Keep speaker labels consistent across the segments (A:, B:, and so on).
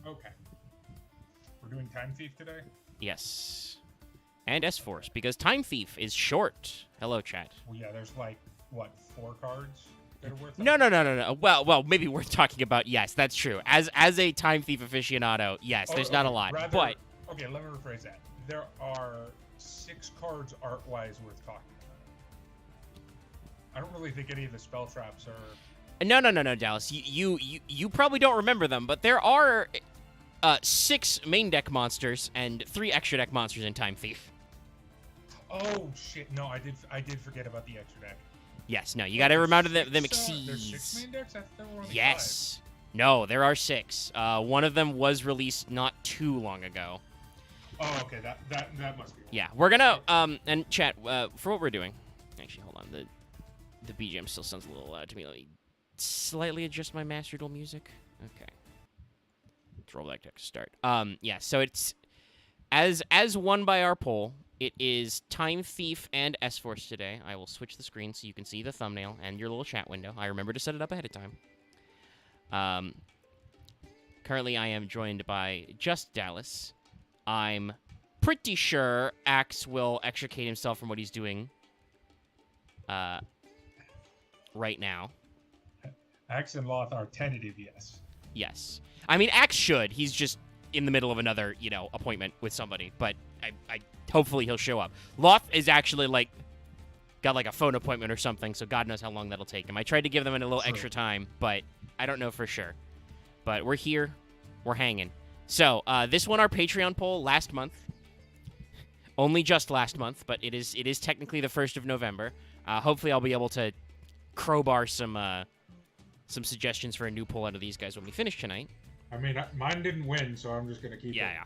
A: Okay. We're doing Time Thief today?
B: Yes. And S-Force, because Time Thief is short. Hello, chat.
A: Well, yeah, there's like, what, 4 cards that are worth
B: No. Well, maybe worth talking about. Yes, that's true. As a Time Thief aficionado, yes, there's not a lot. But
A: okay, let me rephrase that. There are 6 cards art-wise worth talking about. I don't really think any of the spell traps are.
B: No, Dallas. You probably don't remember them, but there are 6 main deck monsters and 3 extra deck monsters in Time Thief.
A: Oh shit! No, I did forget about the extra deck.
B: Yes, no, you got to remember them exceeds.
A: There's 6 main decks. I thought there were only 5.
B: Yes. No, there are 6. One of them was released not too long ago.
A: Oh, okay. That must be.
B: Yeah, we're gonna and chat for what we're doing. Actually, hold on. The BGM still sounds a little loud to me. Let me slightly adjust my master duel music. Okay. Let's roll back to start. Yeah. So it's as won by our poll. It is Time Thief and S-Force today. I will switch the screen so you can see the thumbnail and your little chat window. I remember to set it up ahead of time. Currently, I am joined by just Dallas. I'm pretty sure Axe will extricate himself from what he's doing right now.
A: Axe and Loth are tentative, yes.
B: Yes. I mean, Axe should. He's just in the middle of another, appointment with somebody. But I hopefully he'll show up. Loth is actually, got, a phone appointment or something, so God knows how long that'll take him. I tried to give them a little extra time, but I don't know for sure. But we're here. We're hanging. So, this won our Patreon poll last month. Only just last month, but it is technically the 1st of November. Hopefully I'll be able to crowbar some suggestions for a new poll out of these guys when we finish tonight.
A: I mean, mine didn't win, so I'm just going to keep it.
B: Yeah.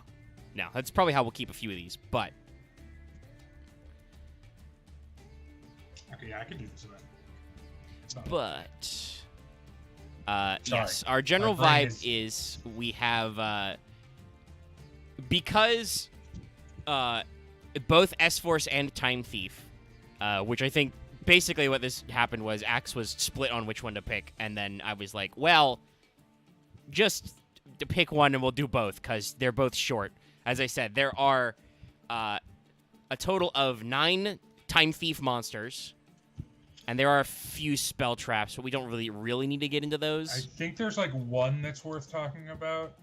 B: No, that's probably how we'll keep a few of these, but...
A: Okay, yeah, I can do this event.
B: But... yes, our general vibe is we have... because both S-Force and Time Thief, which I think basically what this happened was Axe was split on which one to pick, and then I was like, well, just to pick one and we'll do both, because they're both short. As I said, there are a total of 9 Time Thief monsters, and there are a few spell traps, but we don't really need to get into those.
A: I think there's, one that's worth talking about,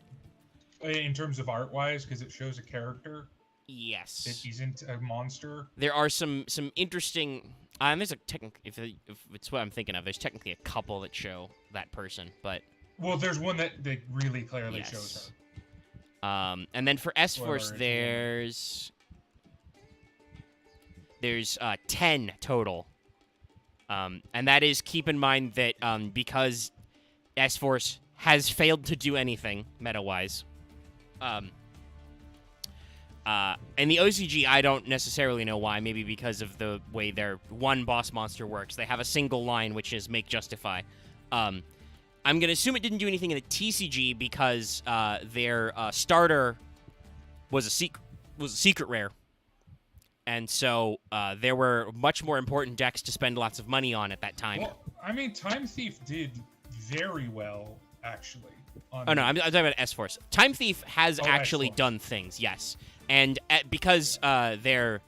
A: in terms of art-wise, because it shows a character.
B: Yes.
A: That isn't a monster.
B: There are some interesting... there's a if it's what I'm thinking of, there's technically a couple that show that person, but...
A: Well, there's one that really clearly shows her.
B: And then for S-Force, there's 10 total. And that is, keep in mind that because S-Force has failed to do anything meta-wise, and the OCG, I don't necessarily know why. Maybe because of the way their one boss monster works. They have a single line, which is make justify. I'm going to assume it didn't do anything in the TCG because their starter was a secret rare. And so there were much more important decks to spend lots of money on at that time.
A: Well, I mean, Time Thief did very well, actually.
B: Oh, no, I'm talking about S-Force. Time Thief has actually done things, yes. And because they're,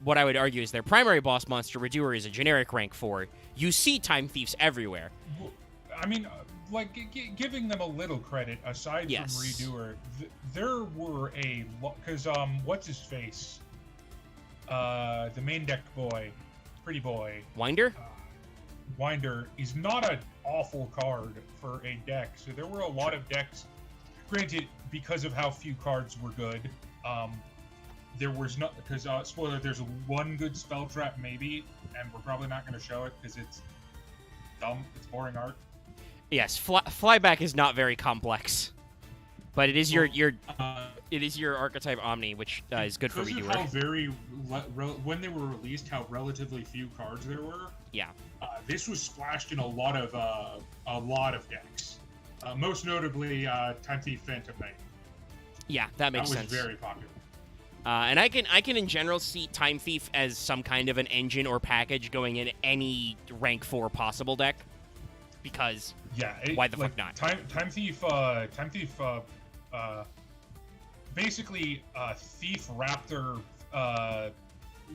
B: what I would argue is their primary boss monster, Redoer, is a generic rank 4, you see Time Thieves everywhere.
A: I mean, giving them a little credit, aside from Redoer, there were because, what's-his-face? The main deck boy, pretty boy.
B: Winder?
A: Winder is not an awful card for a deck, so there were a lot of decks. Granted, because of how few cards were good, there was not, because, spoiler, there's one good spell trap maybe, and we're probably not going to show it because it's dumb, it's boring art.
B: Yes, flyback is not very complex, but it is it is your archetype Omni, which is good for Redoer.
A: Because of how when they were released, how relatively few cards there were.
B: Yeah.
A: This was splashed in a lot of decks. Most notably, Time Thief Phantom Knight.
B: Yeah, that makes sense.
A: That was very popular.
B: And I can in general see Time Thief as some kind of an engine or package going in any rank 4 possible deck. because
A: Yeah.
B: why the fuck not?
A: Time Thief. Basically, Thief Raptor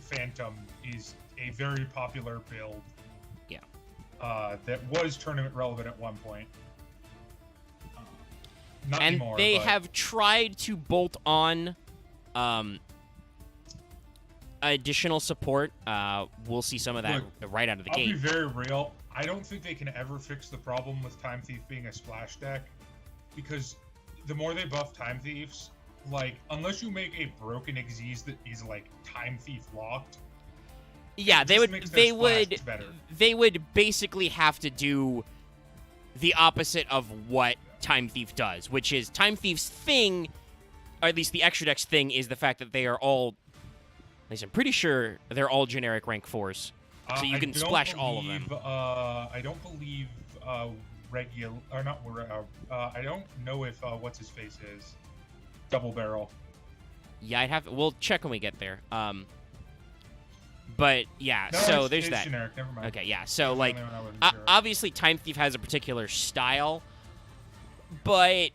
A: Phantom is a very popular build.
B: Yeah.
A: That was tournament relevant at one point. Not
B: And
A: anymore,
B: they
A: but...
B: have tried to bolt on additional support. We'll see some of that right out of the gate.
A: I'll be very real. I don't think they can ever fix the problem with Time Thief being a splash deck, because the more they buff Time Thieves, like, unless you make a broken Xyz that is like Time Thief locked,
B: yeah, they would basically have to do the opposite of what Time Thief does, which is Time Thief's thing, or at least the Extra Dex thing, is the fact that they are all, at least I'm pretty sure they're all generic rank 4s. So you can splash all of them.
A: I don't believe regular, or not. I don't know if what's his face is double barrel.
B: Yeah, we'll check when we get there. But yeah,
A: No,
B: so
A: it's
B: there's that.
A: Generic. Never mind.
B: Okay, yeah. So like,
A: The only one I wasn't sure of.
B: obviously, Time Thief has a particular style, but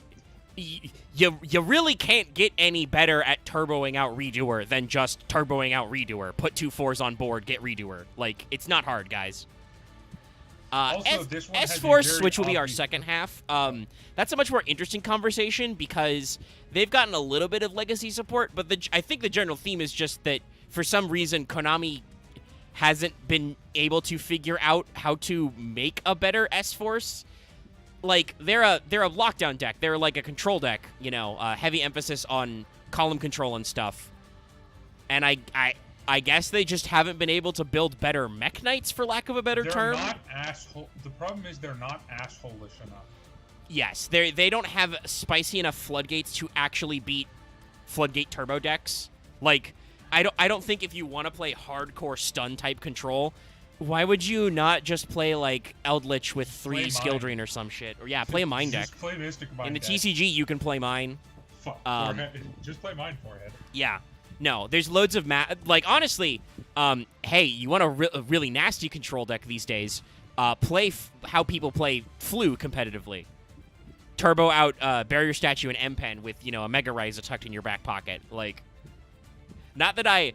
B: you really can't get any better at turboing out Redoer than just turboing out Redoer. Put 2 4s on board, get Redoer. Like, it's not hard, guys.
A: Also, this one has a
B: S-Force,
A: very
B: which will be our
A: obvious-
B: second half, that's a much more interesting conversation because they've gotten a little bit of legacy support, but I think the general theme is just that for some reason Konami hasn't been able to figure out how to make a better S-Force. Like, they're a lockdown deck. They're like a control deck, you know, heavy emphasis on column control and stuff. And I guess they just haven't been able to build better Mech Knights, for lack of a better term.
A: They're not asshole. The problem is they're not asshole-ish enough.
B: Yes, they don't have spicy enough floodgates to actually beat floodgate turbo decks. Like, I don't think if you want to play hardcore stun type control, why would you not just play like Eldritch with 3 skill drain or some shit? Or yeah, play a mine deck.
A: Just play Mystic Mine
B: In the
A: deck.
B: TCG, you can play mine.
A: Just play Mine Forehead.
B: Yeah. No, there's loads of like, honestly, hey, you want a really nasty control deck these days, play how people play Flu competitively. Turbo out Barrier Statue and M-Pen with, you know, a Mega Ryza tucked in your back pocket. Like, not that I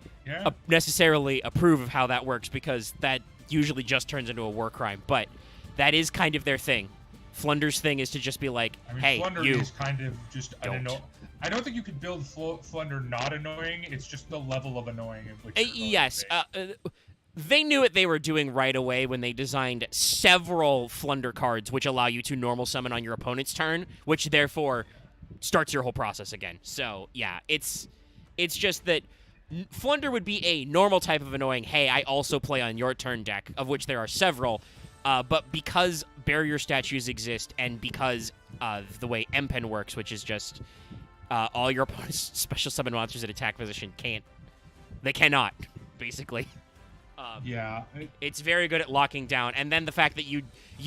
B: necessarily approve of how that works, because that usually just turns into a war crime, but that is kind of their thing. Flunder's thing is to just be like,
A: I mean,
B: hey,
A: Flunder
B: you
A: is kind of just, I don't know. I don't think you could build Flunder not annoying. It's just the level of annoying in which you're going
B: yes,
A: to be.
B: they knew what they were doing right away when they designed several Flunder cards, which allow you to normal summon on your opponent's turn, which therefore starts your whole process again. So yeah, it's just that Flunder would be a normal type of annoying, hey, I also play on your turn deck, of which there are several, but because barrier statues exist and because of the way M-Pen works, which is just all your opponent's special summon monsters at attack position cannot, basically.
A: Yeah.
B: It's very good at locking down, and then the fact that you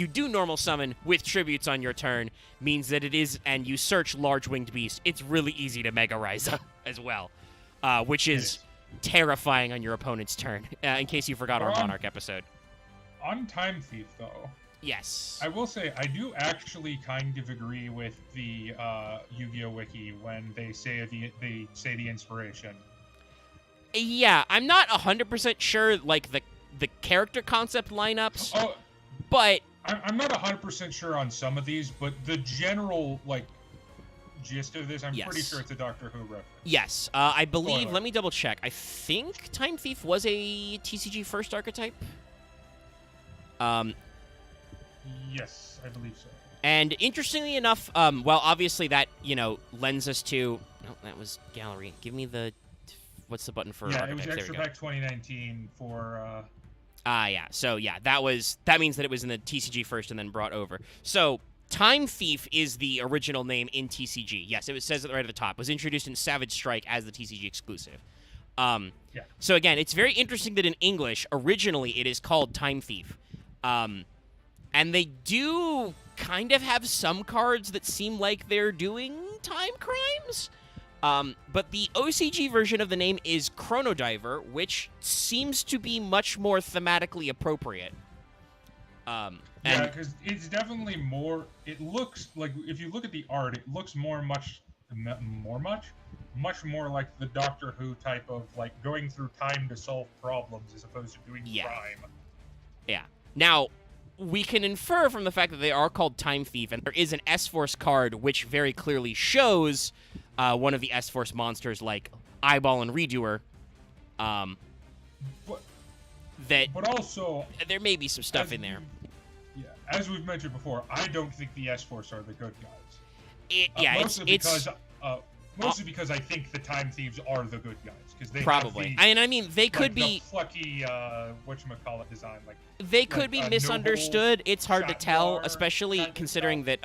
B: do normal summon with tributes on your turn means that it is, and you search large winged beast, it's really easy to Mega Ryza as well, which is terrifying on your opponent's turn, in case you forgot our Monarch episode.
A: On Time Thief, though,
B: yes,
A: I will say I do actually kind of agree with the Yu-Gi-Oh wiki when they say the inspiration.
B: Yeah, I'm not 100% sure, like, the character concept lineups, but
A: I'm not 100% sure on some of these, but the general, like, gist of this, I'm pretty sure it's a Doctor Who reference.
B: Yes, I believe, let me double check, I think Time Thief was a TCG first archetype?
A: Yes, I believe so.
B: And interestingly enough, well, obviously that, you know, lends us to... No, that was Gallery. Give me the... What's the button for
A: Yeah,
B: archetypes?
A: it was Extra Pack 2019 for...
B: yeah. So, yeah, that means that it was in the TCG first and then brought over. So, Time Thief is the original name in TCG. Yes, it says it right at the top. It was introduced in Savage Strike as the TCG exclusive. So, again, it's very interesting that in English, originally, it is called Time Thief. And they do kind of have some cards that seem like they're doing time crimes. But the OCG version of the name is Chrono Diver, which seems to be much more thematically appropriate.
A: Yeah,
B: And
A: because it's definitely more. It looks like if you look at the art, it looks much more like the Doctor Who type of like going through time to solve problems as opposed to doing
B: Yeah.
A: crime.
B: yeah. Now, we can infer from the fact that they are called Time Thief, and there is an S-Force card which very clearly shows one of the S-Force monsters, like Eyeball and Redoer.
A: But
B: That
A: also,
B: there may be some stuff in there.
A: Yeah, as we've mentioned before, I don't think the S-Force are the good guys. Mostly because I think the Time Thieves are the good guys because they
B: probably.
A: have
B: And I mean, they could be
A: the plucky whatchamacallit design. Like
B: they could be misunderstood. It's hard to tell, especially considering that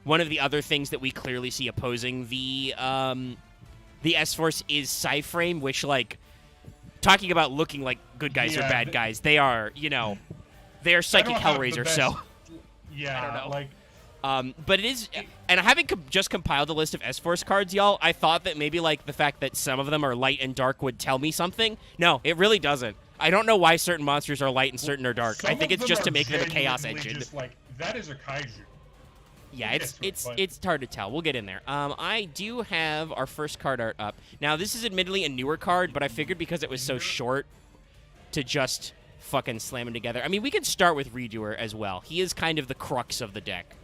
B: one of the other things that we clearly see opposing the S-Force is Psyframe, which like talking about looking like good guys or bad guys, they are, they are psychic Hellraiser. So
A: yeah,
B: I don't know.
A: like.
B: But it is, and having just compiled a list of S-Force cards, y'all, I thought that maybe, like, the fact that some of them are light and dark would tell me something. No, it really doesn't. I don't know why certain monsters are light and certain are dark. I think it's just to make them a chaos engine.
A: Just like, that is a kaiju.
B: Yeah, it's hard to tell. We'll get in there. I do have our first card art up. Now, this is admittedly a newer card, but I figured because it was so short to just fucking slam them together. I mean, we can start with Redoer as well. He is kind of the crux of the deck.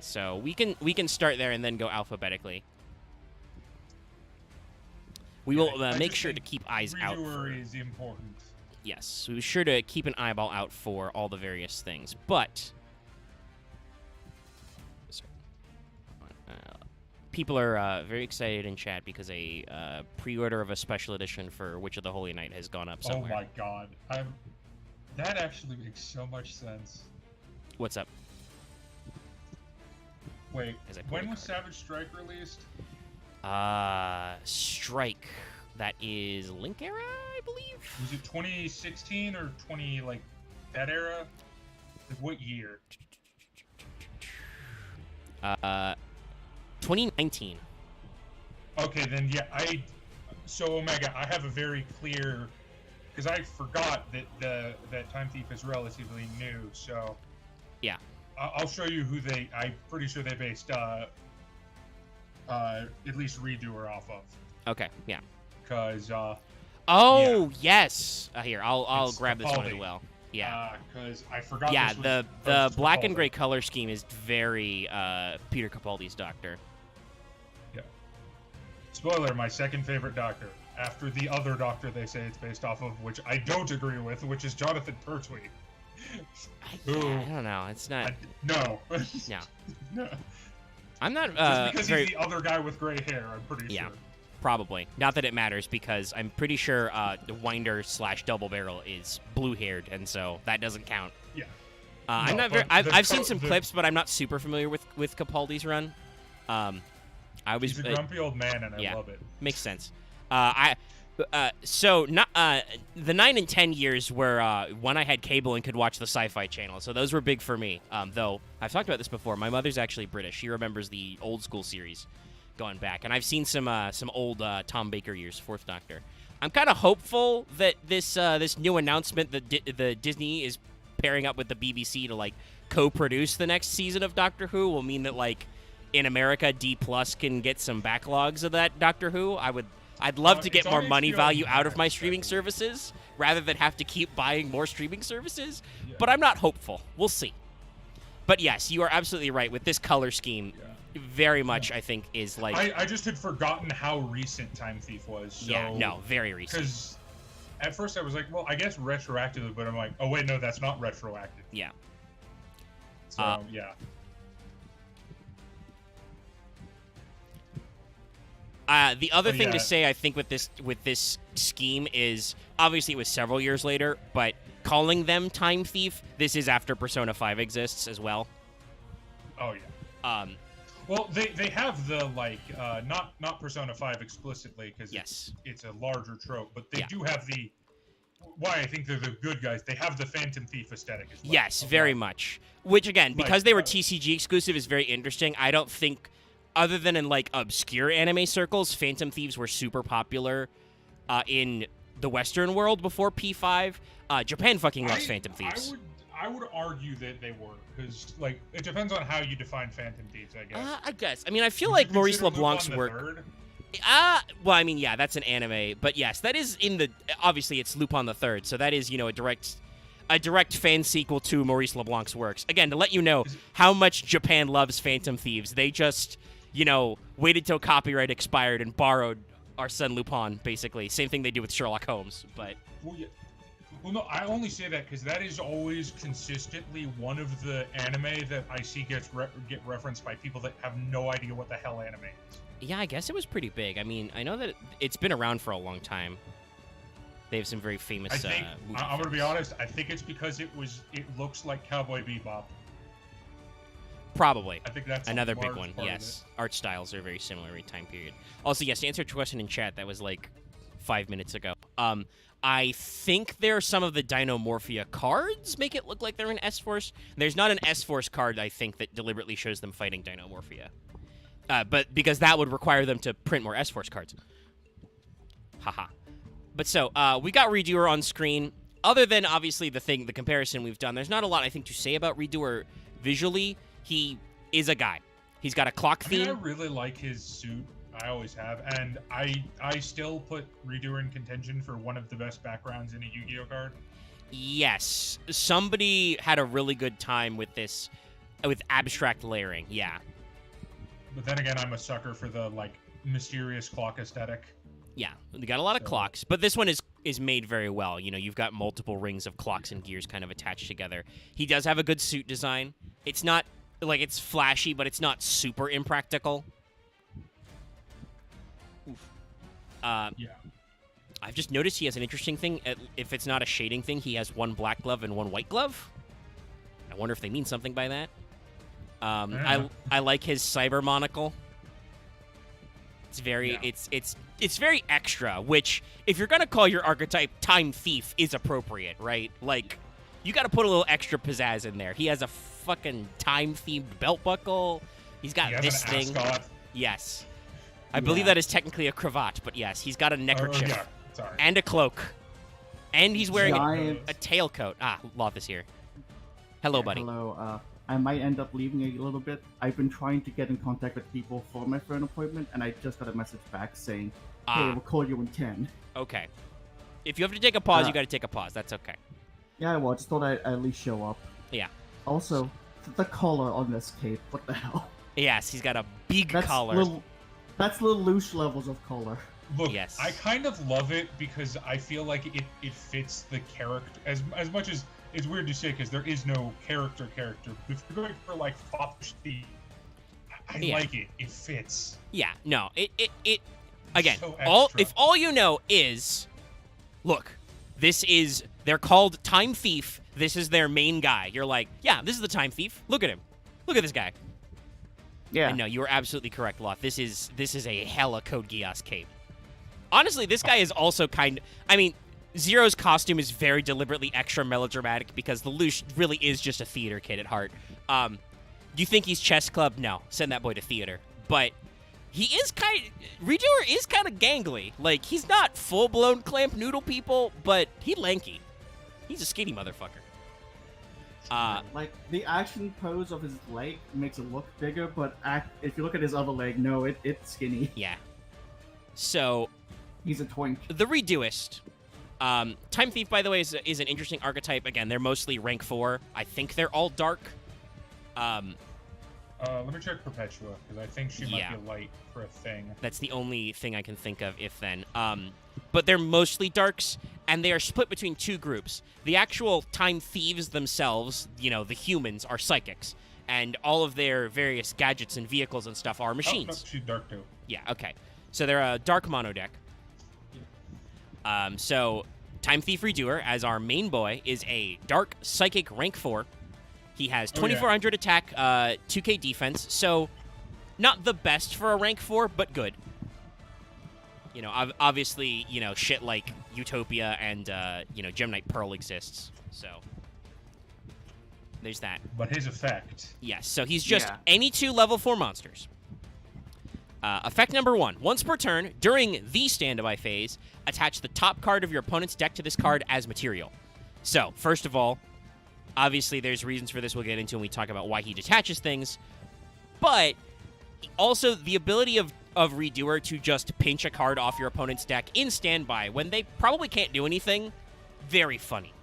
B: So we can start there and then go alphabetically. We will make sure to keep eyes out.
A: Redoer is important.
B: Yes, so we're sure to keep an eyeball out for all the various things. But people are very excited in chat because a pre-order of a special edition for Witch of the Holy Night has gone up somewhere.
A: Oh my god, that actually makes so much sense.
B: What's up?
A: Wait, when was Savage Strike released?
B: Strike. That is Link era, I believe.
A: Was it 2016 or that era? Like what year?
B: 2019.
A: Okay, then yeah, so Omega, I have a very clear, because I forgot that Time Thief is relatively new, so
B: yeah.
A: I'll show you who I'm pretty sure they based at least Redoer off of.
B: Okay, yeah.
A: Because
B: yes. Here, I'll grab this one as well. Yeah.
A: Because I forgot.
B: Yeah,
A: this
B: the black and gray color scheme is very Peter Capaldi's Doctor.
A: Yeah. Spoiler: my second favorite Doctor, after the other Doctor they say it's based off of, which I don't agree with, which is Jonathan Pertwee.
B: I don't know. It's not.
A: No.
B: No.
A: No.
B: I'm not.
A: Just because he's the other guy with gray hair, I'm pretty sure.
B: Probably. Not that it matters, because I'm pretty sure the Winder/Double Barrel is blue-haired, and so that doesn't count.
A: Yeah.
B: I'm not very. I've seen some clips, but I'm not super familiar with Capaldi's run.
A: He's a grumpy old man, and I love it.
B: Makes sense. So not the 9 and 10 years were when I had cable and could watch the Sci-Fi Channel, so those were big for me. Though I've talked about this before, my mother's actually British. She remembers the old school series going back, and I've seen some old Tom Baker years, Fourth Doctor. I'm kind of hopeful that this new announcement that the Disney is pairing up with the BBC to like co-produce the next season of Doctor Who will mean that like in America D+ can get some backlogs of that Doctor Who. I'd love to get more money value out of my streaming services rather than have to keep buying more streaming services, but I'm not hopeful. We'll see. But yes, you are absolutely right with this color scheme. Very much, I think, is like...
A: I just had forgotten how recent Time Thief was. So...
B: Yeah, no, very recent.
A: Because at first I was like, well, I guess retroactively, but I'm like, oh wait, no, that's not retroactive.
B: Yeah.
A: So, yeah.
B: The other thing to say, I think, with this scheme is obviously it was several years later, but calling them Time Thief, this is after Persona 5 exists as well.
A: Oh yeah. Well, they have the not Persona 5 explicitly because it's a larger trope, but they do have the why I think they're the good guys. They have the Phantom Thief aesthetic as well.
B: Yes, very much. Which again, because they were TCG exclusive, is very interesting. I don't think, other than in like obscure anime circles, Phantom Thieves were super popular in the Western world before P5. Japan fucking loves Phantom Thieves.
A: I would argue that they were, because like it depends on how you define Phantom Thieves, I guess.
B: I guess. I mean, I feel
A: Would
B: like
A: you
B: Maurice
A: consider
B: LeBlanc's
A: Lupin the
B: work.
A: Third?
B: Well, I mean, yeah, that's an anime, but yes, that is in the. Obviously, it's Lupin the Third, so that is a direct fan sequel to Maurice LeBlanc's works. Again, to let you know how much Japan loves Phantom Thieves, they just waited till copyright expired and borrowed our son Lupin, basically. Same thing they do with Sherlock Holmes, but.
A: Well, yeah. Well, no, I only say that because that is always consistently one of the anime that I see get referenced by people that have no idea what the hell anime is.
B: Yeah, I guess it was pretty big. I mean, I know that it's been around for a long time. They have some very famous.
A: I think I'm gonna be honest. I think it's because it looks like Cowboy Bebop.
B: Probably.
A: I think that's
B: another big one. Yes, art styles are very similar in time period. Also, yes, to answer your question in chat, that was like 5 minutes ago. I think there are some of the Dinomorphia cards make it look like they're an S-Force. There's not an S-Force card, I think, that deliberately shows them fighting Dinomorphia. But because that would require them to print more S-Force cards. Haha. But so, we got Redoer on screen. Other than, obviously, the comparison we've done, there's not a lot, I think, to say about Redoer visually. He is a guy. He's got a clock theme.
A: I really like his suit. I always have, and I still put Redoer in contention for one of the best backgrounds in a Yu-Gi-Oh card.
B: Yes, somebody had a really good time with this, with abstract layering. Yeah.
A: But then again, I'm a sucker for the mysterious clock aesthetic.
B: Yeah, we got a lot of clocks, but this one is made very well. You've got multiple rings of clocks and gears kind of attached together. He does have a good suit design. It's not it's flashy, but it's not super impractical. Oof.
A: Yeah.
B: I've just noticed he has an interesting thing. If it's not a shading thing, he has one black glove and one white glove. I wonder if they mean something by that. I like his cyber monocle. It's very it's very extra, which if you're gonna call your archetype Time Thief is appropriate, right? Like, you got to put a little extra pizzazz in there. He has a fucking time-themed belt buckle. He's got this thing.
A: Ascot.
B: Yes. I believe that is technically a cravat, but yes, he's got a neckerchief and a cloak. And he's wearing a tailcoat. Loth is here. Hello, buddy.
C: Hello. I might end up leaving a little bit. I've been trying to get in contact with people for my phone appointment, and I just got a message back saying, hey, we'll call you in 10.
B: Okay. If you have to take a pause, you got to take a pause. That's okay.
C: Yeah, well, I just thought I'd at least show up.
B: Yeah.
C: Also, the collar on this cape, what the hell?
B: Yes, he's got a big collar.
C: That's little loose levels of collar.
A: Look,
B: yes.
A: I kind of love it because I feel like it fits the character as much as it's weird to say because there is no character. But if you're going for Father Steve, I like it. It fits.
B: Yeah. No. It again.
A: So
B: if all you know is, look, they're called Time Thief. This is their main guy. You're like, yeah, this is the Time Thief. Look at him. Look at this guy.
C: Yeah.
B: And no, you were absolutely correct, Loth. This is a hella Code Geass cape. Honestly, this guy is also Zero's costume is very deliberately extra melodramatic because the Lelouch really is just a theater kid at heart. Do you think he's chess club? No. Send that boy to theater. But Redoer is kind of gangly. Like, he's not full-blown clamp noodle people, but he's lanky. He's a skinny motherfucker.
C: The action pose of his leg makes it look bigger, but if you look at his other leg, no, it's skinny.
B: Yeah. So,
C: he's a twink.
B: The Redoist. Time Thief, by the way, is an interesting archetype. Again, they're mostly rank 4. I think they're all dark.
A: Let me check Perpetua, because I think she might be light for a thing. That's
B: the only thing I can think of, if then. But they're mostly darks, and they are split between two groups. The actual Time Thieves themselves, the humans, are psychics. And all of their various gadgets and vehicles and stuff are machines.
A: Oh, no, she's dark, too.
B: Yeah, okay. So they're a dark mono deck. So Time Thief Redoer, as our main boy, is a dark psychic rank 4. He has 2400 attack, 2k defense, so not the best for a rank 4, but good. Obviously, shit like Utopia and, Gemnite Pearl exists, so there's that.
A: But his effect.
B: Yes, so he's just any 2 level 4 monsters. Effect number 1. Once per turn, during the standby phase, attach the top card of your opponent's deck to this card as material. So, first of all, obviously there's reasons for this we'll get into when we talk about why he detaches things, but also the ability of Redoer to just pinch a card off your opponent's deck in standby when they probably can't do anything, very funny.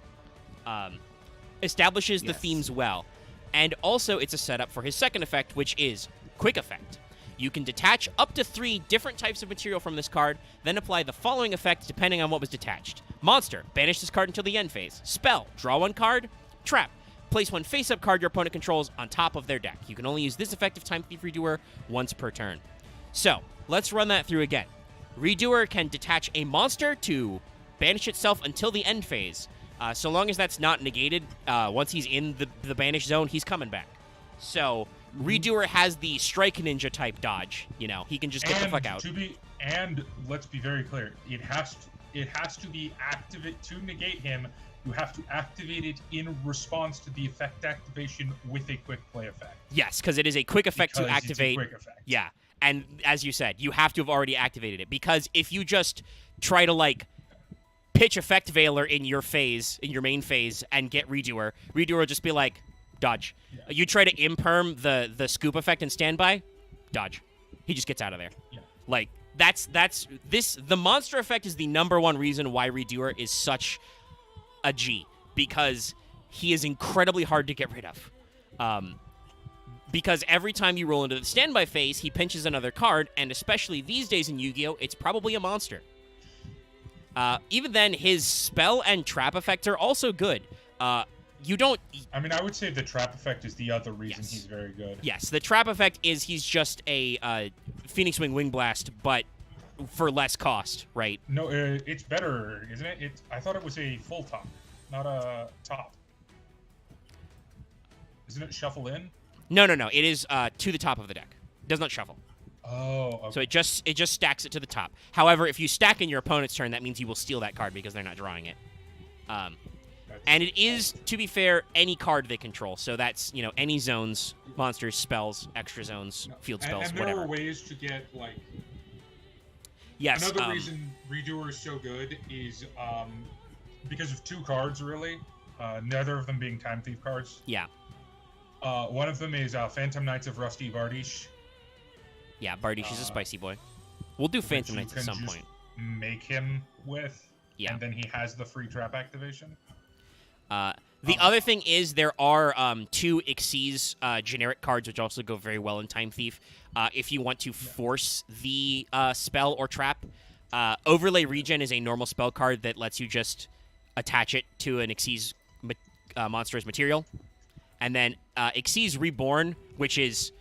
B: Establishes the themes well. And also it's a setup for his second effect, which is Quick Effect. You can detach up to 3 different types of material from this card, then apply the following effect depending on what was detached. Monster, banish this card until the end phase. Spell, draw 1 card. Trap, place 1 face-up card your opponent controls on top of their deck. You can only use this effective Time Thief Redoer once per turn. So, let's run that through again. Redoer can detach a monster to banish itself until the end phase. So long as that's not negated, once he's in the banish zone, he's coming back. So, Redoer has the Strike Ninja type dodge. You know, he can just get the fuck out.
A: And let's be very clear, it has to be activate to negate him. You have to activate it in response to the effect activation with a quick play effect.
B: Yes, because it is a quick effect
A: because
B: to activate.
A: It's a quick effect.
B: Yeah, and as you said, you have to have already activated it, because if you just try to like pitch Effect Veiler in your phase, in your main phase, and get Redoer will just be like, dodge. Yeah. You try to imperm the scoop effect in standby, dodge. He just gets out of there.
A: Yeah.
B: Like the monster effect is the #1 reason why Redoer is such a G, because he is incredibly hard to get rid of. Because every time you roll into the standby phase, he pinches another card, and especially these days in Yu-Gi-Oh, it's probably a monster. Even then, his spell and trap effect are also good. You don't...
A: I mean, I would say the trap effect is the other reason he's very good.
B: Yes, the trap effect is he's just a Phoenix Wing Blast, but for less cost, right?
A: No, it's better, isn't it? I thought it was a full top, not a top. Isn't it shuffle in?
B: No. It is to the top of the deck. It does not shuffle.
A: Oh, okay.
B: So it just stacks it to the top. However, if you stack in your opponent's turn, that means you will steal that card because they're not drawing it. And it is, to be fair, any card they control. So that's, any zones, monsters, spells, extra zones, field spells,
A: and
B: whatever.
A: there are ways to get, like...
B: Yes.
A: Another reason Redoer is so good is because of 2 cards, really. Neither of them being Time Thief cards.
B: Yeah.
A: One of them is Phantom Knights of Rusty Bardiche.
B: Yeah, Bardiche is a spicy boy. We'll do Phantom Knights at some point.
A: Make him with,
B: yeah.
A: And then he has the free trap activation.
B: The other thing is there are 2 Xyz generic cards which also go very well in Time Thief. If you want to force the spell or trap, Overlay Regen is a normal spell card that lets you just attach it to an Xyz monster's material. And then Xyz Reborn, which is,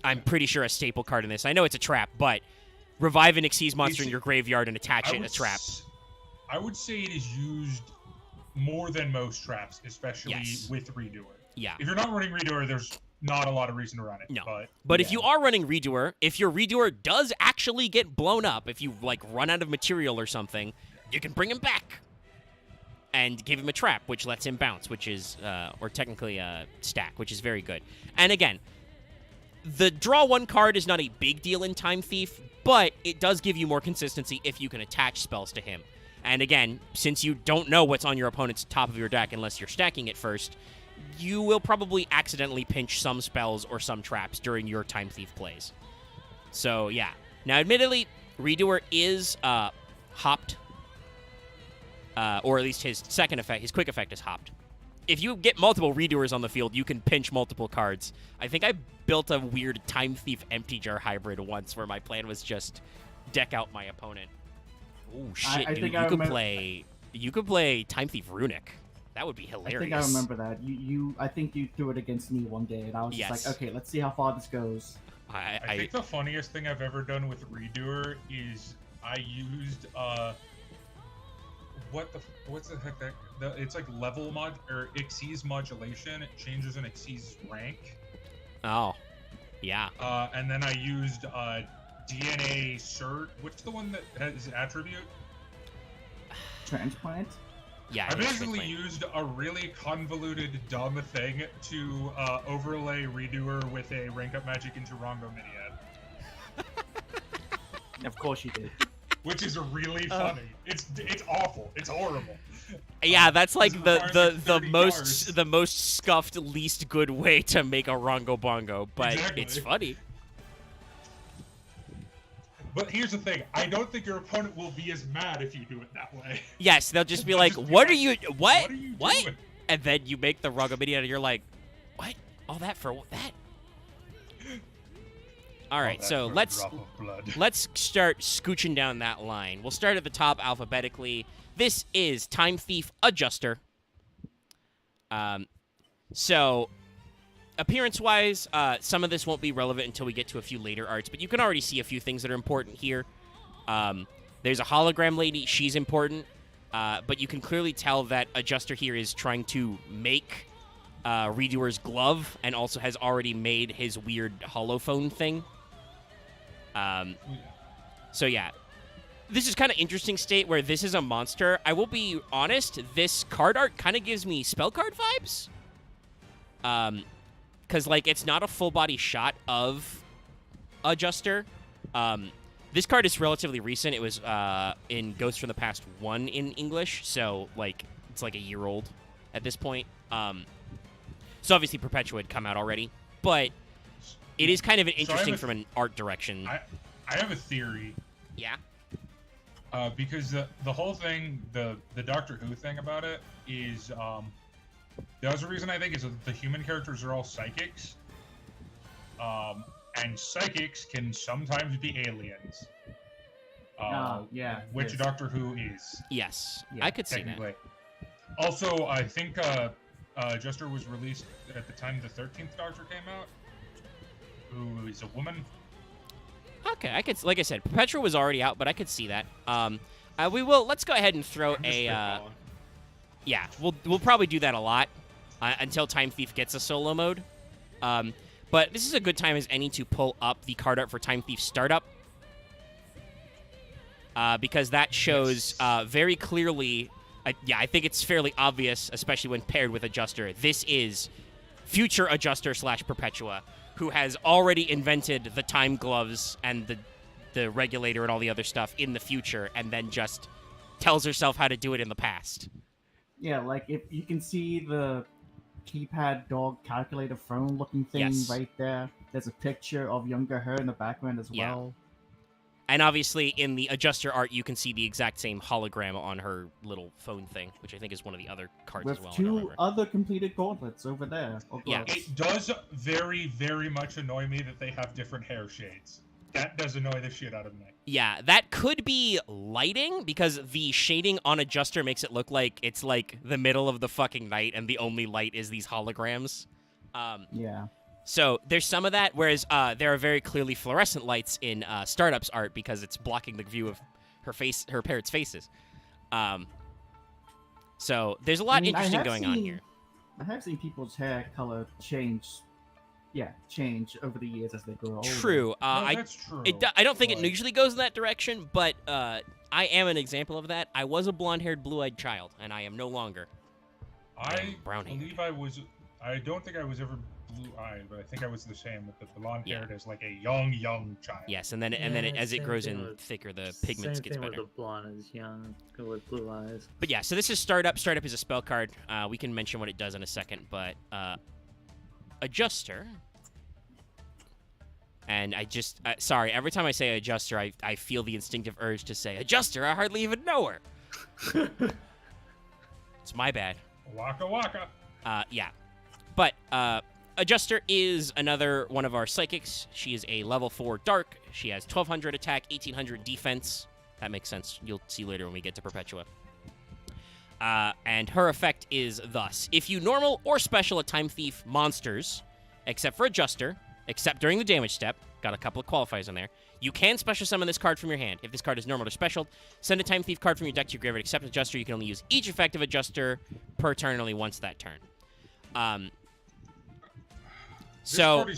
B: I'm pretty sure, a staple card in this. I know it's a trap, but revive an Xyz monster in your graveyard and attach it a trap.
A: I would say it is used more than most traps, especially with Redoer.
B: Yeah.
A: If you're not running Redoer, there's not a lot of reason to run it.
B: No. But if you are running Redoer, if your Redoer does actually get blown up, if you run out of material or something, you can bring him back and give him a trap, which lets him bounce, which is, or technically a stack, which is very good. And again, the draw 1 card is not a big deal in Time Thief, but it does give you more consistency if you can attach spells to him. And again, since you don't know what's on your opponent's top of your deck unless you're stacking it first, you will probably accidentally pinch some spells or some traps during your Time Thief plays. So, yeah. Now, admittedly, Redoer is hopped, or at least his second effect, his quick effect is hopped. If you get multiple Redoers on the field, you can pinch multiple cards. I think I built a weird Time Thief Empty Jar hybrid once where my plan was just deck out my opponent. Oh shit, dude! You could play Time Thief Runic. That would be hilarious.
C: I think I remember that. I think you threw it against me one day, and I was just like, okay, let's see how far this goes.
A: I think the funniest thing I've ever done with Redoer is I used what's the heck it's like level mod or Xyz modulation. It changes an Xyz rank.
B: Oh, yeah.
A: And then I used DNA cert. What's the one that has attribute?
C: Transplant?
B: Yeah.
A: I basically used a really convoluted, dumb thing to overlay Redoer with a rank up magic into Rongo Miniad.
C: Of course you did.
A: Which is really funny. It's awful. It's horrible.
B: Yeah, that's like
A: This requires
B: the
A: 30
B: most
A: yards.
B: the most scuffed, least good way to make a Rongo Bongo, but
A: Exactly.
B: it's funny.
A: But here's the thing: I don't think your opponent will be as mad if you do it that way.
B: Yes, they'll just be
A: They'll
B: like,
A: just be
B: "What are
A: like,
B: you? What?
A: What are you
B: What?"
A: doing?
B: And then you make the Rongo Mini, and you're like, "What? All that for that?" All right,
A: All that
B: so
A: for a
B: let's
A: drop of blood.
B: let's start scooching down that line. We'll start at the top alphabetically. This is Time Thief Adjuster. So appearance-wise, some of this won't be relevant until we get to a few later arts, but you can already see a few things that are important here. There's a hologram lady. She's important, but you can clearly tell that Adjuster here is trying to make Redoer's glove and also has already made his weird holophone thing. So yeah, this is kind of interesting state where this is a monster. I will be honest, this card art kind of gives me spell card vibes. Because like it's not a full body shot of Adjuster. This card is relatively recent. It was in Ghosts from the Past 1 in English, so like it's like a year old at this point. So obviously Perpetua had come out already, but it is kind of an interesting from an art direction.
A: I have a theory.
B: Yeah.
A: Because the whole thing, the Doctor Who thing about it is, the other reason I think is that the human characters are all psychics. And psychics can sometimes be aliens.
C: Yeah.
A: Which
C: yes.
A: Doctor Who is.
B: Yes,
C: Yeah,
B: I could see that.
A: Technically. Also, I think Adjuster was released at the time the 13th Doctor came out, who is a woman.
B: Okay, I could, like I said, Perpetua was already out, but I could see that. Let's go ahead and throw yeah, we'll probably do that a lot until Time Thief gets a solo mode. But this is a good time as any to pull up the card art for Time Thief Startup. Because that shows very clearly, yeah, I think it's fairly obvious, especially when paired with Adjuster. This is future Adjuster / Perpetua, who has already invented the time gloves and the regulator and all the other stuff in the future, and then just tells herself how to do it in the past.
C: Yeah, like if you can see the keypad dog calculator phone looking thing
B: Yes.
C: right there. There's a picture of younger her in the background as
B: Yeah.
C: well.
B: And obviously, in the Adjuster art, you can see the exact same hologram on her little phone thing, which I think is one of the other cards
C: With
B: as well. I don't
C: two
B: remember.
C: other completed gauntlets over there. Or
B: Yeah.
C: gloves.
A: It does very, very much annoy me that they have different hair shades. That does annoy the shit out of me.
B: Yeah, that could be lighting, because the shading on Adjuster makes it look like it's like the middle of the fucking night, and the only light is these holograms.
C: Yeah.
B: So there's some of that, whereas there are very clearly fluorescent lights in Startup's art because it's blocking the view of her parents' faces. So there's a lot
C: I mean, I
B: interesting
C: have
B: going on
C: seen-
B: here.
C: I have seen people's hair color change over the years as they grow older.
B: True.
A: That's true.
B: I don't think it
A: but-
B: usually goes in that direction, but I am an example of that. I was a blonde-haired, blue-eyed child, and I am no longer.
A: I
B: brown-haired.
A: believe I was. I don't think I was ever blue-eyed, but I think I was the same with the blonde-haired as like a young child.
B: Yes, and then as it
D: same
B: grows
D: thing
B: in
D: with-
B: thicker, the pigments
D: Same
B: gets
D: thing
B: better.
D: with the blonde is young with blue eyes.
B: But yeah, so this is Startup. Startup is a spell card. We can mention what it does in a second, but Adjuster. And I just, sorry, every time I say Adjuster, I feel the instinctive urge to say, Adjuster, I hardly even know her. It's my bad.
A: Waka waka.
B: Yeah. But Adjuster is another one of our psychics. She is a level 4 dark. She has 1200 attack, 1800 defense. That makes sense. You'll see later when we get to Perpetua. And her effect is thus. If you normal or special a Time Thief monsters, except for Adjuster, except during the damage step, got a couple of qualifiers in there, you can special summon this card from your hand. If this card is normal or special, send a Time Thief card from your deck to your graveyard, except Adjuster. You can only use each effective Adjuster per turn, only once that turn.
A: This
B: So
A: card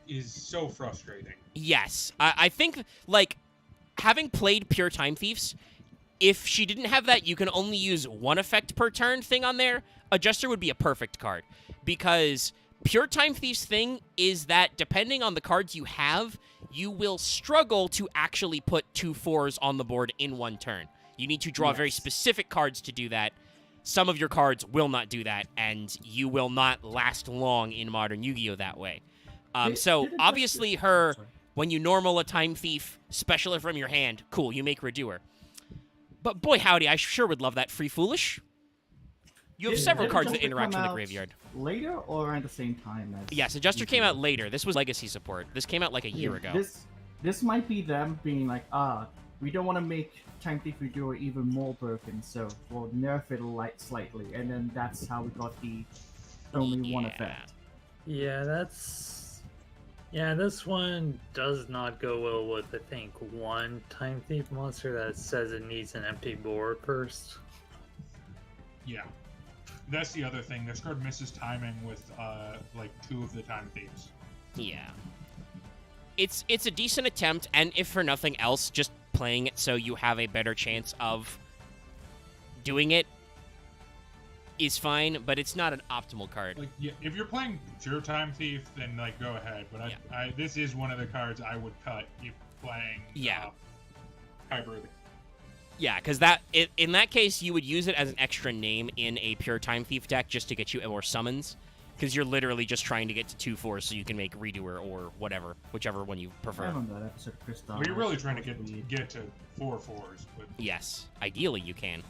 A: is so frustrating.
B: yes, I think, like, having played Pure Time Thieves, if she didn't have that you can only use one effect per turn thing on there, Adjuster would be a perfect card. Because Pure Time Thieves thing is that depending on the cards you have, you will struggle to actually put 2 4s on the board in one turn. You need to draw very specific cards to do that. Some of your cards will not do that, and you will not last long in Modern Yu-Gi-Oh! That way. So, obviously, when you normal a Time Thief, special it from your hand, cool, you make Redoer. But boy howdy, I sure would love that Free Foolish. You have several cards that interact with the graveyard.
C: Later or around the same time as...
B: Yes, Adjuster came out later. This was Legacy support. This came out like a year ago.
C: This might be them being like, we don't want to make Time Thief Redoer even more broken, so we'll nerf it slightly, and then that's how we got the only one effect.
D: Yeah, this one does not go well with, I think, one Time Thief monster that says it needs an empty board first.
A: Yeah. That's the other thing. This card misses timing with, like, 2 of the Time Thieves.
B: Yeah. It's a decent attempt, and if for nothing else, just playing it so you have a better chance of doing it is fine, but it's not an optimal card.
A: Like, yeah, if you're playing pure Time Thief, then like go ahead. But this is one of the cards I would cut if playing hybrid.
B: Yeah, because in that case you would use it as an extra name in a pure Time Thief deck just to get you more summons, because you're literally just trying to get to 2 4s so you can make Redoer or whatever, whichever one you prefer.
C: I remember that episode of Chris
A: Well, you're really trying to get to 4 4s, but
B: yes, ideally you can.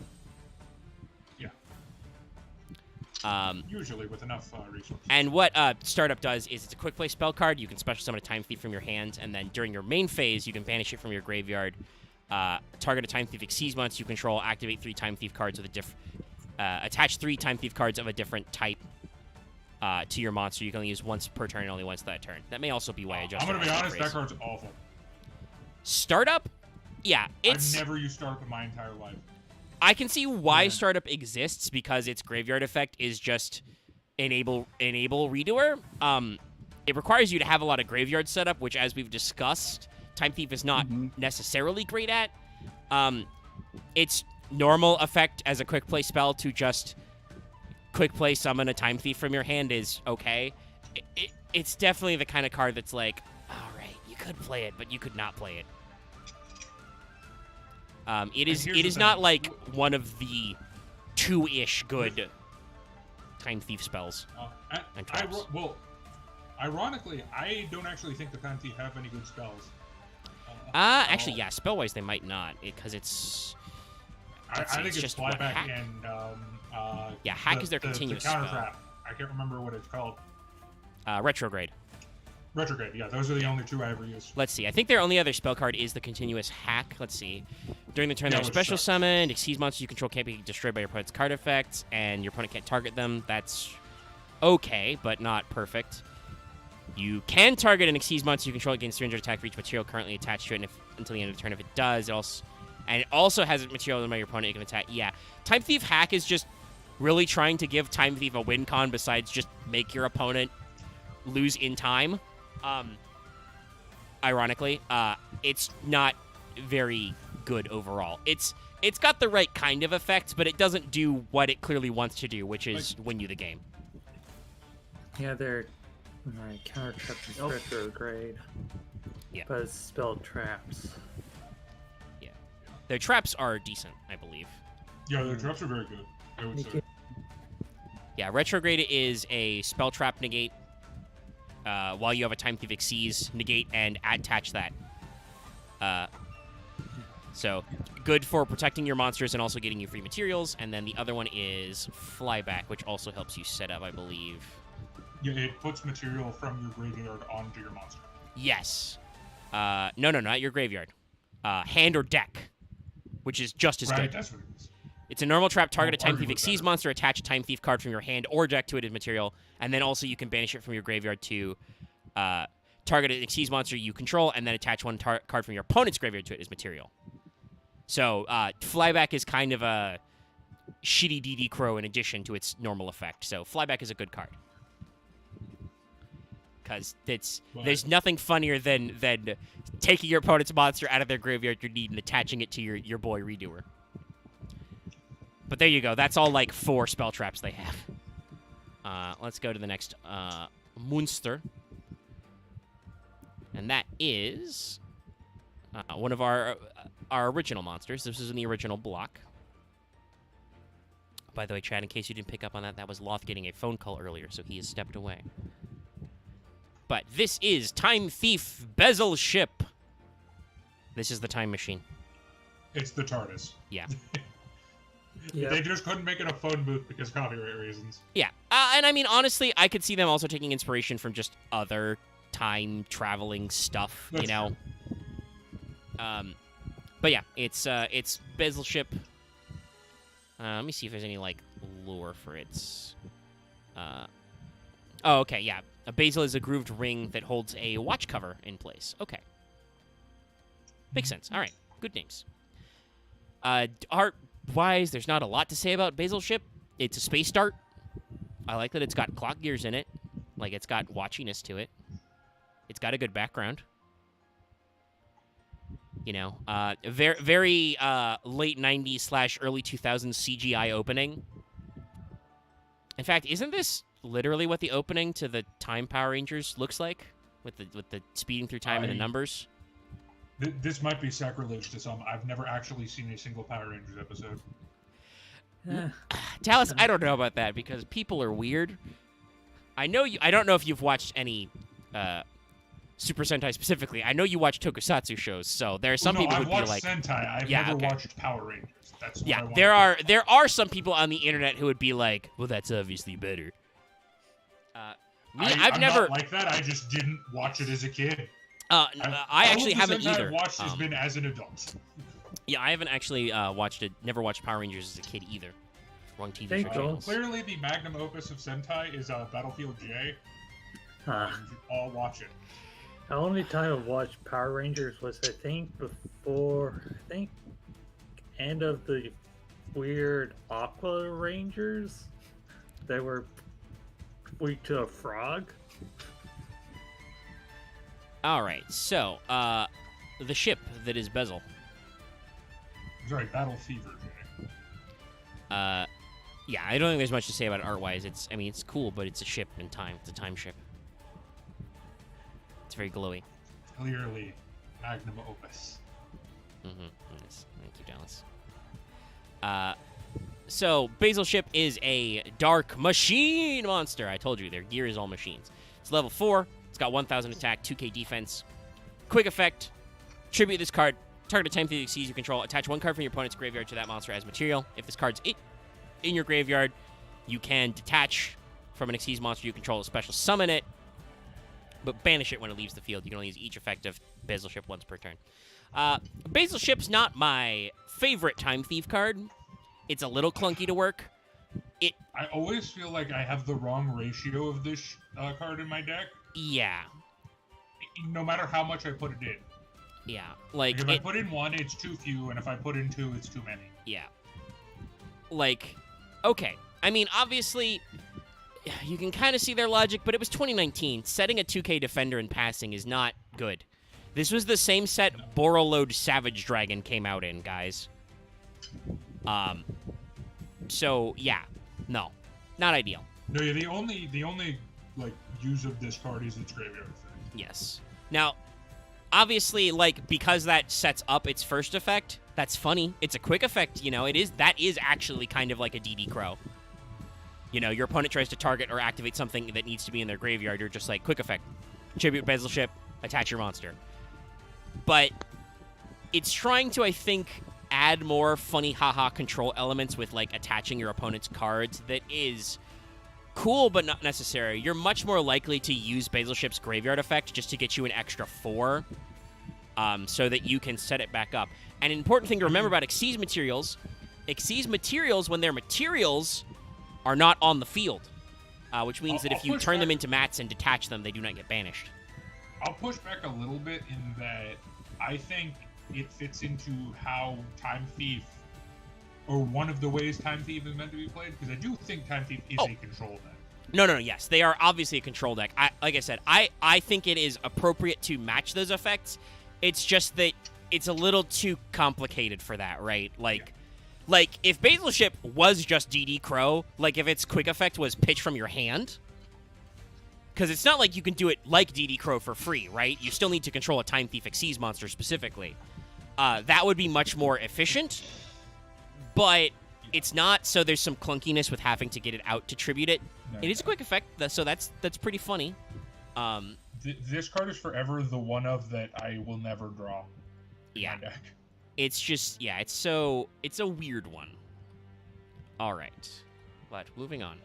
A: Usually with enough resources.
B: And what Startup does is it's a quick play spell card. You can special summon a Time Thief from your hand, and then during your main phase, you can banish it from your graveyard. Target a Time Thief Xyz monster you control. Activate 3 Time Thief cards with attach 3 Time Thief cards of a different type to your monster. You can only use once per turn and only once that turn. That may also be why Adjuster.
A: I'm gonna be honest, that card's awful.
B: Startup? Yeah,
A: I've never used Startup in my entire life.
B: I can see why Startup exists, because its graveyard effect is just enable Redoer. It requires you to have a lot of graveyard setup, which, as we've discussed, Time Thief is not necessarily great at. Its normal effect as a quick play spell to just quick play summon a Time Thief from your hand is okay. It's definitely the kind of card that's like, all right, you could play it, but you could not play it. It is not like one of the 2-ish good Time Thief spells and traps.
A: Well, ironically, I don't actually think the Time Thief have any good spells.
B: Actually, yeah, spell-wise they might not, because it's...
A: I think it's
B: just
A: flyback
B: hack.
A: And
B: hack is their continuous
A: the counter
B: spell.
A: trap. I can't remember what it's called.
B: Retrograde.
A: Retrograde, yeah, those are the only 2 I ever used.
B: Let's see. I think their only other spell card is the continuous hack. Let's see. During the turn, they're special summoned. Xyz monsters you control can't be destroyed by your opponent's card effects, and your opponent can't target them. That's okay, but not perfect. You can target an Xyz monster you control against 300 attack for each material currently attached to it, and until the end of the turn, if it does, it also has a material by your opponent you can attack. Yeah, Time Thief hack is just really trying to give Time Thief a win con besides just make your opponent lose in time. Ironically, it's not very good overall. It's got the right kind of effect, but it doesn't do what it clearly wants to do, which is win you the game.
D: Yeah, they're counter traps is retrograde.
B: Yeah.
D: But it's spelled traps.
B: Yeah. Their traps are decent, I believe.
A: Yeah, their traps are very good, I would say.
B: Yeah, retrograde is a spell trap negate. While you have a Time Thief Xyz, negate and attach that. So, good for protecting your monsters and also getting you free materials. And then the other one is flyback, which also helps you set up, I believe.
A: Yeah, it puts material from your graveyard onto your monster.
B: Yes. No, not your graveyard. Hand or deck, which is just as good.
A: That's what it is.
B: It's a normal trap. Target a Time Thief Xyz monster. Attach a Time Thief card from your hand or deck to it as material. And then also you can banish it from your graveyard to target an Xyz monster you control, and then attach one card from your opponent's graveyard to it as material. So flyback is kind of a shitty DD Crow in addition to its normal effect. So flyback is a good card. Because there's nothing funnier than taking your opponent's monster out of their graveyard you need and attaching it to your boy Redoer. But there you go. That's all like 4 spell traps they have. Let's go to the next monster. And that is one of our original monsters. This was in the original block. By the way, Chad, in case you didn't pick up on that, that was Loth getting a phone call earlier, so he has stepped away. But this is Time Thief Bezel Ship. This is the time machine.
A: It's the TARDIS.
B: Yeah.
D: Yeah.
A: They just couldn't make it a phone booth because copyright reasons.
B: Yeah. And I mean, honestly, I could see them also taking inspiration from just other time traveling stuff,
A: That's
B: you know? But yeah, it's Bezel Ship. Let me see if there's any, like, lore for its... Oh, okay, yeah. A bezel is a grooved ring that holds a watch cover in place. Okay. Makes sense. All right. Good names. Art-wise, there's not a lot to say about Bezel Ship. It's a space dart. I like that it's got clock gears in it. Like, it's got watchiness to it. It's got a good background. You know, very, very late 90s / early 2000s CGI opening. In fact, isn't this literally what the opening to the Time Power Rangers looks like? With the speeding through time and the numbers?
A: This might be sacrilege to some. I've never actually seen a single Power Rangers episode.
B: Dallas, I don't know about that because people are weird. I don't know if you've watched any Super Sentai specifically. I know you watch tokusatsu shows, so there are some people who would be like,
A: Sentai. I've never watched Power Rangers. That's what I want
B: there are some people on the internet who would be like, well, that's obviously better.
A: I'm not like that. I just didn't watch it as a kid.
B: I actually haven't
A: Sentai
B: either.
A: I've watched has been as an adult.
B: Yeah, I haven't actually never watched Power Rangers as a kid either. Wrong TV show
D: Cool.
B: channels.
A: Clearly, the magnum opus of Sentai is Battlefield J.
D: Huh.
A: I'll watch it.
D: The only time I watched Power Rangers was, end of the weird Aqua Rangers. They were weak to a frog.
B: All right, so the ship that is Bezel.
A: Sorry, Battle Fever J.
B: Yeah, I don't think there's much to say about it art-wise. It's cool, but it's a ship in time. It's a time ship. It's very glowy.
A: Clearly, magnum opus.
B: Yes. Thank you, Dallas. So, Bezel Ship is a dark machine monster. I told you, their gear is all machines. It's level 4. It's got 1,000 attack, 2k defense. Quick effect. Tribute this card. Target a time thief exceeds you control. Attach one card from your opponent's graveyard to that monster as material. If this card's in your graveyard, you can detach from an Xyz monster you control, special summon it, but banish it when it leaves the field. You can only use each effect of Bezel Ship once per turn. Bezel Ship's not my favorite Time Thief card. It's a little clunky to work.
A: I always feel like I have the wrong ratio of this card in my deck.
B: Yeah.
A: No matter how much I put it in.
B: Yeah. Like
A: if I put in 1, it's too few, and if I put in 2, it's too many.
B: Yeah. Like, okay. I mean, obviously, you can kind of see their logic, but it was 2019. Setting a 2k defender in passing is not good. This was the same set Borreload Savage Dragon came out in, guys. So, yeah. No. Not ideal.
A: No, yeah, the only like use of this card is its graveyard effect.
B: Yes. Now, obviously, like, because that sets up its first effect, that's funny. It's a quick effect, you know. That is actually kind of like a DD Crow. You know, your opponent tries to target or activate something that needs to be in their graveyard. You're just like, quick effect. Tribute Bezel Ship, attach your monster. But it's trying to, I think, add more funny haha control elements with, like, attaching your opponent's cards that is cool but not necessary. You're much more likely to use Bezel Ship's graveyard effect just to get you an extra 4 so that you can set it back up. And an important thing to remember about Xyz materials, when they're materials, are not on the field, which means that if you turn them into mats and detach them, they do not get banished.
A: I'll push back a little bit in that I think it fits into how Time Thief, or one of the ways Time Thief is meant to be played, because I do think Time Thief is a control deck.
B: No, yes. They are obviously a control deck. Like I said, I think it is appropriate to match those effects. It's just that it's a little too complicated for that, right? Like if Bezel Ship was just DD Crow, like if its quick effect was pitch from your hand, Because it's not like you can do it like DD Crow for free, right? You still need to control a Time Thief Xyz monster specifically. That would be much more efficient, but it's not, so there's some clunkiness with having to get it out to tribute it.
A: No,
B: It is a quick effect, so that's pretty funny.
A: This card is forever the one of that I will never draw. In
B: Yeah.
A: my deck.
B: It's just, yeah, it's a weird one. All right, but moving on.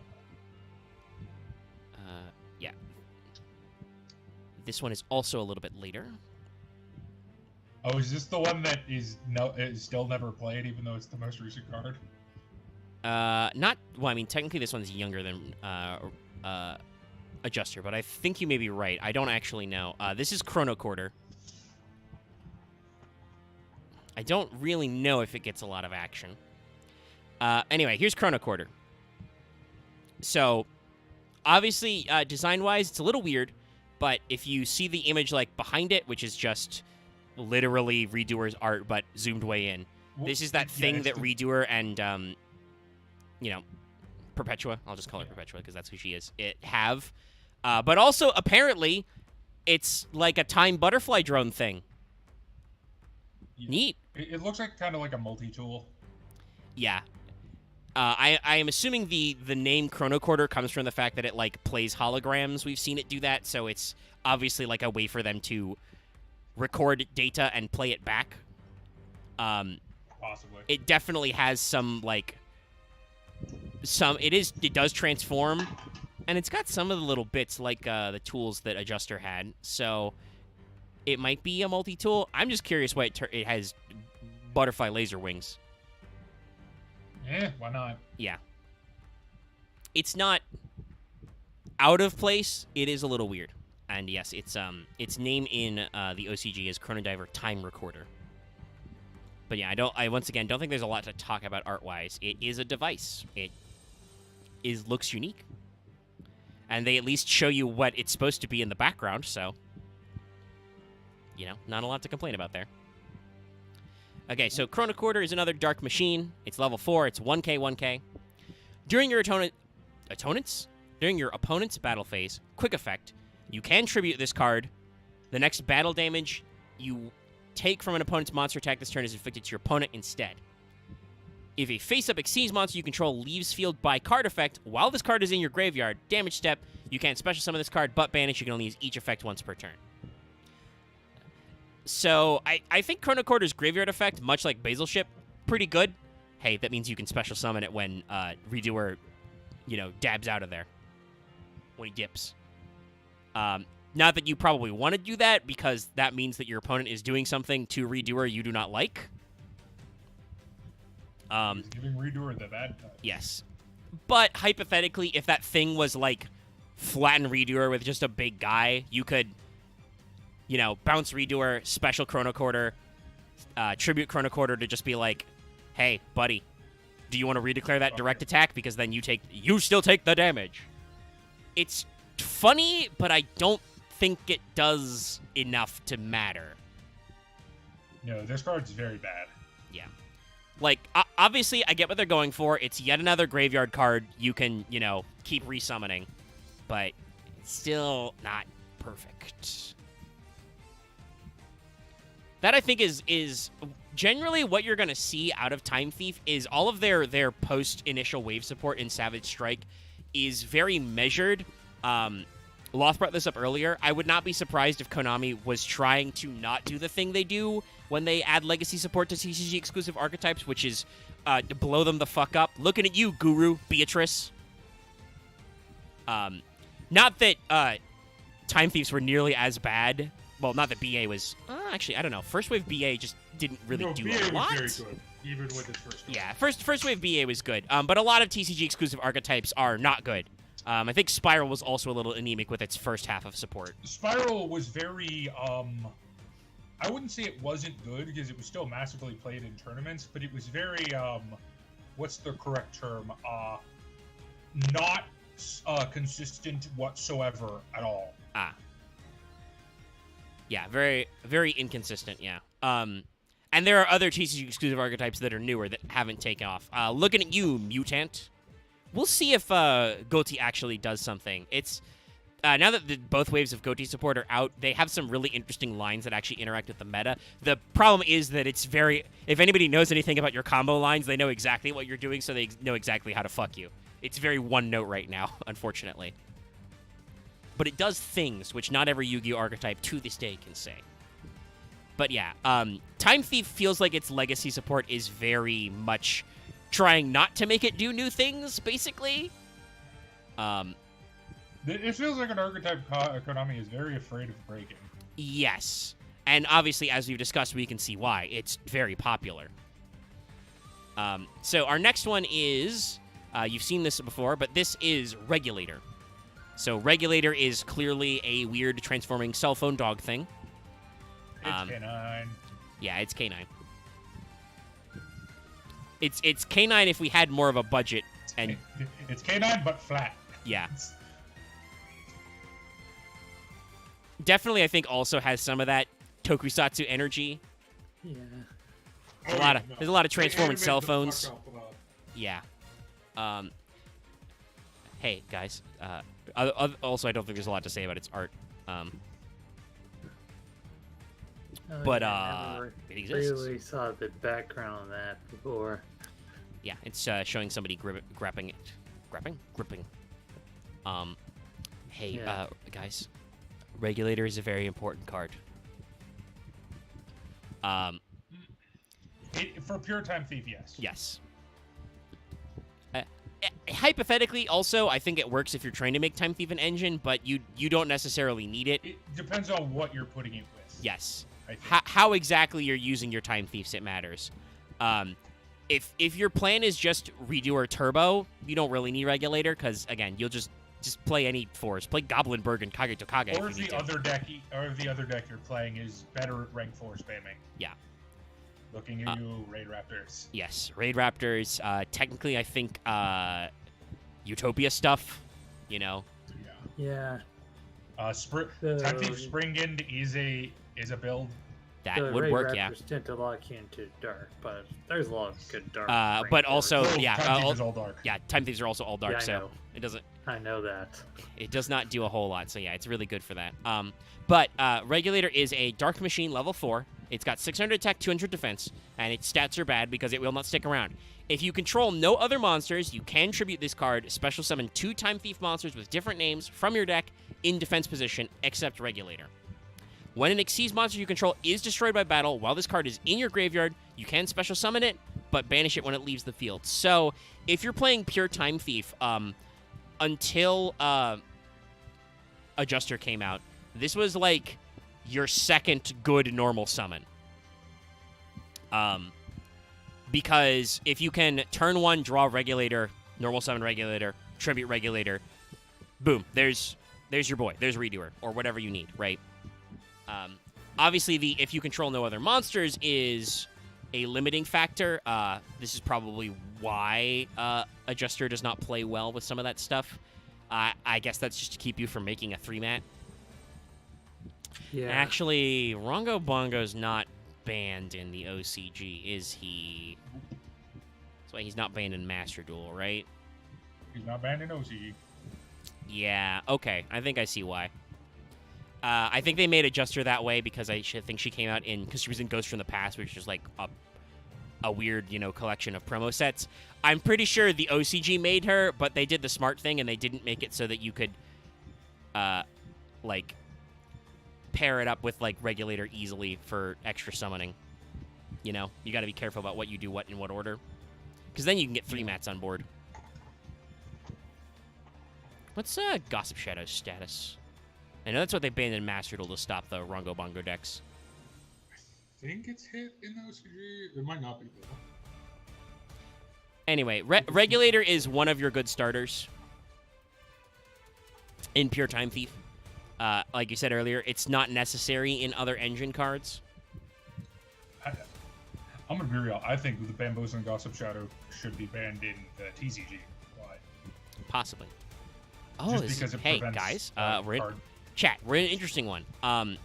B: Yeah. This one is also a little bit later.
A: Oh, is this the one that is still never played, even though it's the most recent card?
B: Not, well, I mean, technically this one's younger than Adjuster, but I think you may be right. I don't actually know. This is Chrono Quarter. I don't really know if it gets a lot of action. Anyway, here's Chrono Quarter. So, obviously, design-wise, it's a little weird, but if you see the image, like, behind it, which is just literally Redoer's art, but zoomed way in, this is that thing that Redoer and, you know, Perpetua, I'll just call her Perpetua because that's who she is, it have. But also, apparently, it's like a time butterfly drone thing.
A: Yeah.
B: Neat.
A: It looks like kind of like a multi-tool.
B: Yeah. I am assuming the name Chrono Quarter comes from the fact that it, like, plays holograms. We've seen it do that, so it's obviously, like, a way for them to record data and play it back.
A: Possibly.
B: It definitely has some, like, it does transform, and it's got some of the little bits, like, the tools that Adjuster had, so it might be a multi-tool. I'm just curious why it has butterfly laser wings.
A: Yeah, why not?
B: Yeah. It's not out of place. It is a little weird. And yes, its name in the OCG is Chrono Diver Time Recorder. But yeah, I once again don't think there's a lot to talk about art-wise. It is a device. It looks unique. And they at least show you what it's supposed to be in the background, so you know, not a lot to complain about there. Okay, so Chrono Quarter is another Dark Machine. It's level 4. It's 1k, 1k. During your opponent's battle phase, quick effect, you can tribute this card. The next battle damage you take from an opponent's monster attack this turn is inflicted to your opponent instead. If a face-up Xyz monster you control leaves field by card effect, while this card is in your graveyard, damage step, you can't special summon this card, but banish. You can only use each effect once per turn. So, I think Chrono Quarter's graveyard effect, much like Basil Ship, pretty good. Hey, that means you can special summon it when Redoer, you know, dabs out of there. When he dips. Not that you probably want to do that, because that means that your opponent is doing something to Redoer you do not like.
A: He's giving Redoer the bad touch.
B: Yes. But, hypothetically, if that thing was, like, flatten Redoer with just a big guy, you could, you know, bounce Redoer, special Chrono Quarter, tribute Chrono Quarter to just be like, hey, buddy, do you want to redeclare that direct attack? Because then you still take the damage. It's funny, but I don't think it does enough to matter.
A: No, this card's very bad.
B: Yeah. Like, obviously, I get what they're going for. It's yet another graveyard card you can, you know, keep resummoning. But it's still not perfect. That, I think, is generally what you're going to see out of Time Thief is all of their post-initial wave support in Savage Strike is very measured. Loth brought this up earlier. I would not be surprised if Konami was trying to not do the thing they do when they add legacy support to TCG-exclusive archetypes, which is to blow them the fuck up. Looking at you, Guru, Beatrice. Not that Time Thieves were nearly as bad. Well, not that BA was... actually, I don't know. First Wave BA just didn't really do
A: BA
B: a lot.
A: was very good, even with its first wave.
B: Yeah, first Wave BA was good. But a lot of TCG-exclusive archetypes are not good. I think Spiral was also a little anemic with its first half of support.
A: Spiral was very... I wouldn't say it wasn't good, because it was still massively played in tournaments, but it was very... what's the correct term? Not consistent whatsoever at all.
B: Yeah, very, very inconsistent, yeah. And there are other TCG-exclusive archetypes that are newer that haven't taken off. Looking at you, Mutant. We'll see if Goti actually does something. now that both waves of Goatee support are out, they have some really interesting lines that actually interact with the meta. The problem is that it's very... If anybody knows anything about your combo lines, they know exactly what you're doing, so they know exactly how to fuck you. It's very one note right now, unfortunately. But it does things which not every Yu-Gi-Oh! Archetype to this day can say. But yeah, Time Thief feels like its legacy support is very much trying not to make it do new things, basically.
A: It feels like an archetype Konami is very afraid of breaking.
B: Yes. And obviously, as we've discussed, we can see why. It's very popular. So our next one is, you've seen this before, but this is Regulator. So Regulator is clearly a weird transforming cell phone dog thing.
A: It's K9.
B: Yeah, it's K9. It's K9 if we had more of a budget. And
A: it's K9, but flat.
B: Yeah. Definitely, I think, also has some of that tokusatsu energy.
D: Yeah.
B: There's a lot of transforming cell phones. Yeah. Hey, guys. Also, I don't think there's a lot to say about its art. But
D: I
B: it exists.
D: really saw the background of that before.
B: Yeah, it's showing somebody gripping. Hey,
D: Yeah.
B: guys. Regulator is a very important card.
A: For pure Time Thief, yes.
B: Yes. Hypothetically, also, I think it works if you're trying to make Time Thief an engine, but you don't necessarily need it.
A: It depends on what you're putting it with.
B: Yes.
A: I think.
B: How exactly you're using your Time Thieves, it matters. If your plan is just redo or turbo, you don't really need Regulator, because, again, you'll just play any fours. Play Goblinberg and Kage Tokage
A: Or
B: if you need
A: the
B: to.
A: other deck you're playing is better at rank 4 spamming.
B: Yeah.
A: Looking at you, Raid Raptors.
B: Yes, Raid Raptors. Technically, I think Utopia stuff, you know.
A: Yeah.
D: Yeah.
A: Time Thief Spring End is a build.
B: That
D: The
B: would
D: Ray
B: work,
D: Raptors
B: yeah.
D: tend to lock you into dark, but there's a lot of good dark.
B: But
D: rank
B: also,
D: fours.
B: yeah,
A: Time Thief is all dark.
B: Yeah, Time Thieves are also all dark,
D: Yeah, I
B: so
D: know.
B: it doesn't.
D: I know that.
B: It does not do a whole lot, so yeah, it's really good for that. But Regulator is a Dark Machine level 4. It's got 600 attack, 200 defense, and its stats are bad because it will not stick around. If you control no other monsters, you can tribute this card, special summon 2 Time Thief monsters with different names from your deck in defense position, except Regulator. When an Xyz monster you control is destroyed by battle while this card is in your graveyard, you can special summon it, but banish it when it leaves the field. So, if you're playing pure Time Thief, until Adjuster came out, this was like your second good normal summon. Because if you can turn 1, draw Regulator, normal summon Regulator, tribute Regulator, boom, there's your boy. There's Redoer, or whatever you need, right? Obviously, if you control no other monsters is a limiting factor. This is probably why Adjuster does not play well with some of that stuff. I guess that's just to keep you from making a 3-mat.
D: Yeah.
B: Actually, Rongo Bongo's not banned in the OCG, is he? That's why he's not banned in Master Duel, right?
A: He's not banned in OCG.
B: Yeah, okay. I think I see why. I think they made Adjuster that way because I think she came out because she was in Ghost from the Past, which is like a weird, collection of promo sets. I'm pretty sure the OCG made her, but they did the smart thing and they didn't make it so that you could, pair it up with, Regulator easily for extra summoning. You got to be careful about what you do in what order. Because then you can get 3 mats on board. What's Gossip Shadow's status? I know that's what they banned in Master Duel to stop the Rongo Bongo decks.
A: I think it's hit in the OCG. It might not be, though.
B: Anyway, Regulator is one of your good starters in pure Time Thief. Like you said earlier, it's not necessary in other engine cards.
A: I'm going to be real. I think the Bamboos and Gossip Shadow should be banned in the TCG. Why?
B: Possibly.
A: Just because it
B: hey,
A: prevents
B: guys, we're in
A: card.
B: chat. We're in an interesting one. I'm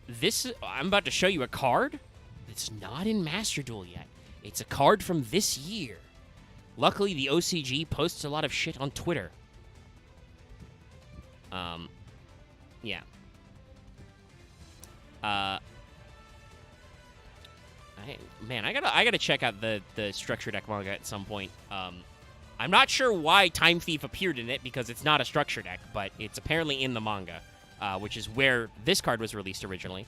B: about to show you a card that's not in Master Duel yet. It's a card from this year. Luckily, the OCG posts a lot of shit on Twitter. Yeah. I gotta check out the structure deck manga at some point. I'm not sure why Time Thief appeared in it because it's not a structure deck, but it's apparently in the manga, which is where this card was released originally.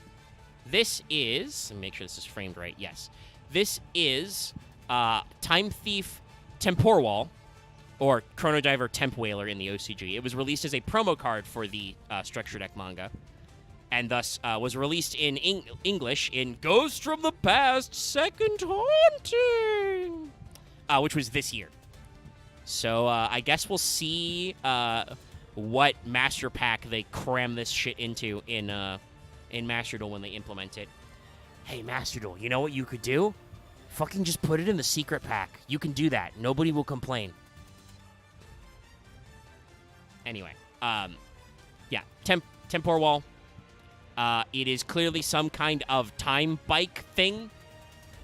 B: This is, let me make sure this is framed right. Yes, this is Time Thief Temporwall, or Chrono Diver Temp Whaler in the OCG. It was released as a promo card for the structure deck manga, and thus was released in English in Ghost from the Past Second Haunting, which was this year. So I guess we'll see what Master Pack they cram this shit into in Master Duel when they implement it. Hey, Master Duel, you know what you could do? Fucking just put it in the secret pack. You can do that. Nobody will complain. Anyway, yeah, Tempor Wall. It is clearly some kind of time bike thing.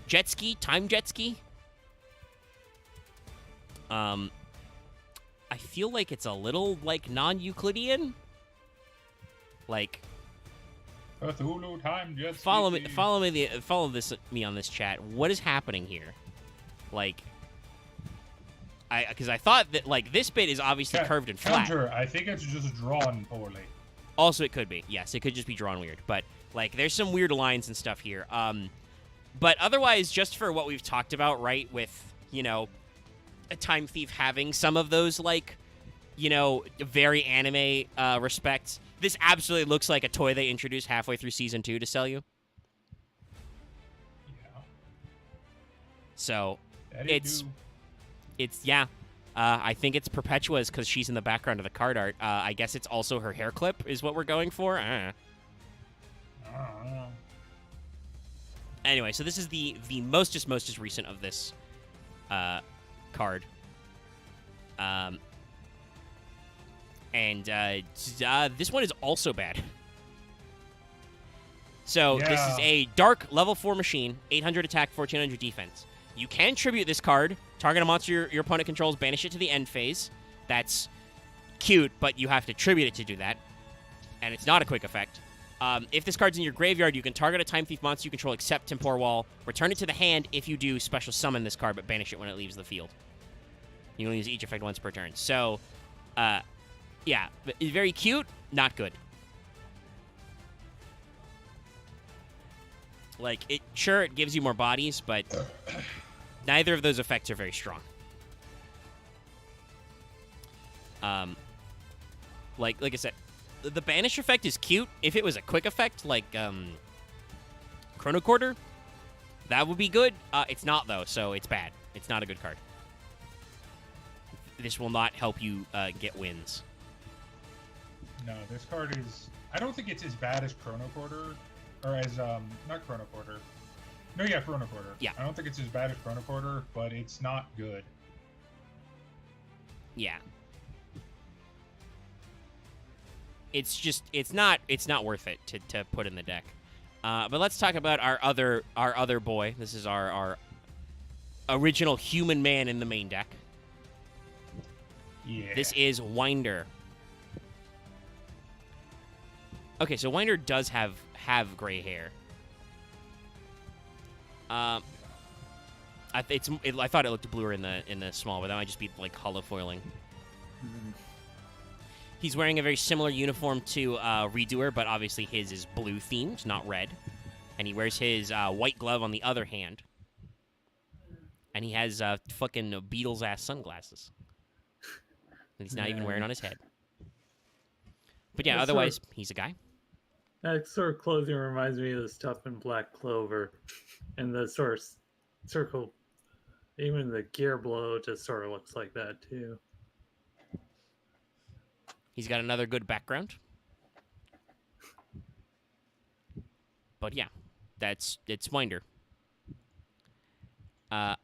B: Jet ski, time jet ski. I feel like it's a little, like, non-Euclidean. Like,
A: Cthulhu time jet ski.
B: follow me on this chat. What is happening here? Like, because I thought that, like, this bit is obviously curved and flat.
A: Counter, I think it's just drawn poorly.
B: Also, it could be. Yes, it could just be drawn weird. But, like, there's some weird lines and stuff here. But otherwise, just for what we've talked about, right, with, you know, a Time Thief having some of those, like, you know, very anime respects, this absolutely looks like a toy they introduced halfway through Season 2 to sell you.
A: Yeah.
B: So,
A: That
B: it's yeah. I think it's Perpetua's because she's in the background of the card art. I guess it's also her hair clip is what we're going for. Anyway, so this is the mostest recent of this card. And this one is also bad. So this is a dark level 4 machine, 800 attack, 1400 defense. You can tribute this card, target a monster your opponent controls, banish it to the end phase. That's cute, but you have to tribute it to do that. And it's not a quick effect. If this card's in your graveyard, you can target a Time Thief monster you control except Tempor Wall. Return it to the hand if you do special summon this card, but banish it when it leaves the field. You can use each effect once per turn. So, yeah, very cute, not good. Like, it gives you more bodies, but neither of those effects are very strong. Like I said, the banish effect is cute. If it was a quick effect, like Chrono Quarter, that would be good. It's not, though, so it's bad. It's not a good card. This will not help you get wins.
A: No, this card is... I don't think it's as bad as Chrono Quarter. Or as, not Chrono Quarter. No, yeah, Chrono Quarter.
B: Yeah.
A: I don't think it's as bad as Chrono Quarter, but it's not good.
B: Yeah. It's just, it's not worth it to put in the deck. But let's talk about our other boy. This is our original human man in the main deck.
A: Yeah.
B: This is Winder. Okay, so Winder does have gray hair. I thought it looked bluer in the small, but that might just be like hollow foiling. He's wearing a very similar uniform to Redoer, but obviously his is blue themed, not red. And he wears his white glove on the other hand. And he has fucking Beatles ass sunglasses that he's not even wearing on his head. But yeah, otherwise he's a guy.
D: That sort of clothing reminds me of the stuff in Black Clover, and the sort of circle. Even the gear blow just sort of looks like that too.
B: He's got another good background. But yeah, it's Winder. I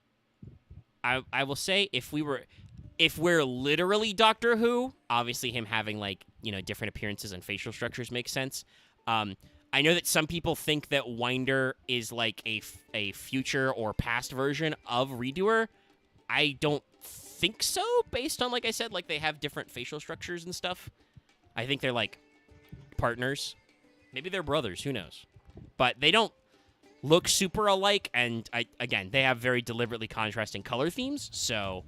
B: will say if we're literally Doctor Who, obviously him having like, you know, different appearances and facial structures makes sense. I know that some people think that Winder is like a future or past version of Redoer. I don't think so, based on, like I said, like they have different facial structures and stuff. I think they're like partners. Maybe they're brothers. Who knows? But they don't look super alike, and again, they have very deliberately contrasting color themes. So,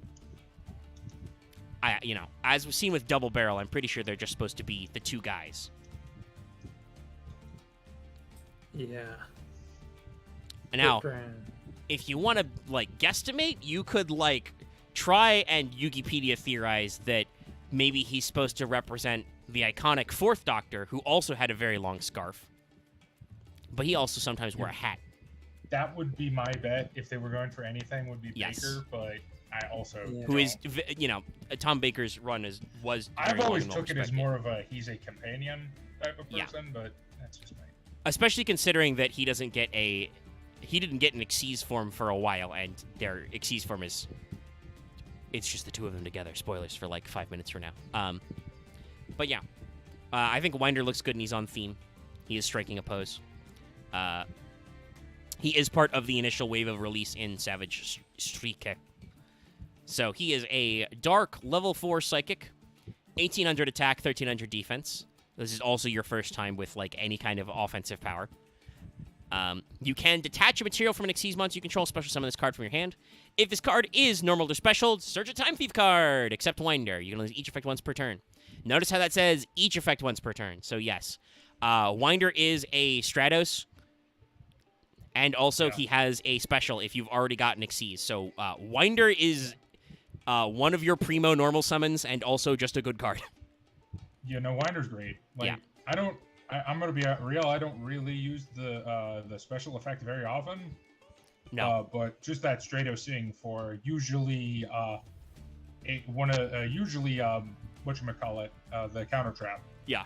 B: as we've seen with Double Barrel, I'm pretty sure they're just supposed to be the two guys.
D: Yeah.
B: Now,
D: Different.
B: if you want to like guesstimate, you could like try and Wikipedia theorize that maybe he's supposed to represent the iconic Fourth Doctor, who also had a very long scarf, but he also sometimes wore a hat.
A: That would be my bet if they were going for anything. Would be
B: Yes.
A: Baker, but I also
B: Who is, Tom Baker's run was.
A: I've
B: very
A: always
B: long and
A: took it as
B: well-respected.
A: more of a he's a companion type of
B: Yeah.
A: person, but that's just me.
B: Especially considering that he didn't get an Xyz form for a while, and their Xyz form is, it's just the two of them together. Spoilers for like 5 minutes from now. But yeah, I think Winder looks good and he's on theme. He is striking a pose. He is part of the initial wave of release in Savage Strike. So he is a dark level 4 psychic, 1800 attack, 1300 defense. This is also your first time with like any kind of offensive power. You can detach a material from an Xyz monster you control, special summon this card from your hand. If this card is normal or special, search a Time Thief card, except Winder. You can lose each effect once per turn. Notice how that says each effect once per turn. So yes, Winder is a Stratos, and also he has a special if you've already gotten Xyz. So Winder is one of your primo normal summons, and also just a good card.
A: Yeah, no, Winder's great. Like,
B: Yeah.
A: I'm gonna be real. I don't really use the special effect very often.
B: No.
A: But just that Stratos for usually whatchamacallit, the counter trap.
B: Yeah.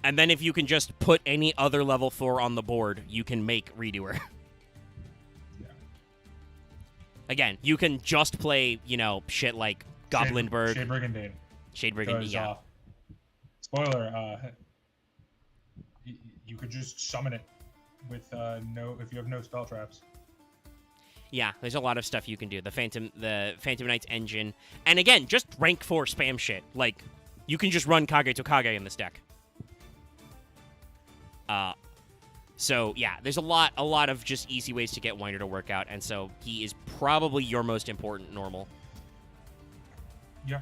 B: And then if you can just put any other level 4 on the board, you can make Redoer.
A: Yeah.
B: Again, you can just play, shit like Goblinberg,
A: Shade Brigandine.
B: Shade Brigandine, yeah.
A: Spoiler, you could just summon it with if you have no spell traps.
B: Yeah, there's a lot of stuff you can do. The Phantom Knight's engine. And again, just rank 4 spam shit. Like, you can just run Kage to Kage in this deck. So yeah, there's a lot of just easy ways to get Winder to work out, and so he is probably your most important normal.
A: Yeah.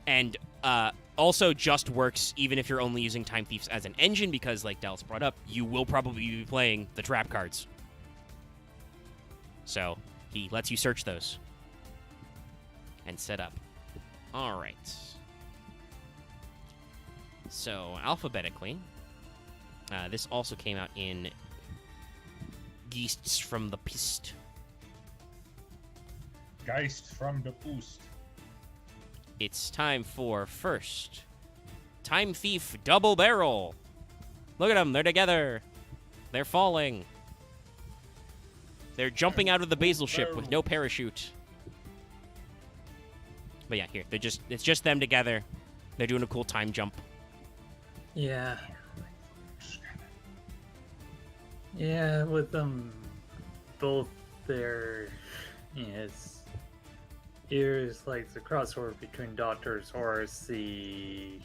B: And also just works even if you're only using Time Thieves as an engine, because like Dallas brought up, you will probably be playing the trap cards. So he lets you search those and set up. All right. So alphabetically, this also came out in Geists from the Pist.
A: Geist from the Poost.
B: It's time for first Time Thief Double Barrel. Look at them, they're together. They're falling. They're jumping out of the Basil ship with no parachute. But yeah, here, it's just them together. They're doing a cool time jump.
D: Yeah. Yeah, with them both there, it's like the crossover between Doctors, or it's the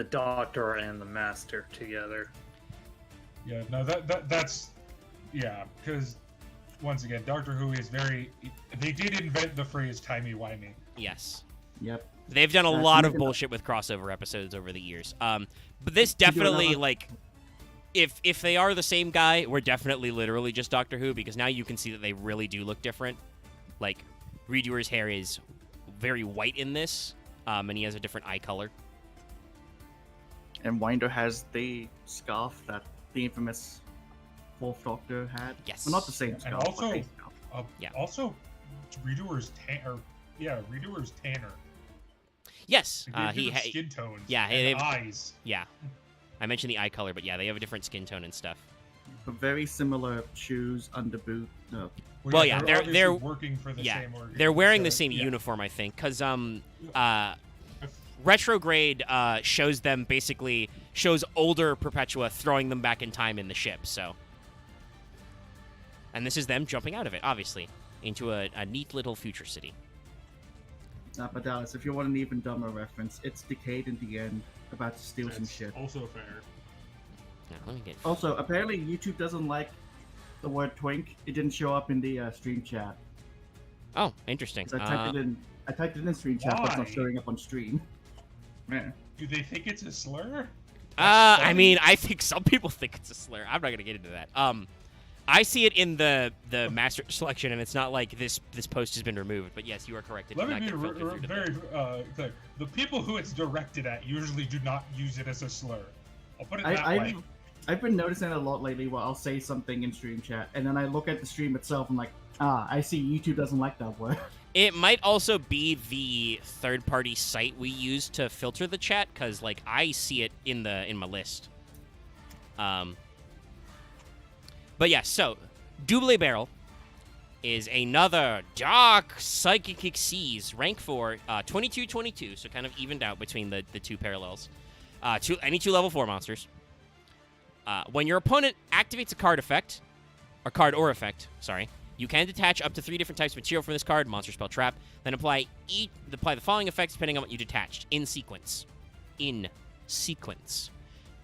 D: Doctor and the Master together.
A: Yeah, no, that's yeah, because once again, Doctor Who is very. They did invent the phrase "timey-wimey."
B: Yes.
C: Yep.
B: They've done a lot of bullshit with crossover episodes over the years. But this definitely, like, if they are the same guy, we're definitely literally just Doctor Who, because now you can see that they really do look different. Like, Redoer's hair is very white in this, and he has a different eye color.
C: And Winder has the scarf that the infamous Fourth Doctor had.
B: Yes.
C: Well, not the same
A: And
C: scarf.
A: also-
C: but a scarf.
B: Yeah.
A: Also, Redoer's Redoer's tanner.
B: Yes,
A: Like, they have
B: he
A: different skin tones.
B: yeah,
A: and
B: they've-
A: eyes.
B: yeah. I mentioned the eye color, but yeah, they have a different skin tone and stuff.
C: But very similar shoes, underboot. No.
B: Well, yeah, they're
A: obviously working for the same organization.
B: they're wearing the
A: so,
B: same
A: yeah.
B: uniform, I think, because Retrograde shows older Perpetua throwing them back in time in the ship. So, and this is them jumping out of it, obviously, into a neat little future city.
C: But Dallas, if you want an even dumber reference, it's Decayed in the end, about to steal some
A: That's
C: shit.
A: also fair.
B: Now, let me get.
C: Also, apparently YouTube doesn't like the word twink. It didn't show up in the stream chat.
B: Oh, interesting.
C: 'Cause I typed it in stream chat, but it's not
A: Why?
C: showing up on stream. Man.
A: Do they think it's a slur?
B: I
A: funny.
B: mean, I think some people think it's a slur. I'm not gonna get into that. I see it in the master selection, and it's not like this post has been removed. But yes, you are correct. It
A: Let
B: did
A: me
B: not
A: be
B: get filtered through to
A: very clear. The people who it's directed at usually do not use it as a slur. I'll put it that way.
C: I've been noticing a lot lately where I'll say something in stream chat, and then I look at the stream itself and I'm like, I see YouTube doesn't like that word.
B: It might also be the third-party site we use to filter the chat, because like I see it in my list. But yeah, so Double Barrel is another Dark Psychic Exceeds, rank 4, 22-22, so kind of evened out between the two parallels. Any two level 4 monsters. When your opponent activates a card effect, you can detach up to 3 different types of material from this card, monster, spell, trap, then apply the following effects depending on what you detached, in sequence.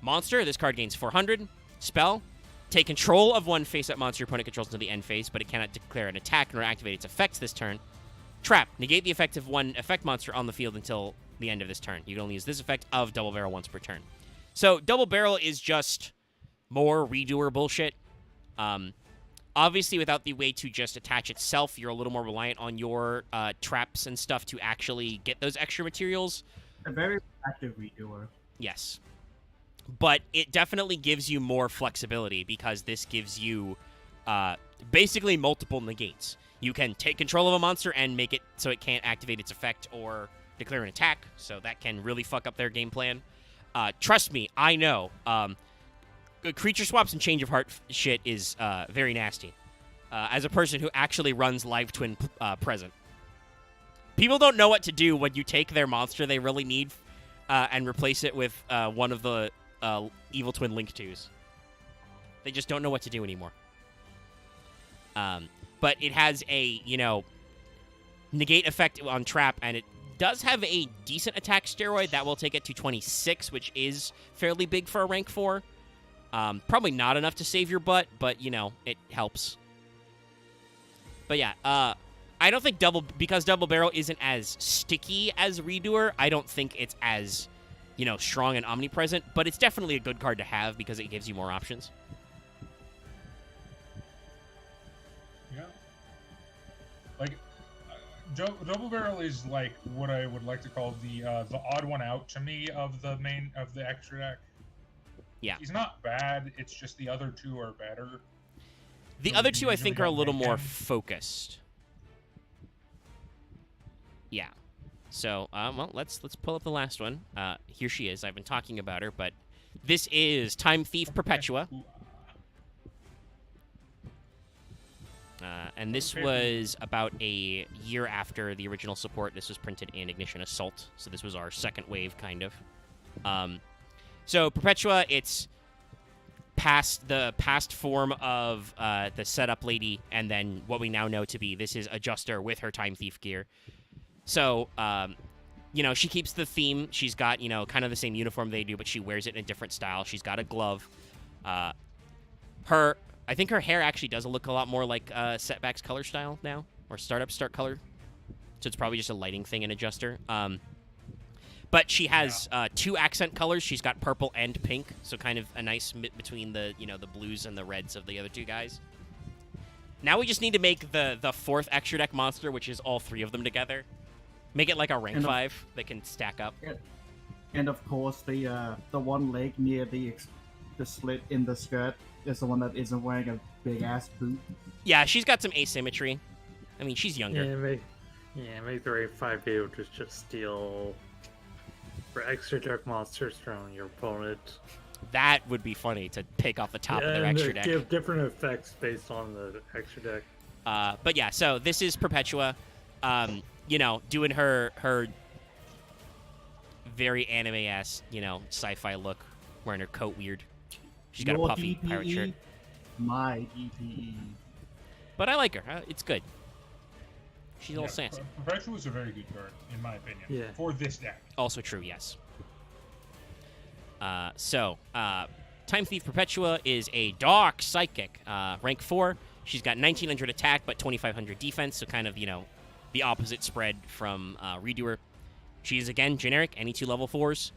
B: Monster, this card gains 400. Spell, take control of one face-up monster your opponent controls until the end phase, but it cannot declare an attack nor activate its effects this turn. Trap, negate the effect of one effect monster on the field until the end of this turn. You can only use this effect of Double Barrel once per turn. So Double Barrel is just more redoer bullshit. Obviously, without the way to just attach itself, you're a little more reliant on your traps and stuff to actually get those extra materials.
C: A very active redoer.
B: Yes. But it definitely gives you more flexibility because this gives you basically multiple negates. You can take control of a monster and make it so it can't activate its effect or declare an attack, so that can really fuck up their game plan. Trust me, I know. Creature swaps and change of heart shit is very nasty. As a person who actually runs Live Twin present. People don't know what to do when you take their monster they really need and replace it with one of the Evil Twin Link 2s. They just don't know what to do anymore. But it has a, negate effect on trap, and it does have a decent attack steroid that will take it to 26, which is fairly big for a rank 4. Probably not enough to save your butt, but, it helps. But yeah, I don't think because Double Barrel isn't as sticky as Redoer, I don't think it's as, strong and omnipresent, but it's definitely a good card to have because it gives you more options.
A: Yeah. Like, Double Barrel is like what I would like to call the odd one out to me of the extra deck.
B: Yeah.
A: He's not bad, it's just the other two are better.
B: The
A: So
B: other
A: you
B: two, I
A: usually
B: think, are a
A: don't
B: little
A: make
B: more
A: him.
B: focused. Yeah. So, well, let's pull up the last one. Here she is. I've been talking about her, but this is Time Thief Perpetua. And this was about a year after the original support. This was printed in Ignition Assault, so this was our second wave, kind of. So Perpetua, it's the past form of the setup lady, and then what we now know to be this is Adjuster with her Time Thief gear. So, she keeps the theme. She's got, kind of the same uniform they do, but she wears it in a different style. She's got a glove. I think her hair actually does look a lot more like Setback's color style now, or Startup Start color. So it's probably just a lighting thing in Adjuster. But she has 2 accent colors. She's got purple and pink, so kind of a nice between the the blues and the reds of the other two guys. Now we just need to make the 4th extra deck monster, which is all 3 of them together. Make it like a rank 5 that can stack up.
C: And of course, the one leg near the slit in the skirt is the one that isn't wearing a big ass boot.
B: Yeah, she's got some asymmetry. I mean, she's younger.
D: Make the rank 5 be able to just steal for extra deck monsters from your opponent.
B: That would be funny to pick off the top of their extra deck.
D: Give different effects based on the extra deck.
B: But yeah, so this is Perpetua, doing her very anime-ass, sci-fi look, wearing her coat weird. She's got a puffy pirate shirt.
C: My DPE.
B: But I like her. It's good. She's a little sassy.
A: Perpetua is a very good card, in my opinion.
D: Yeah.
A: For this deck.
B: Also true, yes. Time Thief Perpetua is a Dark Psychic, rank 4. She's got 1900 attack, but 2500 defense, so kind of, the opposite spread from Redoer. She is, again, generic, any 2 level 4s.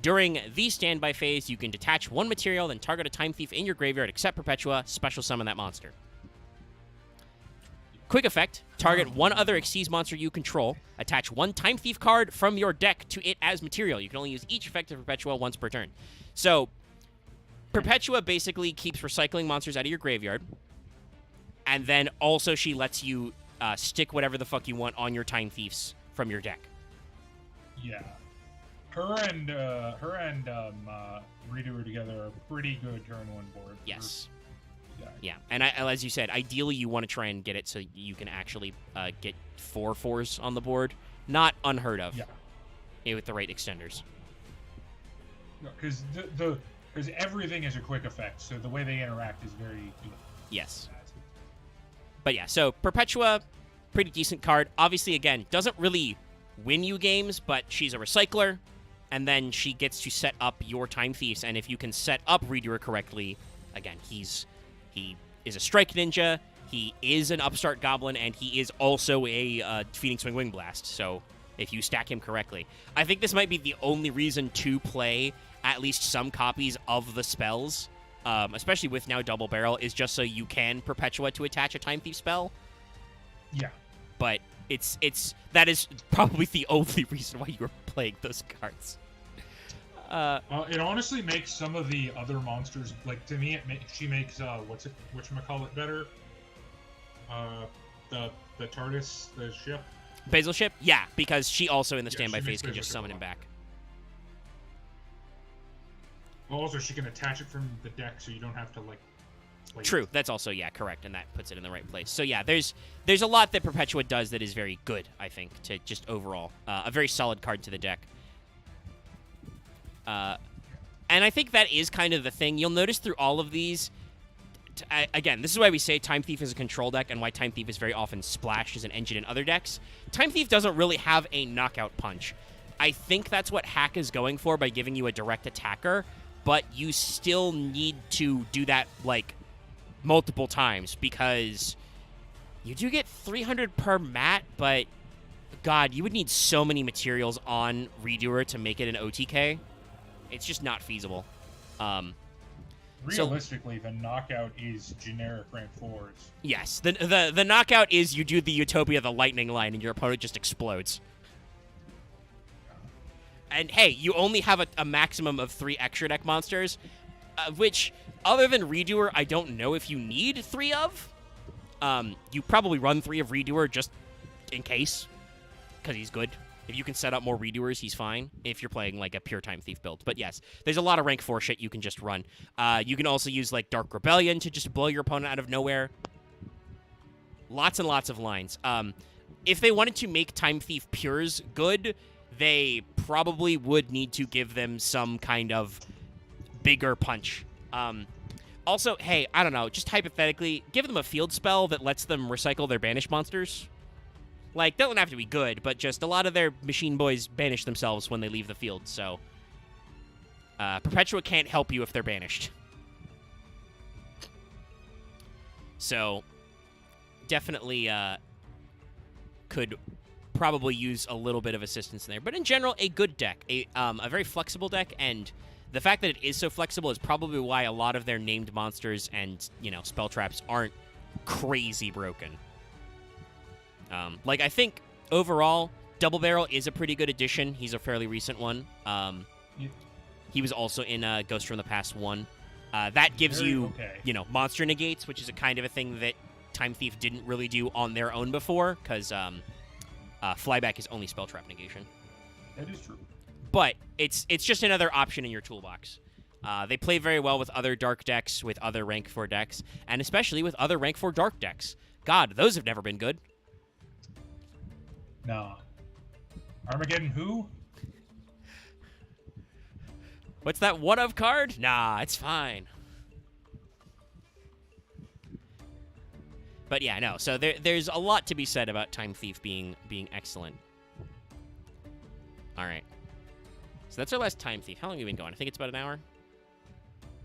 B: During the standby phase, you can detach 1 material, then target a Time Thief in your graveyard, except Perpetua, special summon that monster. Quick effect, target 1 other Xyz monster you control, attach 1 Time Thief card from your deck to it as material. You can only use each effect of Perpetua once per turn. So, Perpetua basically keeps recycling monsters out of your graveyard, and then also she lets you stick whatever the fuck you want on your Time Thieves from your deck.
A: Yeah. Her and Redoer together are pretty good turn 1 board.
B: Yes.
A: Yeah.
B: Yeah, and as you said, ideally you want to try and get it so you can actually get 4 4s on the board. Not unheard of.
A: Yeah.
B: With the right extenders.
A: Because because everything is a quick effect, so the way they interact is very good.
B: Yes. But yeah, so Perpetua, pretty decent card. Obviously, again, doesn't really win you games, but she's a recycler, and then she gets to set up your Time Thieves, and if you can set up Redoer correctly, again, he is a Strike Ninja, he is an Upstart Goblin, and he is also a Feeding Swing Wing Blast, so if you stack him correctly. I think this might be the only reason to play at least some copies of the spells, especially with now Double Barrel, is just so you can Perpetua to attach a Time Thief spell.
A: Yeah.
B: But that is probably the only reason why you were playing those cards.
A: It honestly makes some of the other monsters, like, to me, she makes whatchamacallit better? The TARDIS, the ship.
B: Basil ship? Yeah, because she also in the standby
A: she
B: phase
A: makes
B: can
A: Basil
B: just
A: ship
B: summon
A: a
B: him
A: lot.
B: back.
A: Also, she can attach it from the deck, so you don't have to, like... play
B: True,
A: it.
B: that's also, yeah, correct, and that puts it in the right place. So yeah, there's a lot that Perpetua does that is very good, I think, to just overall. A very solid card to the deck. And I think that is kind of the thing. You'll notice through all of these, again, this is why we say Time Thief is a control deck and why Time Thief is very often splashed as an engine in other decks. Time Thief doesn't really have a knockout punch. I think that's what Hack is going for by giving you a direct attacker, but you still need to do that, like, multiple times, because you do get 300 per mat, but, God, you would need so many materials on Redoer to make it an OTK. It's just not feasible.
A: Realistically, the knockout is generic rank 4s.
B: Yes, the knockout is you do the Utopia the lightning line and your opponent just explodes. And hey, you only have a maximum of 3 extra deck monsters, which, other than Redoer, I don't know if you need 3 of. You probably run 3 of Redoer just in case, because he's good. If you can set up more Redoers, he's fine, if you're playing, like, a pure Time Thief build. But yes, there's a lot of rank 4 shit you can just run. You can also use, like, Dark Rebellion to just blow your opponent out of nowhere. Lots and lots of lines. If they wanted to make Time Thief pures good, they probably would need to give them some kind of bigger punch. Also, hey, I don't know, just hypothetically, give them a field spell that lets them recycle their banished monsters. Like, they don't have to be good, but just a lot of their machine boys banish themselves when they leave the field, so... Perpetua can't help you if they're banished. So, definitely could probably use a little bit of assistance in there. But in general, a good deck. A very flexible deck, and the fact that it is so flexible is probably why a lot of their named monsters and, spell traps aren't crazy broken. Like, I think, overall, Double Barrel is a pretty good addition. He's a fairly recent one. He was also in Ghost from the Past 1. That gives you, monster negates, which is a kind of a thing that Time Thief didn't really do on their own before, because Flyback is only spell trap negation.
A: That is true.
B: But it's just another option in your toolbox. They play very well with other dark decks, with other rank 4 decks, and especially with other rank 4 dark decks. God, those have never been good.
A: Nah. Armageddon who?
B: What's that one-of card? Nah, it's fine. But yeah, no. So there's a lot to be said about Time Thief being excellent. All right. So that's our last Time Thief. How long have we been going? I think it's about an hour.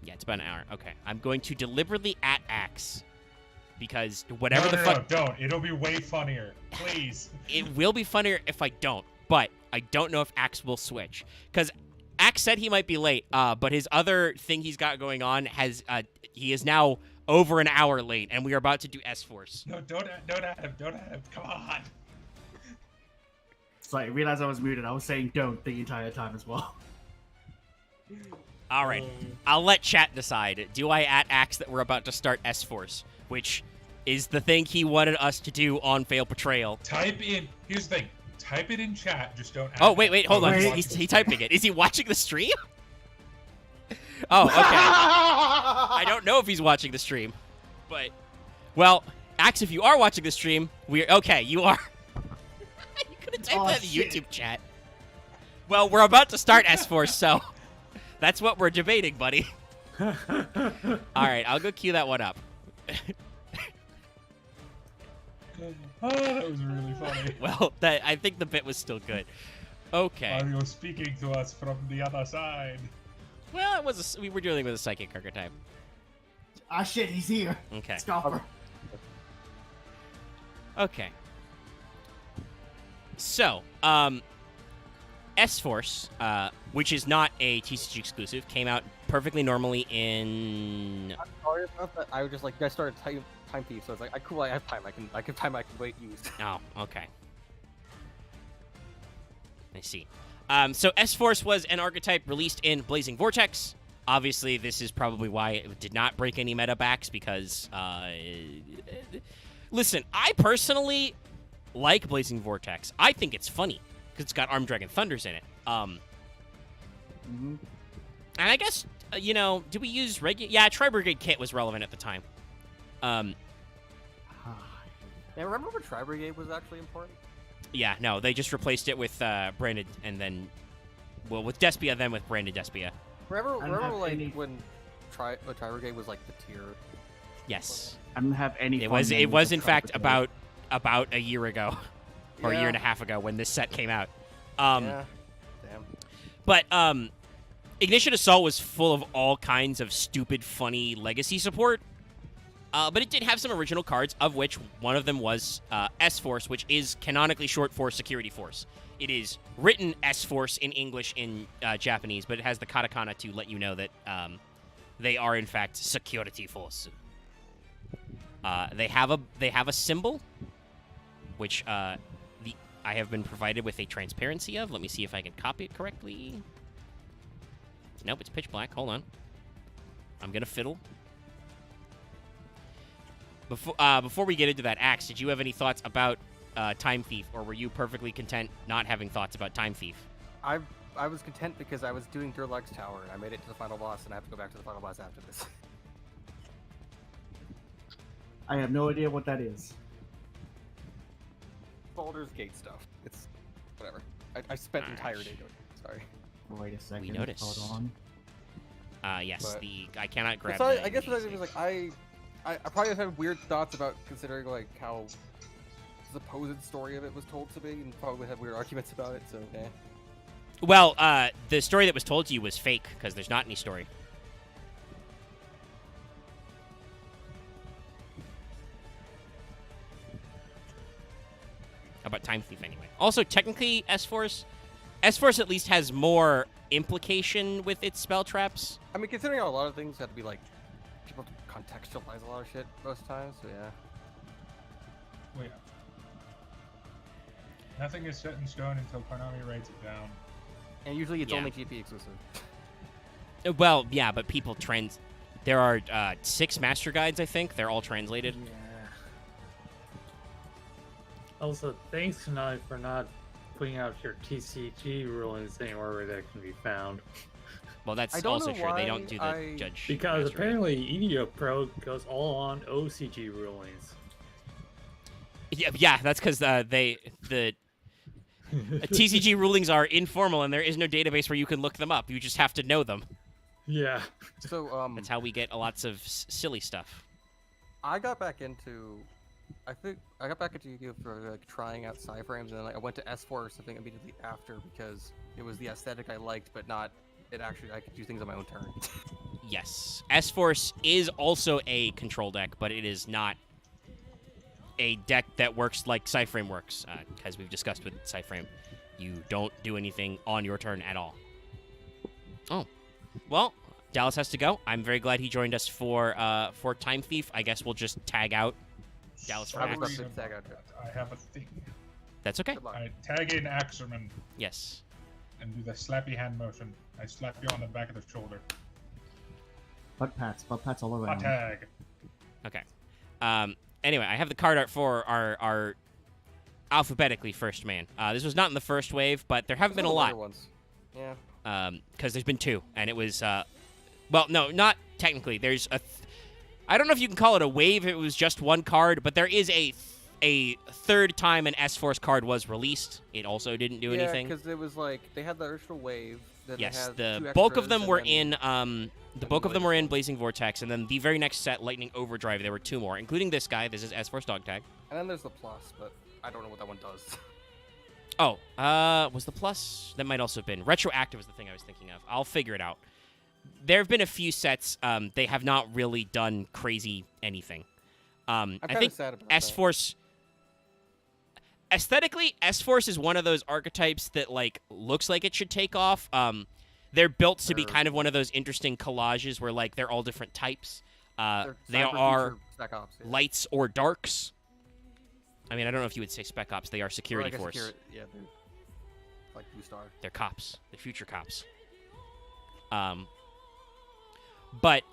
B: Yeah, it's about an hour. Okay. I'm going to deliberately at Axe because whatever the fuck.
A: No, don't. It'll be way funnier. Please.
B: It will be funnier if I don't, but I don't know if Axe will switch because Axe said he might be late. But his other thing he's got going on has he is now over an hour late, and we are about to do S-Force.
A: No, don't add him. Don't add him. Come on.
C: Sorry, I realized I was muted. I was saying don't the entire time as well.
B: All right, I'll let chat decide. Do I at Axe that we're about to start S-Force, which is the thing he wanted us to do on Fail Portrayal?
A: Type in. Here's the thing. Type it in chat. Just don't. Add
B: Oh wait, hold on.
C: Wait.
B: He's typing it. Is he watching the stream? Oh, okay. I don't know if he's watching the stream, but well, Axe, if you are watching the stream, we're okay. You are. You could have typed that in the
C: shit.
B: YouTube chat. Well, we're about to start S-Force, so that's what we're debating, buddy. All right, I'll go cue that one up.
A: Oh, that was really funny.
B: Well, I think the bit was still good. Okay.
A: Are you speaking to us from the other side?
B: Well, we were dealing with a psychic archetype.
C: Ah shit, he's here.
B: Okay.
C: Scoffer.
B: Okay. So, S-Force, which is not a TCG exclusive, came out perfectly normally in.
E: I'm sorry about that. I was just like, I started time thief, so it's like, cool. I have time. I can time. I can wait. Use.
B: Oh, okay. I see. So S-Force was an archetype released in Blazing Vortex. Obviously, this is probably why it did not break any meta backs because, listen, I personally like Blazing Vortex. I think it's funny because it's got Armed Dragon Thunders in it. And I guess, do we use regular? Yeah, Tri-Brigade Kit was relevant at the time.
E: Yeah, remember when Tri Brigade was actually important?
B: Yeah, no, they just replaced it with Branded and then, with Despia, then with Branded Despia.
E: Remember like when Tri Brigade was like the tier.
B: Yes,
C: I don't have any.
B: it
C: fun
B: was. It
C: memories
B: was
C: of
B: in fact
C: Tri-Brigade.
B: about a year ago, or a year and a half ago when this set came out.
E: Yeah. Damn.
B: But Ignition Assault was full of all kinds of stupid, funny legacy support. But it did have some original cards, of which one of them was S-Force, which is canonically short for Security Force. It is written S-Force in English in Japanese, but it has the katakana to let you know that they are, in fact, Security Force. They have a symbol, which I have been provided with a transparency of. Let me see if I can copy it correctly. Nope, it's pitch black. Hold on. I'm going to fiddle. Before we get into that, Axe, did you have any thoughts about Time Thief, or were you perfectly content not having thoughts about Time Thief?
E: I was content because I was doing Durlag's Tower and I made it to the final boss, and I have to go back to the final boss after this.
C: I have no idea what that is.
E: Baldur's Gate stuff. It's whatever. I spent the entire day doing it. Sorry.
C: Wait a second.
B: We noticed.
C: Hold on.
B: Yes,
E: But-
B: I cannot grab.
E: So
B: the
E: I guess what I
B: music.
E: was like, I probably had weird thoughts about considering like how the supposed story of it was told to me, and probably had weird arguments about it. So yeah.
B: Well, the story that was told to you was fake because there's not any story. How about Time Thief anyway? Also, technically, S-Force at least has more implication with its spell traps.
E: I mean, considering how a lot of things have to be like, people contextualize a lot of shit most times. So yeah.
A: Wait. Nothing is set in stone until Konami writes it down.
E: And usually it's
B: Yeah.
E: only GP exclusive.
B: Well, yeah, but people there are 6 master guides, I think. They're all translated.
D: Yeah. Also, thanks tonight for not putting out your TCG rulings anywhere where that can be found.
B: Well, that's
E: I don't
B: also
E: know
B: true. They
E: why
B: don't do the judge.
D: Because
B: master
D: apparently EDO Pro goes all on OCG rulings.
B: Yeah, that's because the TCG rulings are informal, and there is no database where you can look them up. You just have to know them.
D: Yeah.
E: So
B: That's how we get lots of silly stuff.
E: I got back into I think I got back into Yu-Gi-Oh for like trying out Psyframes, and then like, I went to S4 or something immediately after because it was the aesthetic I liked, but not it actually I could do things on my own turn.
B: Yes. S-Force is also a control deck, but it is not a deck that works like Psyframe works, as we've discussed with Psyframe. You don't do anything on your turn at all. Oh. Well, Dallas has to go. I'm very glad he joined us for Time Thief. I guess we'll just tag out Dallas for
E: I was
B: Axe.
E: about to
A: Sorry
E: tag
A: about
E: out.
A: that. I have a thing.
B: That's okay.
E: Good luck.
A: I tag in Axerman
B: Yes.
A: and do the slappy hand motion. I slap you on the back of the shoulder.
C: Butt pats all
A: A
C: around.
A: tag.
B: Okay. Anyway, I have the card art for our alphabetically first man. This was not in the first wave, but there haven't been a
E: Some
B: lot.
E: later ones. Yeah.
B: Because there's been two, and it was, well, no, not technically. There's I don't know if you can call it a wave. It was just one card, but there is a third time an S-Force card was released. It also didn't do anything.
E: because it was like they had the original wave. Then
B: Yes,
E: they had
B: the
E: two
B: bulk of
E: extras,
B: them
E: and
B: were
E: then-
B: in the bulk of them were in Blazing Vortex, and then the very next set, Lightning Overdrive, there were two more, including this guy. This is S-Force Dog Tag.
E: And then there's the plus, but I don't know what that one does.
B: Oh, was the plus? That might also have been. Retroactive was the thing I was thinking of. I'll figure it out. There have been a few sets. They have not really done crazy anything.
E: I'm
B: I
E: kinda
B: think
E: sad about that.
B: S-Force... Aesthetically, S-Force is one of those archetypes that, like, looks like it should take off. They're built to be
E: They're-
B: kind of one of those interesting collages where, like, they're all different types.
E: They're
B: They
E: cyber
B: are
E: future Spec Ops, yeah.
B: lights or darks. I mean, I don't know if you would say Spec Ops. They are
E: Or
B: security
E: like a
B: force.
E: yeah, they're like Blue Star.
B: They're cops. They're future cops. But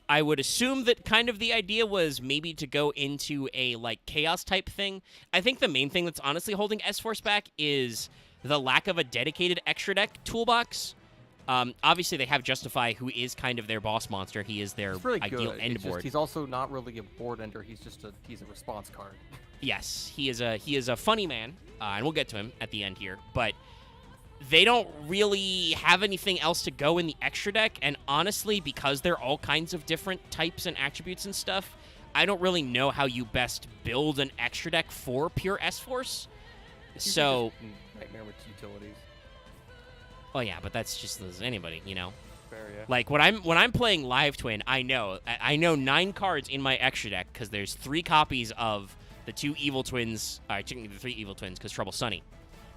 B: I would assume that kind of the idea was maybe to go into a like chaos type thing. I think the main thing that's honestly holding S-Force back is the lack of a dedicated extra deck toolbox. Obviously they have Justify, who is kind of their boss monster. He is their
E: He's really
B: ideal
E: good.
B: end
E: It's
B: board.
E: just, he's also not really a board ender. He's a response card.
B: Yes, he is a funny man, and we'll get to him at the end here. But they don't really have anything else to go in the extra deck, and honestly, because they're all kinds of different types and attributes and stuff, I don't really know how you best build an extra deck for pure S-Force.
E: It's usually
B: So,
E: just Nightmare with utilities.
B: oh yeah, but that's just as anybody, you know.
E: Fair, yeah.
B: Like when I'm playing Live Twin, I know 9 cards in my extra deck because there's 3 copies of the 2 evil twins. Technically the 3 evil twins because Trouble Sunny,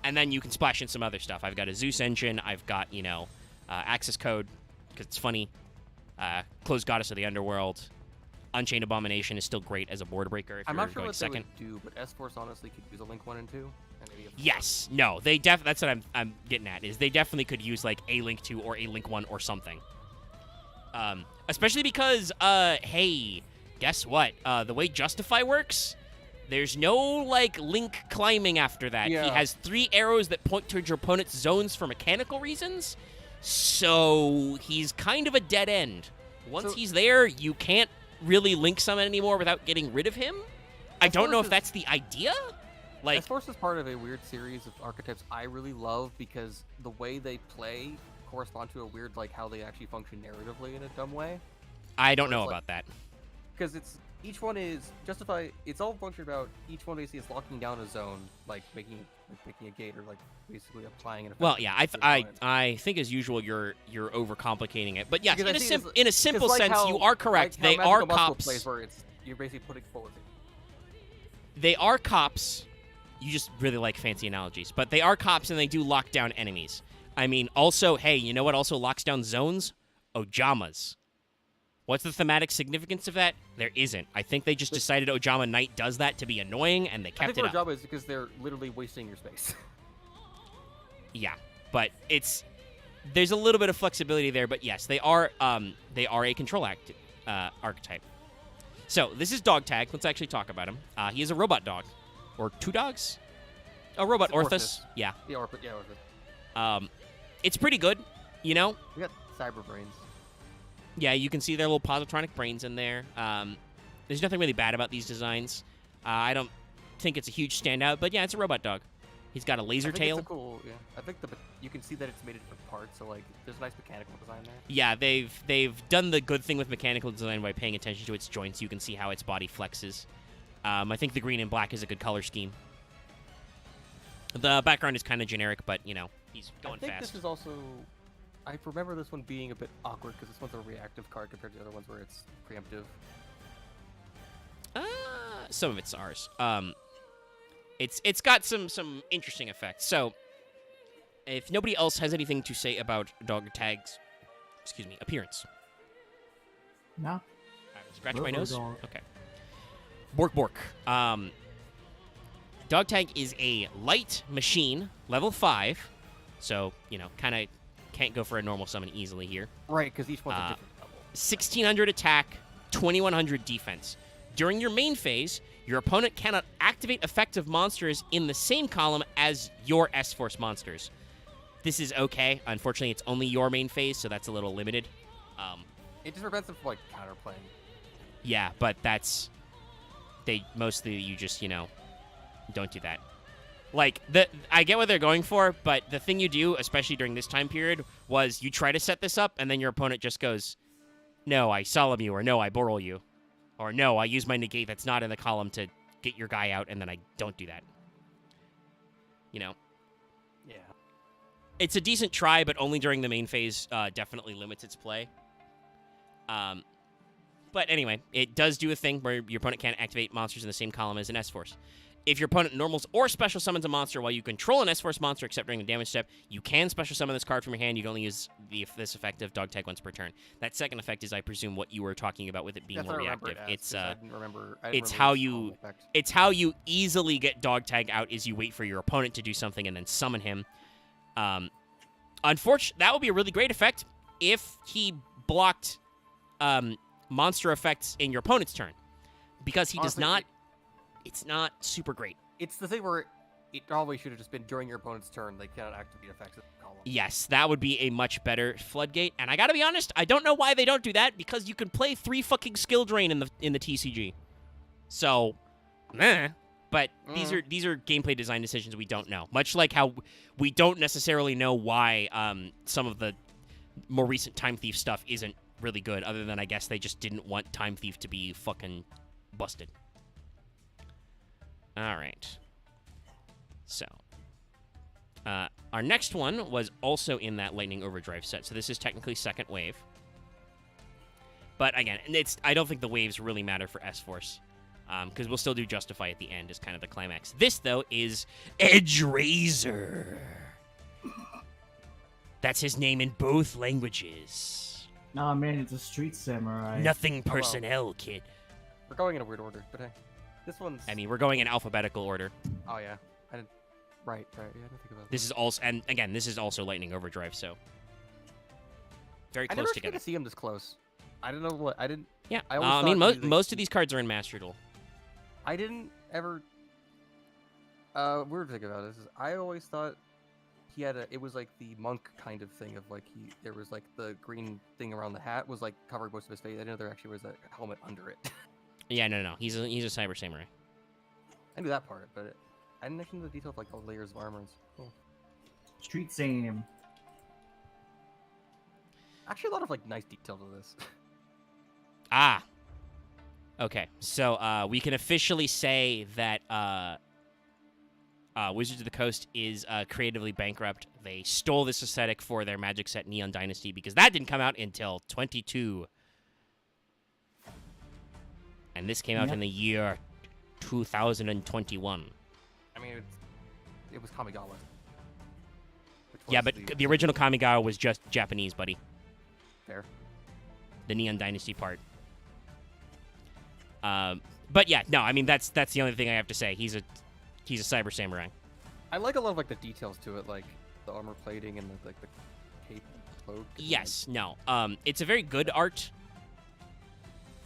B: and then you can splash in some other stuff. I've got a Zeus engine. I've got Access Code because it's funny. Closed Goddess of the Underworld. Unchained Abomination is still great as a board breaker if
E: I'm
B: you're
E: not sure
B: going
E: what
B: second.
E: they would do, but S-Force honestly could use a Link 1 and 2. And maybe a 4.
B: Yes, no, that's what I'm getting at, is they definitely could use like a Link 2 or a Link 1 or something. Especially because, hey, guess what? The way Justify works, there's no like Link climbing after that. He
E: Yeah.
B: has 3 arrows that point towards your opponent's zones for mechanical reasons, so he's kind of a dead end. Once
E: So-
B: he's there, you can't really Link summon anymore without getting rid of him. I don't know if
E: is-
B: that's the idea. Like,
E: S-Force is part of a weird series of archetypes I really love because the way they play correspond to a weird, like, how they actually function narratively in a dumb way.
B: I don't
E: where
B: know
E: it's like-
B: about that.
E: Because each one is Justify. It's all function about each one basically is locking down a zone, like making a gate or like basically applying an effect.
B: Well, yeah,
E: to the opponent.
B: I think as usual you're overcomplicating it, but yes,
E: Because I
B: in a
E: see it as-
B: in a
E: 'cause
B: simple
E: like
B: sense,
E: how-
B: you are correct.
E: like how
B: They
E: Magical
B: are
E: Muscle
B: cops.
E: Plays where you're basically putting forward.
B: They are cops. You just really like fancy analogies, but they are cops and they do lock down enemies. I mean, also, hey, you know what also locks down zones? Ojamas. What's the thematic significance of that? There isn't. I think they just decided Ojama Knight does that to be annoying, and they
E: I
B: kept
E: think
B: it
E: their
B: up.
E: job is because they're literally wasting your space.
B: Yeah, but there's a little bit of flexibility there. But yes, they are a control archetype. So this is Dog Tag. Let's actually talk about him. He is a robot dog, or 2 dogs. A robot
E: It's
B: Orthus. Yeah.
E: yeah, or
B: It's pretty good. You know.
E: we got Cyber Brains.
B: Yeah, you can see their little positronic brains in there. There's nothing really bad about these designs. I don't think it's a huge standout, but yeah, it's a robot dog. He's got a laser
E: I think
B: tail.
E: It's a cool, yeah. I think you can see that it's made of different parts, so like there's a nice mechanical design there.
B: Yeah, they've done the good thing with mechanical design by paying attention to its joints. You can see how its body flexes. I think the green and black is a good color scheme. The background is kind of generic, but you know he's going
E: I think
B: fast.
E: this is also. I remember this one being a bit awkward because this one's a reactive card compared to the other ones where it's preemptive.
B: Some of it's ours. It's got some interesting effects. So, if nobody else has anything to say about Dog Tag's, appearance.
C: No.
B: I will scratch my
C: Bork
B: nose.
C: dog.
B: Okay. Bork. Dog Tag is a light machine, level 5. So, you know, kind of can't go for a normal summon easily here.
E: Right, because each one's a different level.
B: 1600 attack, 2100 defense. During your main phase, your opponent cannot activate effective monsters in the same column as your S-Force monsters. This is okay. Unfortunately, it's only your main phase, so that's a little limited.
E: It just prevents them from like counterplaying.
B: Yeah, but that's... Mostly you just, you know, don't do that. Like, I get what they're going for, but the thing you do, especially during this time period, was you try to set this up, and then your opponent just goes, no, I solemn you, or no, I borrow you. Or no, I use my negate that's not in the column to get your guy out, and then I don't do that. You know?
E: Yeah.
B: It's a decent try, but only during the main phase definitely limits its play. But anyway, it does do a thing where your opponent can't activate monsters in the same column as an S-Force. If your opponent normals or special summons a monster while you control an S-Force monster except during the damage step, you can special summon this card from your hand. You can only use this effect of Dog Tag once per turn. That second effect is, I presume, what you were talking about with it being
E: That's
B: more
E: what I remember
B: reactive.
E: it as, 'cause I didn't remember
B: it's
E: this
B: how
E: column
B: you
E: effect.
B: it's how you easily get Dog Tag out is you wait for your opponent to do something and then summon him. Unfortunately, that would be a really great effect if he blocked monster effects in your opponent's turn, because he does
E: Honestly,
B: not. It's not super great.
E: It's the thing where it probably should have just been during your opponent's turn. They cannot activate effects in the column.
B: Yes, that would be a much better floodgate. And I gotta be honest, I don't know why they don't do that, because you can play 3 fucking skill drain in the TCG. So, meh. But these are gameplay design decisions we don't know. Much like how we don't necessarily know why some of the more recent Time Thief stuff isn't really good, other than I guess they just didn't want Time Thief to be fucking busted. All right. So, our next one was also in that Lightning Overdrive set, so this is technically second wave. But again, I don't think the waves really matter for S-Force, because we'll still do Justify at the end as kind of the climax. This, though, is Edge Razor. That's his name in both languages.
C: Nah, man, it's a street samurai.
B: Nothing personnel, kid.
E: We're going in a weird order, but hey, this one's.
B: I mean, we're going in alphabetical order.
E: Oh yeah, I didn't. Right. Yeah, I didn't think about that.
B: This is also, and again, this is also Lightning Overdrive, so very
E: I
B: close
E: never
B: together.
E: get to see him this close. I don't know what I didn't.
B: Yeah,
E: I
B: I
E: always
B: mean,
E: thought he was
B: most of these cards are in Master Duel.
E: I didn't ever. Weird thing about this is I always thought he had it was like the monk kind of thing of like there was like the green thing around the hat was like covering most of his face. I didn't know there actually was a helmet under it.
B: Yeah, no. He's a cyber samurai.
E: I knew that part, but I didn't actually know the detail of like the layers of armor. Cool.
C: Street sam.
E: Actually, a lot of like nice detail to this.
B: Ah. Okay, so we can officially say that Wizards of the Coast is creatively bankrupt. They stole this aesthetic for their Magic set Neon Dynasty, because that didn't come out until 22. And this came out in the year 2021.
E: I mean, it was Kamigawa. which
B: Yeah,
E: was
B: but the original Kamigawa was just Japanese, buddy.
E: Fair.
B: The Neon Dynasty part. But yeah, no, I mean that's the only thing I have to say. He's a cyber samurai.
E: I like a lot of like the details to it, like the armor plating and like the cape and cloak. and,
B: Yes, no. It's a very good art.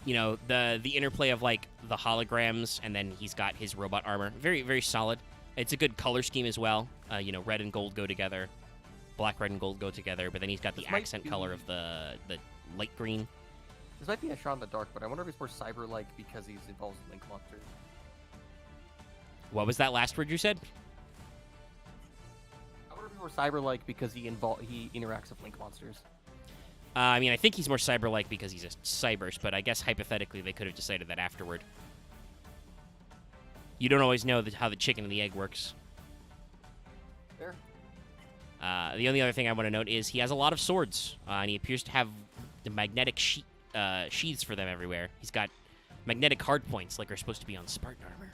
B: You know, the interplay of like the holograms, and then he's got his robot armor. Very, very solid. It's a good color scheme as well. You know, red and gold go together. Black, red, and gold go together. But then he's got the
E: This might
B: accent
E: be-
B: color of the light green.
E: This might be a shot in the dark, but I wonder if it's more cyber-like because he's involved in Link Monster.
B: What was that last word you said?
E: more cyber-like because he interacts with Link monsters.
B: I mean, I think he's more cyber-like because he's a cybers, but I guess hypothetically they could have decided that afterward. You don't always know how the chicken and the egg works.
E: Fair.
B: The only other thing I want to note is he has a lot of swords, and he appears to have the magnetic sheaths for them everywhere. He's got magnetic hardpoints like are supposed to be on Spartan armor.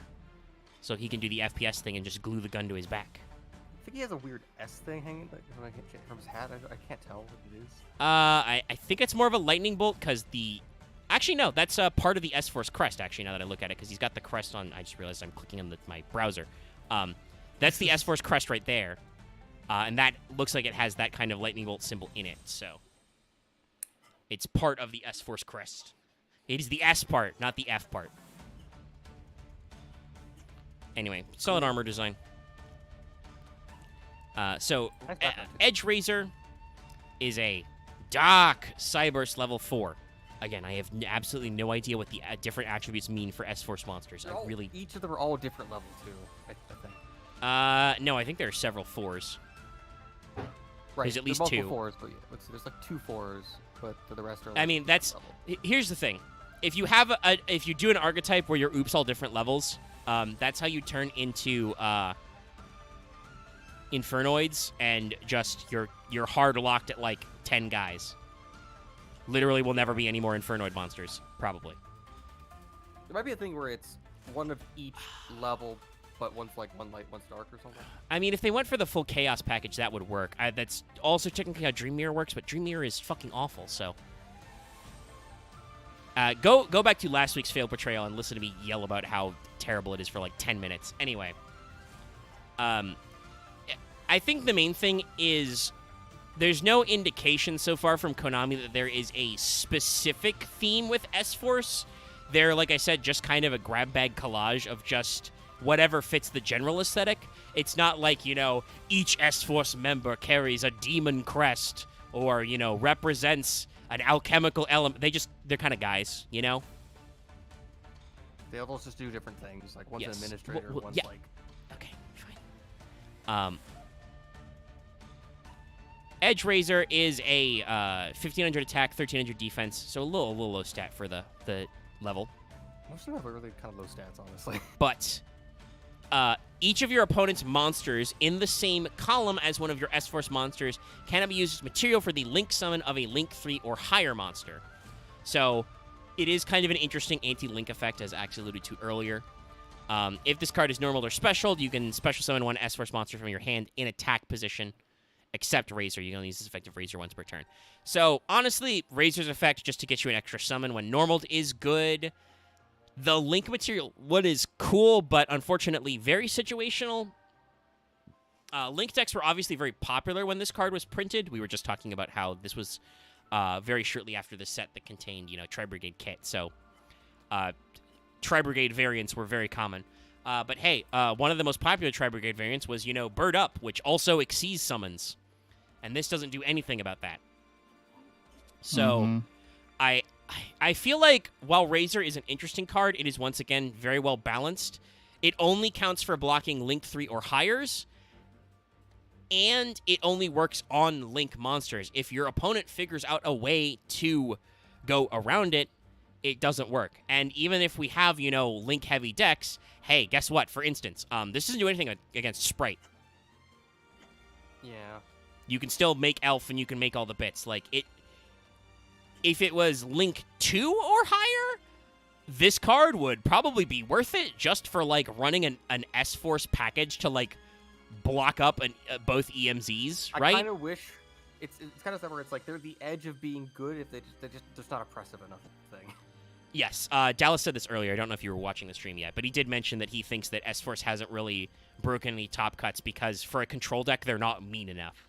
B: So he can do the FPS thing and just glue the gun to his back.
E: I think he has a weird S thing hanging from his hat. I can't tell what it is.
B: I think it's more of a lightning bolt because the... Actually, no, that's part of the S-Force crest, actually, now that I look at it, because he's got the crest on... I just realized I'm clicking on my browser. That's the S-Force crest right there. And that looks like it has that kind of lightning bolt symbol in it, so... It's part of the S-Force crest. It is the S part, not the F part. Anyway, solid armor design. Edge Razor is a Doc Cyburst level 4. Again, I have absolutely no idea what the different attributes mean for S-Force monsters.
E: Each of them are all different level, too, I think.
B: No, I think there are several 4s.
E: Right,
B: There's at least
E: multiple
B: 2.
E: 4s, but yeah, there's like 2 4s, but the rest are like
B: I mean, that's...
E: level.
B: Here's the thing. If you have if you do an archetype where your oops all different levels, that's how you turn into Infernoids, and just you're hard locked at like 10 guys. Literally will never be any more Infernoid monsters, probably.
E: There might be a thing where it's one of each level, but one's like one light, one's dark or something.
B: I mean, if they went for the full Chaos package, that would work. That's also technically how Dream Mirror works, but Dream Mirror is fucking awful, so... Go back to last week's failed portrayal and listen to me yell about how terrible it is for like 10 minutes. Anyway. I think the main thing is there's no indication so far from Konami that there is a specific theme with S-Force. They're, like I said, just kind of a grab bag collage of just whatever fits the general aesthetic. It's not like, each S-Force member carries a demon crest or, represents an alchemical element. They're kind of guys, They
E: all just do different things. Like, one's
B: Yes.
E: an administrator,
B: Well,
E: one's
B: yeah.
E: like...
B: Okay, fine. Edge Razor is a 1500 attack, 1300 defense, so a little low stat for the level.
E: Most of them have really kind of low stats, honestly.
B: But each of your opponent's monsters in the same column as one of your S-Force monsters cannot be used as material for the Link summon of a Link 3 or higher monster. So it is kind of an interesting anti-Link effect, as Axe alluded to earlier. If this card is normal or special, you can special summon one S-Force monster from your hand in attack position. Except Razor, you can only use this effective Razor once per turn. So, honestly, Razor's effect just to get you an extra summon when normaled is good. The Link material, what is cool, but unfortunately very situational. Link decks were obviously very popular when this card was printed. We were just talking about how this was very shortly after the set that contained, Tri-Brigade kit. So, Tri-Brigade variants were very common. But hey, one of the most popular Tri-Brigade variants was, Bird Up, which also exceeds summons. And this doesn't do anything about that. So, I feel like while Razor is an interesting card, it is once again very well balanced. It only counts for blocking Link 3 or higher, and it only works on Link monsters. If your opponent figures out a way to go around it, it doesn't work. And even if we have, Link-heavy decks, hey, guess what? For instance, this doesn't do anything against Sprite.
E: Yeah.
B: You can still make Elf, and you can make all the bits. If it was Link 2 or higher, this card would probably be worth it just for, running an S-Force package to, block up both EMZs, right?
E: I kind of wish... It's kind of stuff where it's they're the edge of being good if they're just not oppressive enough thing.
B: Yes, Dallas said this earlier. I don't know if you were watching the stream yet, but he did mention that he thinks that S-Force hasn't really broken any top cuts because for a control deck, they're not mean enough.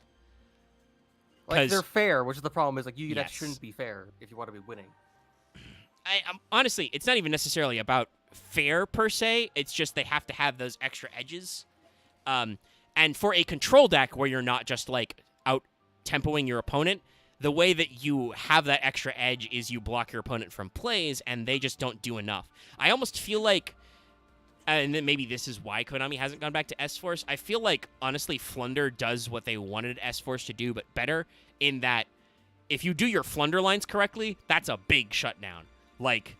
E: They're fair, which is the problem is, that
B: Yes.
E: shouldn't be fair if you want to be winning.
B: Honestly, it's not even necessarily about fair, per se. It's just they have to have those extra edges. And for a control deck where you're not just, out-tempoing your opponent, the way that you have that extra edge is you block your opponent from plays, and they just don't do enough. I almost feel like and then maybe this is why Konami hasn't gone back to S-Force. I feel like, honestly, Flunder does what they wanted S-Force to do, but better, in that if you do your Flunder lines correctly, that's a big shutdown. Like,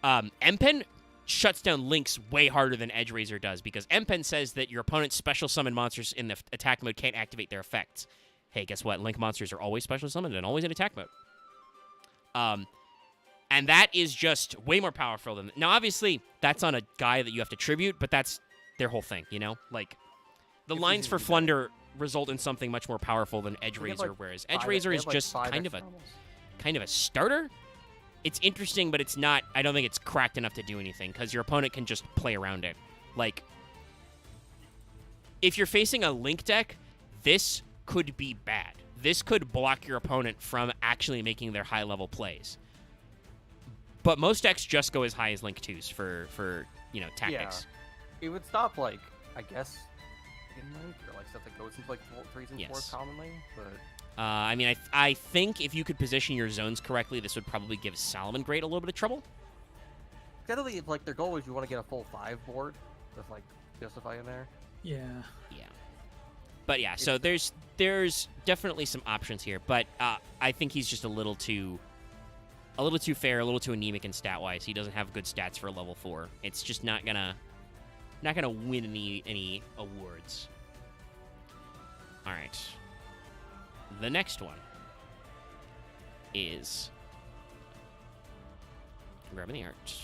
B: Empen shuts down links way harder than Edge Razor does, because Empen says that your opponent's special summon monsters in the attack mode can't activate their effects. Hey, guess what? Link monsters are always special summoned and always in attack mode. And that is just way more powerful than... Now, obviously, that's on a guy that you have to tribute, but that's their whole thing, you know? Like, the
E: It's
B: lines
E: easy
B: for
E: to do that.
B: Flunder result in something much more powerful than Edge
E: They have,
B: Razor,
E: like,
B: whereas Edge
E: five-
B: Razor
E: they
B: is
E: have, like,
B: just
E: 5
B: kind of
E: extra
B: a
E: levels.
B: starter. It's interesting, but it's not... I don't think it's cracked enough to do anything, because your opponent can just play around it. Like, if you're facing a Link deck, this could be bad. This could block your opponent from actually making their high-level plays. But most decks just go as high as Link 2s for tactics.
E: It would stop, like, I guess, in Link, or like stuff that goes into like 3s and 4s
B: Yes.
E: commonly, but
B: I mean, I think if you could position your zones correctly, this would probably give Salomon Great a little bit of trouble.
E: generally, if like their goal is you want to get a full 5 board, with like justify in there.
D: Yeah.
B: Yeah. But yeah, so there's definitely some options here, but I think he's just a little too fair, a little too anemic in stat wise. He doesn't have good stats for a level 4. It's just not gonna win any awards. All right. The next one is grabbing the art.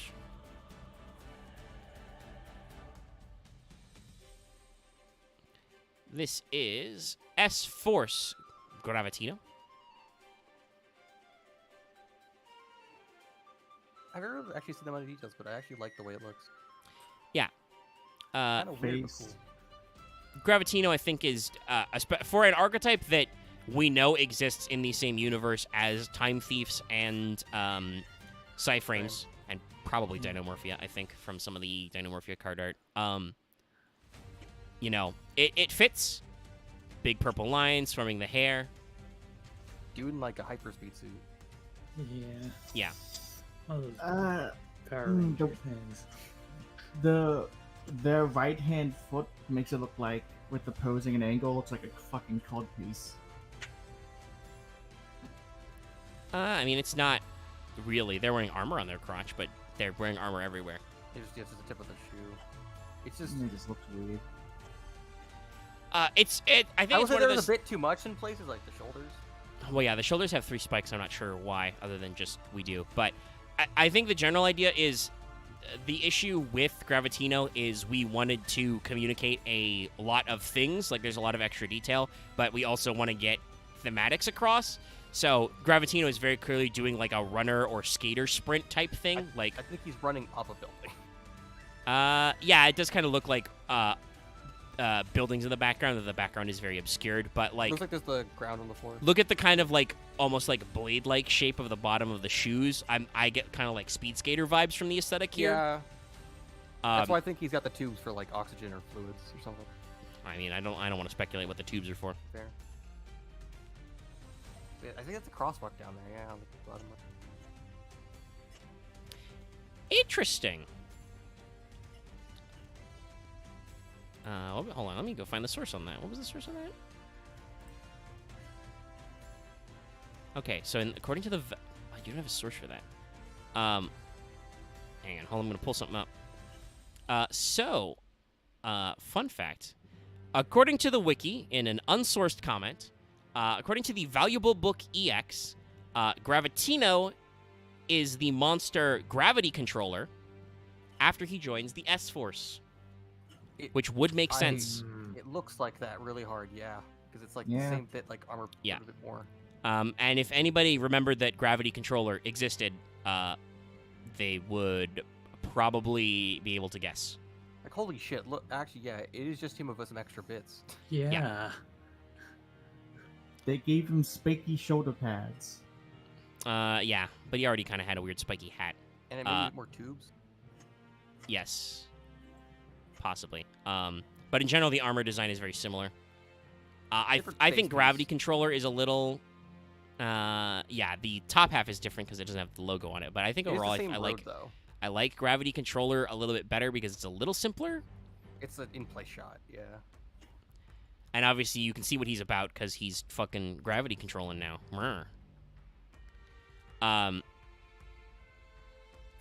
B: This is S-Force Gravitino.
E: I've never actually seen them on the details, but I actually like the way it looks.
B: Yeah.
E: Kind of weird, but
C: Face.
E: cool.
B: Gravitino, I think, is for an archetype that we know exists in the same universe as Time Thieves and Cyframes, and probably Dinomorphia, I think, from some of the Dinomorphia card art. It fits. Big purple lines swarming the hair.
E: Doing like a hyperspeed suit.
D: Yeah.
B: Yeah.
D: One of those Power
C: the-
D: Ranger things.
C: Their right hand foot makes it look like, with the posing and angle, looks like a fucking cod piece.
B: I mean, it's not really. They're wearing armor on their crotch, but they're wearing armor everywhere.
E: It's just the tip of the shoe. It's just.
C: It just looks weird.
B: I think
E: I would
B: it's
E: say
B: one of
E: there's
B: those.
E: a bit too much in places like the shoulders.
B: Well, yeah, the shoulders have 3 spikes. I'm not sure why, other than just we do. But I think the general idea is the issue with Gravitino is we wanted to communicate a lot of things. Like, there's a lot of extra detail, but we also want to get thematics across. So Gravitino is very clearly doing like a runner or skater sprint type thing.
E: I think he's running up a building.
B: Yeah, it does kind of look like buildings in the background. The background is very obscured, but like,
E: Looks like there's the ground on the floor.
B: look at the kind of like almost like blade-like shape of the bottom of the shoes. I get kind of like speed skater vibes from the aesthetic here.
E: Yeah. That's
B: Um,
E: why I think he's got the tubes for like oxygen or fluids or something.
B: I mean, I don't want to speculate what the tubes are for.
E: Fair. Yeah, I think that's a crosswalk down there. Yeah, on the bottom.
B: Interesting. Hold on, let me go find the source on that. What was the source on that? Okay, so according to the... I do not have a source for that. Hang on, hold on, I'm going to pull something up. Fun fact. According to the wiki, in an unsourced comment, according to the Valuable Book EX, Gravitino is the monster gravity controller after he joins the S-Force, which would make sense.
E: It looks like that really hard, yeah. Because it's like
C: Yeah.
E: the same bit, like armor
B: Yeah.
E: a bit more.
B: And if anybody remembered that gravity controller existed, they would probably be able to guess.
E: Like, holy shit, look, actually, yeah, it is just him with some extra bits.
D: Yeah.
C: They gave him spiky shoulder pads.
B: Yeah, but he already kind of had a weird spiky hat.
E: And it maybe more tubes.
B: Yes, possibly. But in general, the armor design is very similar. I
E: Different
B: think
E: face
B: gravity
E: piece.
B: controller is a little. Yeah, the top half is different because it doesn't have the logo on it. But I think
E: It is
B: overall,
E: the same
B: I
E: road,
B: like.
E: though.
B: I like Gravity Controller a little bit better because it's a little simpler.
E: It's an in-play shot, yeah.
B: And obviously you can see what he's about because he's fucking gravity controlling now.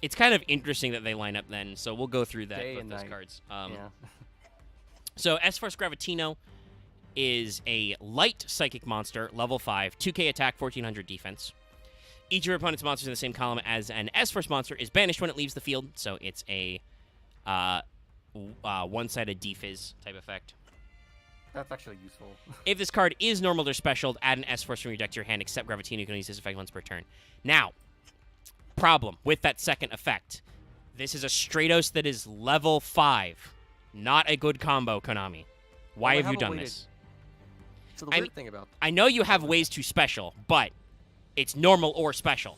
B: It's kind of interesting that they line up then, so we'll go through that
E: Day
B: with
E: and
B: those
E: night.
B: cards.
E: Yeah.
B: So S-Force Gravitino is a light psychic monster, level 5, 2k attack, 1400 defense. Each of your opponent's monsters in the same column as an S-Force monster is banished when it leaves the field, so it's a one-sided defizz type effect.
E: That's actually useful.
B: If this card is normal or special, add an S-Force from your deck to your hand, except Gravitino. You can only use this effect once per turn. Now, problem with that second effect. This is a Stratos that is level 5. Not a good combo, Konami. Why
E: Well,
B: have you
E: haven't
B: done
E: waited-
B: this?
E: So the
B: I
E: weird
B: mean-
E: thing about
B: I know you have ways to special, but it's normal or special.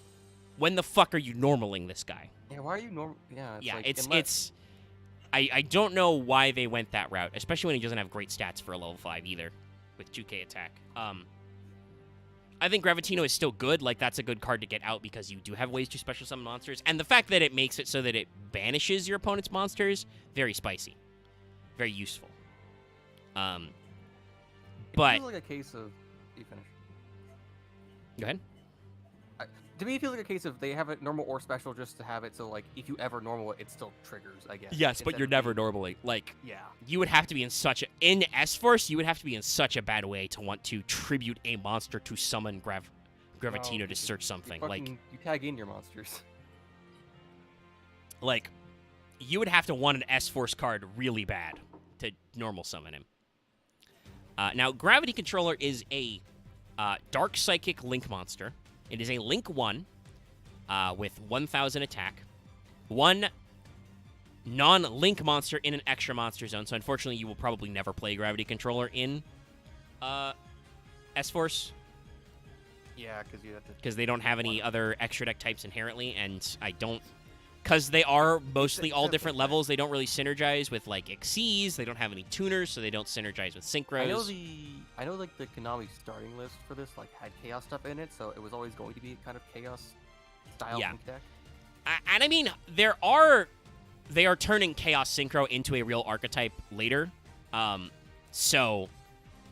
B: When the fuck are you normaling this guy?
E: yeah, why are you normal? Yeah, it's
B: Yeah,
E: like,
B: it's
E: unless-
B: it's. I don't know why they went that route, especially when he doesn't have great stats for a level 5 either, with 2k attack. I think Gravitino is still good. Like, that's a good card to get out because you do have ways to special summon monsters, and the fact that it makes it so that it banishes your opponent's monsters, very spicy, very useful.
E: It
B: But
E: feels like a case of you finish.
B: go ahead.
E: To me, it feels like a case of they have it normal or special just to have it so like if you ever normal it, it still triggers. I guess.
B: Yes, but
E: instead
B: you're
E: of
B: never
E: being-
B: normally like.
E: Yeah.
B: You would have to be in such a in S-Force. You would have to be in such a bad way to want to tribute a monster to summon Gravitino
E: Well,
B: to search something.
E: You
B: Like,
E: fucking- you tag in your monsters.
B: like, you would have to want an S-Force card really bad to normal summon him. Now, Gravity Controller is a Dark Psychic Link monster. It is a Link 1 with 1,000 attack. 1 non-Link monster in an extra monster zone. So, unfortunately, you will probably never play Gravity Controller in S-Force
E: Yeah, because you have to.
B: because they don't have any other extra deck types inherently, and I don't... Because they are mostly all different levels, they don't really synergize with, like, Xyz, they don't have any tuners, so they don't synergize with Synchros.
E: I know like the Konami starting list for this like had chaos stuff in it, so it was always going to be kind of chaos style
B: Yeah.
E: Link deck.
B: And I mean, they are turning Chaos Synchro into a real archetype later. So,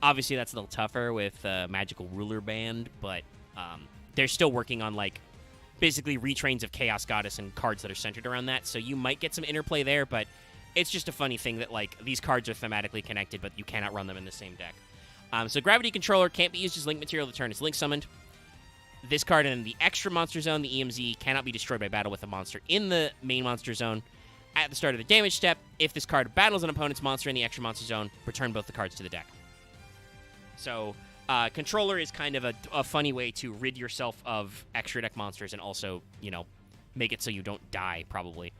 B: obviously that's a little tougher with Magical Ruler Band, but they're still working on, like, basically retrains of Chaos Goddess and cards that are centered around that, so you might get some interplay there, but it's just a funny thing that, like, these cards are thematically connected, but you cannot run them in the same deck. So Gravity Controller can't be used as Link material the turn it's Link summoned. This card in the extra monster zone, the EMZ, cannot be destroyed by battle with a monster in the main monster zone. At the start of the damage step, if this card battles an opponent's monster in the extra monster zone, return both the cards to the deck. So, Controller is kind of a funny way to rid yourself of extra deck monsters and also, you know, make it so you don't die, probably.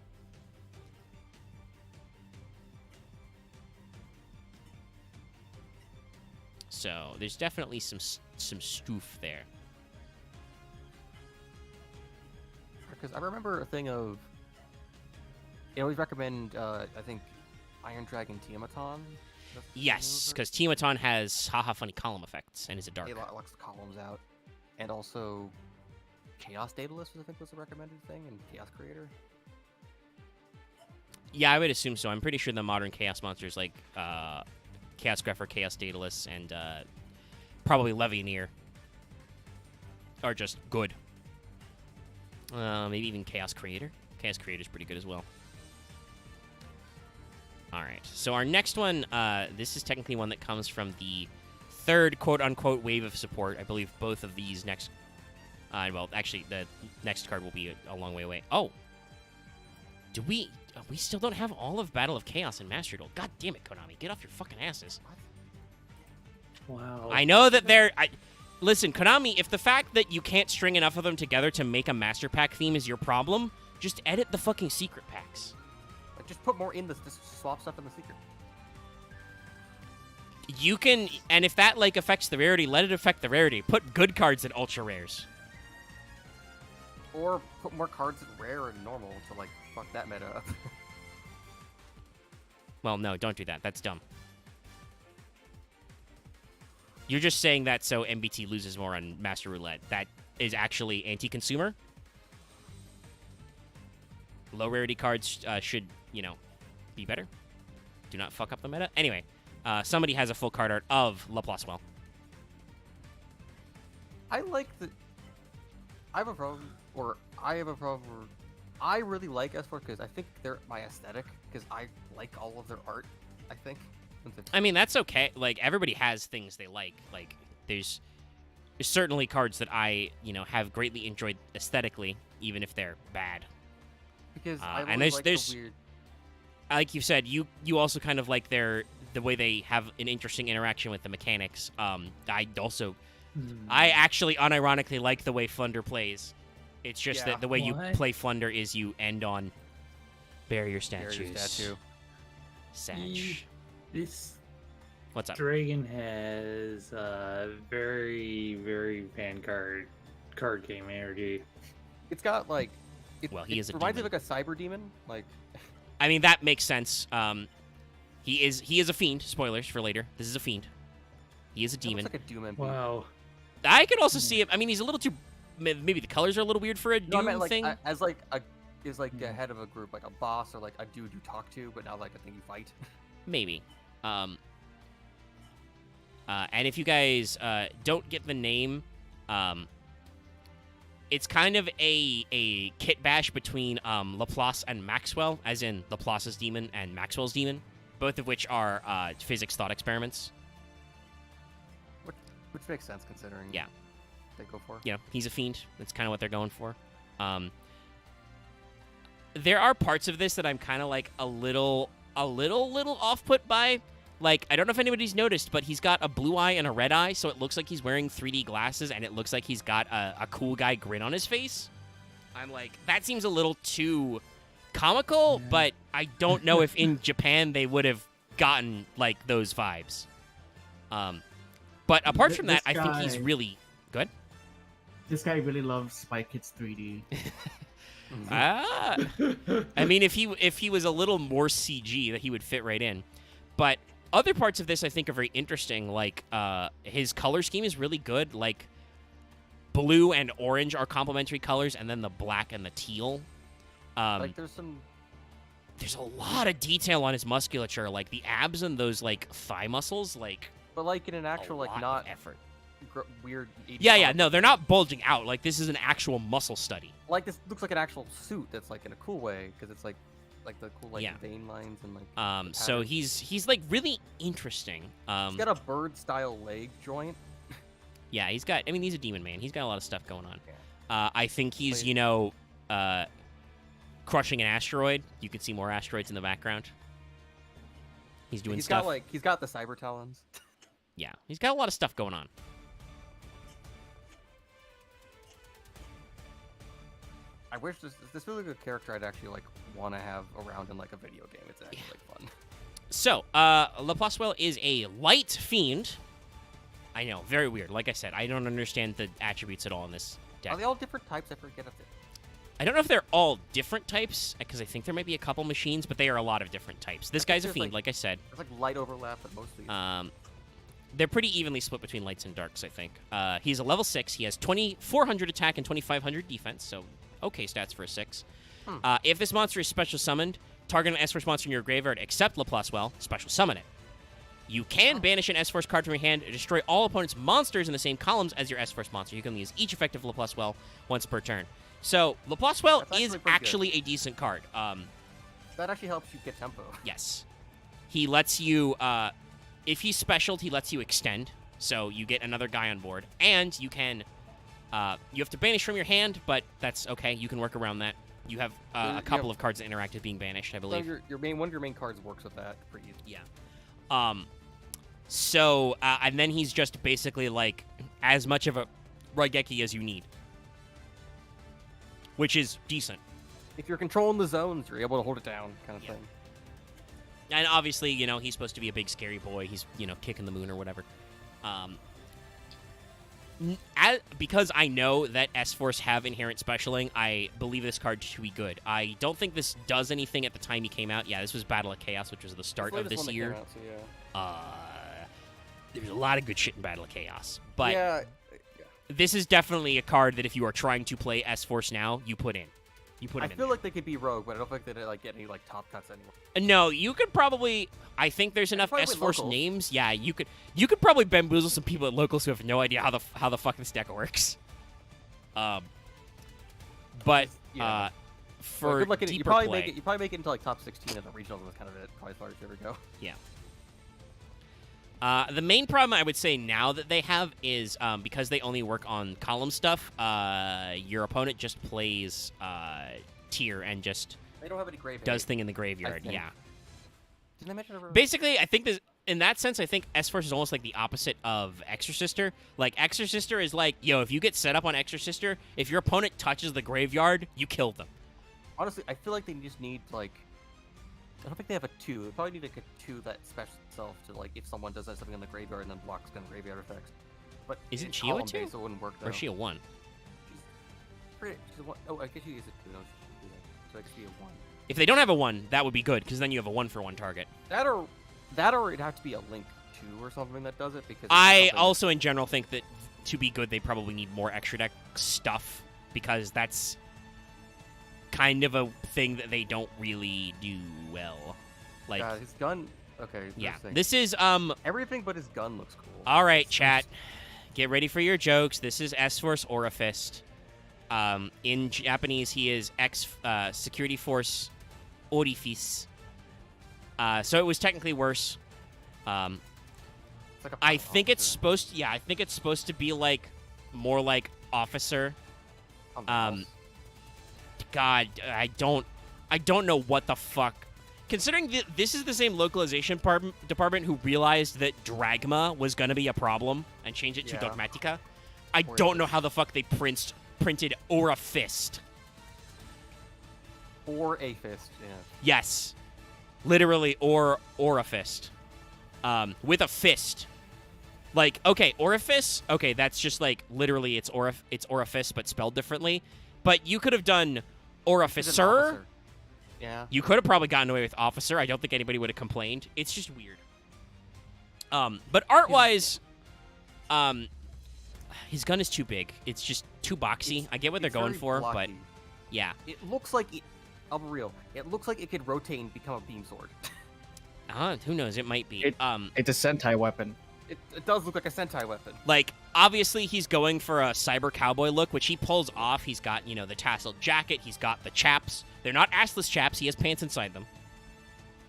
B: So, there's definitely some stoof there.
E: Because I remember a thing of. They always recommend, I think, Iron Dragon Tiamaton. That's the name
B: Yes,
E: of it.
B: because Tiamaton has haha funny column effects and is a dark.
E: It locks the columns out, and also Chaos Daedalus, I think, was the recommended thing, and Chaos Creator.
B: Yeah, I would assume so. I'm pretty sure the modern Chaos monsters like Chaos Grepher, Chaos Daedalus, and probably Levianeer are just good. Maybe even Chaos Creator. Chaos Creator is pretty good as well. All right, so our next one, this is technically one that comes from the third quote-unquote wave of support. I believe both of these next... well, actually, the next card will be a long way away. Oh! Do we... we still don't have all of Battle of Chaos in Master Duel. God damn it, Konami. Get off your fucking asses.
D: Wow.
B: I know that they're... listen, Konami, if the fact that you can't string enough of them together to make a Master Pack theme is your problem, just edit the fucking secret packs.
E: Like, just put more in this. Just swap stuff in the secret.
B: You can... And if that, like, affects the rarity, let it affect the rarity. Put good cards in Ultra Rares.
E: Or put more cards at rare and normal to like fuck that meta up.
B: Well, no, don't do that. That's dumb. You're just saying that so MBT loses more on Master Roulette. That is actually anti-consumer. low rarity cards should, be better. Do not fuck up the meta. Anyway, somebody has a full card art of Laplace-Well.
E: I like the. I have a problem, I really like S4 because I think they're my aesthetic because I like all of their art. I think.
B: I mean, that's okay. Like, everybody has things they like. Like, there's certainly cards that I, have greatly enjoyed aesthetically, even if they're bad.
E: Because I
B: and
E: really like
B: there's
E: the weird.
B: Like you said, you also kind of like the way they have an interesting interaction with the mechanics. I actually unironically like the way Flunder plays. It's just that the way you play Flunder is you end on barrier statues. Satch.
D: This
B: What's up?
D: dragon has very, very Vanguard card game energy.
E: It's got like.
B: He is a
E: reminds me
B: demon.
E: of like a cyber demon. Like.
B: I mean, that makes sense. He is a fiend. Spoilers for later. This is a fiend. He is a demon.
E: Looks like a Doom MP.
D: Wow.
B: I could also see him. I mean, he's a little too. Maybe the colors are a little weird for a
E: No, I
B: Doom
E: meant like
B: thing.
E: as like a a head of a group, like a boss or like a dude you talk to, but not like a thing you fight.
B: Maybe. And if you guys don't get the name, it's kind of a kit bash between Laplace and Maxwell, as in Laplace's demon and Maxwell's demon, both of which are physics thought experiments.
E: Which makes sense considering.
B: Yeah.
E: They go for.
B: He's a fiend. That's kind of what they're going for. There are parts of this that I'm kind of like a little off put by. Like, I don't know if anybody's noticed, but he's got a blue eye and a red eye, so it looks like he's wearing 3D glasses, and it looks like he's got a cool guy grin on his face. I'm like, that seems a little too comical, but I don't know if in Japan they would have gotten, like, those vibes. But apart from that, I think he's really good.
C: This guy really loves Spy Kids 3D.
B: I mean, if he was a little more CG, that he would fit right in. But other parts of this I think are very interesting. Like his color scheme is really good. Like blue and orange are complementary colors, and then the black and the teal.
E: Like there's
B: a lot of detail on his musculature, like the abs and those like thigh muscles, like.
E: But like in an actual like not
B: effort.
E: Weird.
B: Yeah, no, they're not bulging out. Like this is an actual muscle study.
E: Like this looks like an actual suit that's like in a cool way because it's like the cool like vein lines and like.
B: So he's like really interesting.
E: He's got a bird style leg joint.
B: Yeah, he's got. I mean, he's a demon man. He's got a lot of stuff going on.
E: Yeah.
B: I think he's crushing an asteroid. You can see more asteroids in the background. He's doing stuff.
E: He's got the cyber talons.
B: Yeah, he's got a lot of stuff going on.
E: I wish this really good character I'd actually like want to have around in like a video game. It's actually like fun.
B: So, Laplace-Well is a light fiend. I know, very weird. Like I said, I don't understand the attributes at all in this deck.
E: Are they all different types? I forget if
B: I don't know if they're all different types, because I think there might be a couple machines, but they are a lot of different types. This guy's a fiend, like I said.
E: There's like light overlap, but mostly.
B: They're pretty evenly split between lights and darks, I think. He's a level 6. He has 2,400 attack and 2,500 defense, so okay stats for a 6. If this monster is special summoned, target an S-Force monster in your graveyard except Laplace-Well, special summon it. You can banish an S-Force card from your hand and destroy all opponent's monsters in the same columns as your S-Force monster. You can use each effective Laplace-Well once per turn. So, Laplace-Well is actually a decent card.
E: That actually helps you get tempo.
B: Yes. He lets you, if he's specialed, he lets you extend, so you get another guy on board. And you can, you have to banish from your hand, but that's okay. You can work around that. You have a couple of cards that interact with being banished, I believe.
E: So one of your main cards works with that pretty easily.
B: Yeah. So, and then he's just basically like as much of a Raigeki as you need, which is decent.
E: If you're controlling the zones, you're able to hold it down, kind of thing.
B: And obviously, you know, he's supposed to be a big scary boy. He's, you know, kicking the moon or whatever. Because I know that S-Force have inherent specialing, I believe this card to be good. I don't think this does anything at the time he came out. Yeah, this was Battle of Chaos, which was the start of this year.
E: Out, so
B: There's a lot of good shit in Battle of Chaos. But
E: yeah.
B: this is definitely a card that if you are trying to play S-Force now, you put in. You put
E: I
B: him in
E: feel
B: there.
E: like they could be rogue, but I don't think they like get any like top cuts anymore.
B: No, you could probably. I think there's enough
E: probably
B: S-Force
E: locals.
B: names. Yeah, you could. You could probably bamboozle some people at locals who have no idea how the fuck this deck works. But
E: Yeah.
B: for
E: good luck in it.
B: deeper
E: You probably
B: play,
E: make it. You probably make it into like top 16 at the regionals. That's kind of it. Probably as far as you ever go.
B: the main problem I would say now that they have is because they only work on column stuff. Your opponent just plays tier and just
E: They don't have any grave.
B: does thing in the graveyard.
E: think.
B: Yeah.
E: Didn't I mention ever?
B: Basically, I think this, in that sense, I think S-Force is almost like the opposite of Exorcister. Like, Exorcister is like, yo, if you get set up on Exorcister, if your opponent touches the graveyard, you kill them.
E: Honestly, I feel like they just need like. I don't think they have a 2. They probably need like a 2 that special itself to like if someone does something in the graveyard and then blocks kind of graveyard effects. But
B: Isn't
E: it's
B: she a
E: column
B: 2?
E: based, so it wouldn't work. Though.
B: Or is she a 1?
E: She's a 1. Oh, I guess she is a 2. No, she could do that. So I guess she a 1.
B: If they don't have a 1, that would be good, because then you have a 1-for-1 target.
E: That or it'd have to be a Link 2 or something that does it because. it's
B: I
E: something
B: also, in general, think that to be good, they probably need more extra deck stuff, because that's kind of a thing that they don't really do well. Like,
E: his gun. Okay.
B: yeah.
E: thing.
B: This is,
E: Everything but his gun looks cool.
B: all right, chat. Get ready for your jokes. This is S-Force Aurifist. In Japanese, he is Security Force Orifice. So it was technically worse.
E: It's like a
B: I
E: pilot
B: think it's
E: officer.
B: supposed to, I think it's supposed to be like more like officer.
E: Something
B: um,
E: else.
B: God, I don't know what the fuck. Considering that this is the same localization department who realized that Dragma was gonna be a problem and changed it to
E: Yeah.
B: Dogmatica, I
E: Or
B: don't
E: is
B: know
E: it-
B: how the fuck they printed Aurifist.
E: Or a fist. Yeah.
B: Yes, literally Aurifist, with a fist. Like, okay, orifice. Okay, that's just like literally it's orifice but spelled differently. But you could have done
E: He's an
B: orificer.
E: officer. Yeah.
B: You could have probably gotten away with officer. I don't think anybody would have complained. It's just weird. But art-wise, his gun is too big. It's just too boxy. I get what they're
E: It's
B: going
E: very
B: for, but
E: blocky.
B: yeah.
E: It looks like I'll be real. It looks like it could rotate and become a beam sword.
B: Who knows? It might be.
F: It's a Sentai weapon.
E: It does look like a Sentai weapon.
B: Like, obviously, he's going for a cyber cowboy look, which he pulls off. He's got, you know, the tasseled jacket. He's got the chaps. They're not assless chaps. He has pants inside them.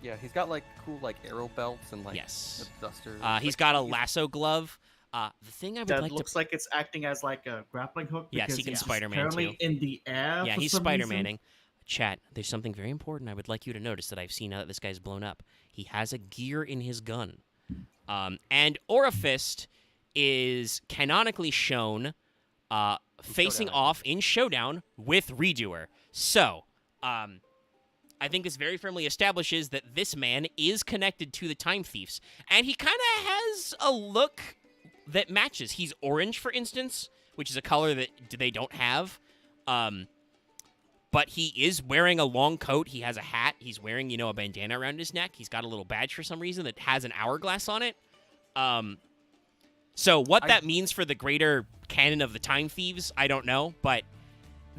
E: Yeah, he's got like cool like arrow belts and like
B: Yes.
E: the duster.
B: He's got a lasso glove. The thing I would
C: That
B: like
C: looks
B: to...
C: like it's acting as like a grappling hook.
B: Yes,
C: because
B: he can
C: it's
B: Spider-Man,
C: currently
B: too.
C: in the air.
B: Yeah,
C: for
B: he's
C: some reason.
B: Spider-Manning. Chat, there's something very important I would like you to notice that I've seen now that this guy's blown up. He has a gear in his gun. And Aurifist is canonically shown facing
E: Showdown.
B: off in Showdown with Redoer. So, I think this very firmly establishes that this man is connected to the Time Thieves. And he kind of has a look that matches. He's orange, for instance, which is a color that they don't have. But he is wearing a long coat. He has a hat. He's wearing, you know, a bandana around his neck. He's got a little badge for some reason that has an hourglass on it. So what that means for the greater canon of the Time Thieves, I don't know. But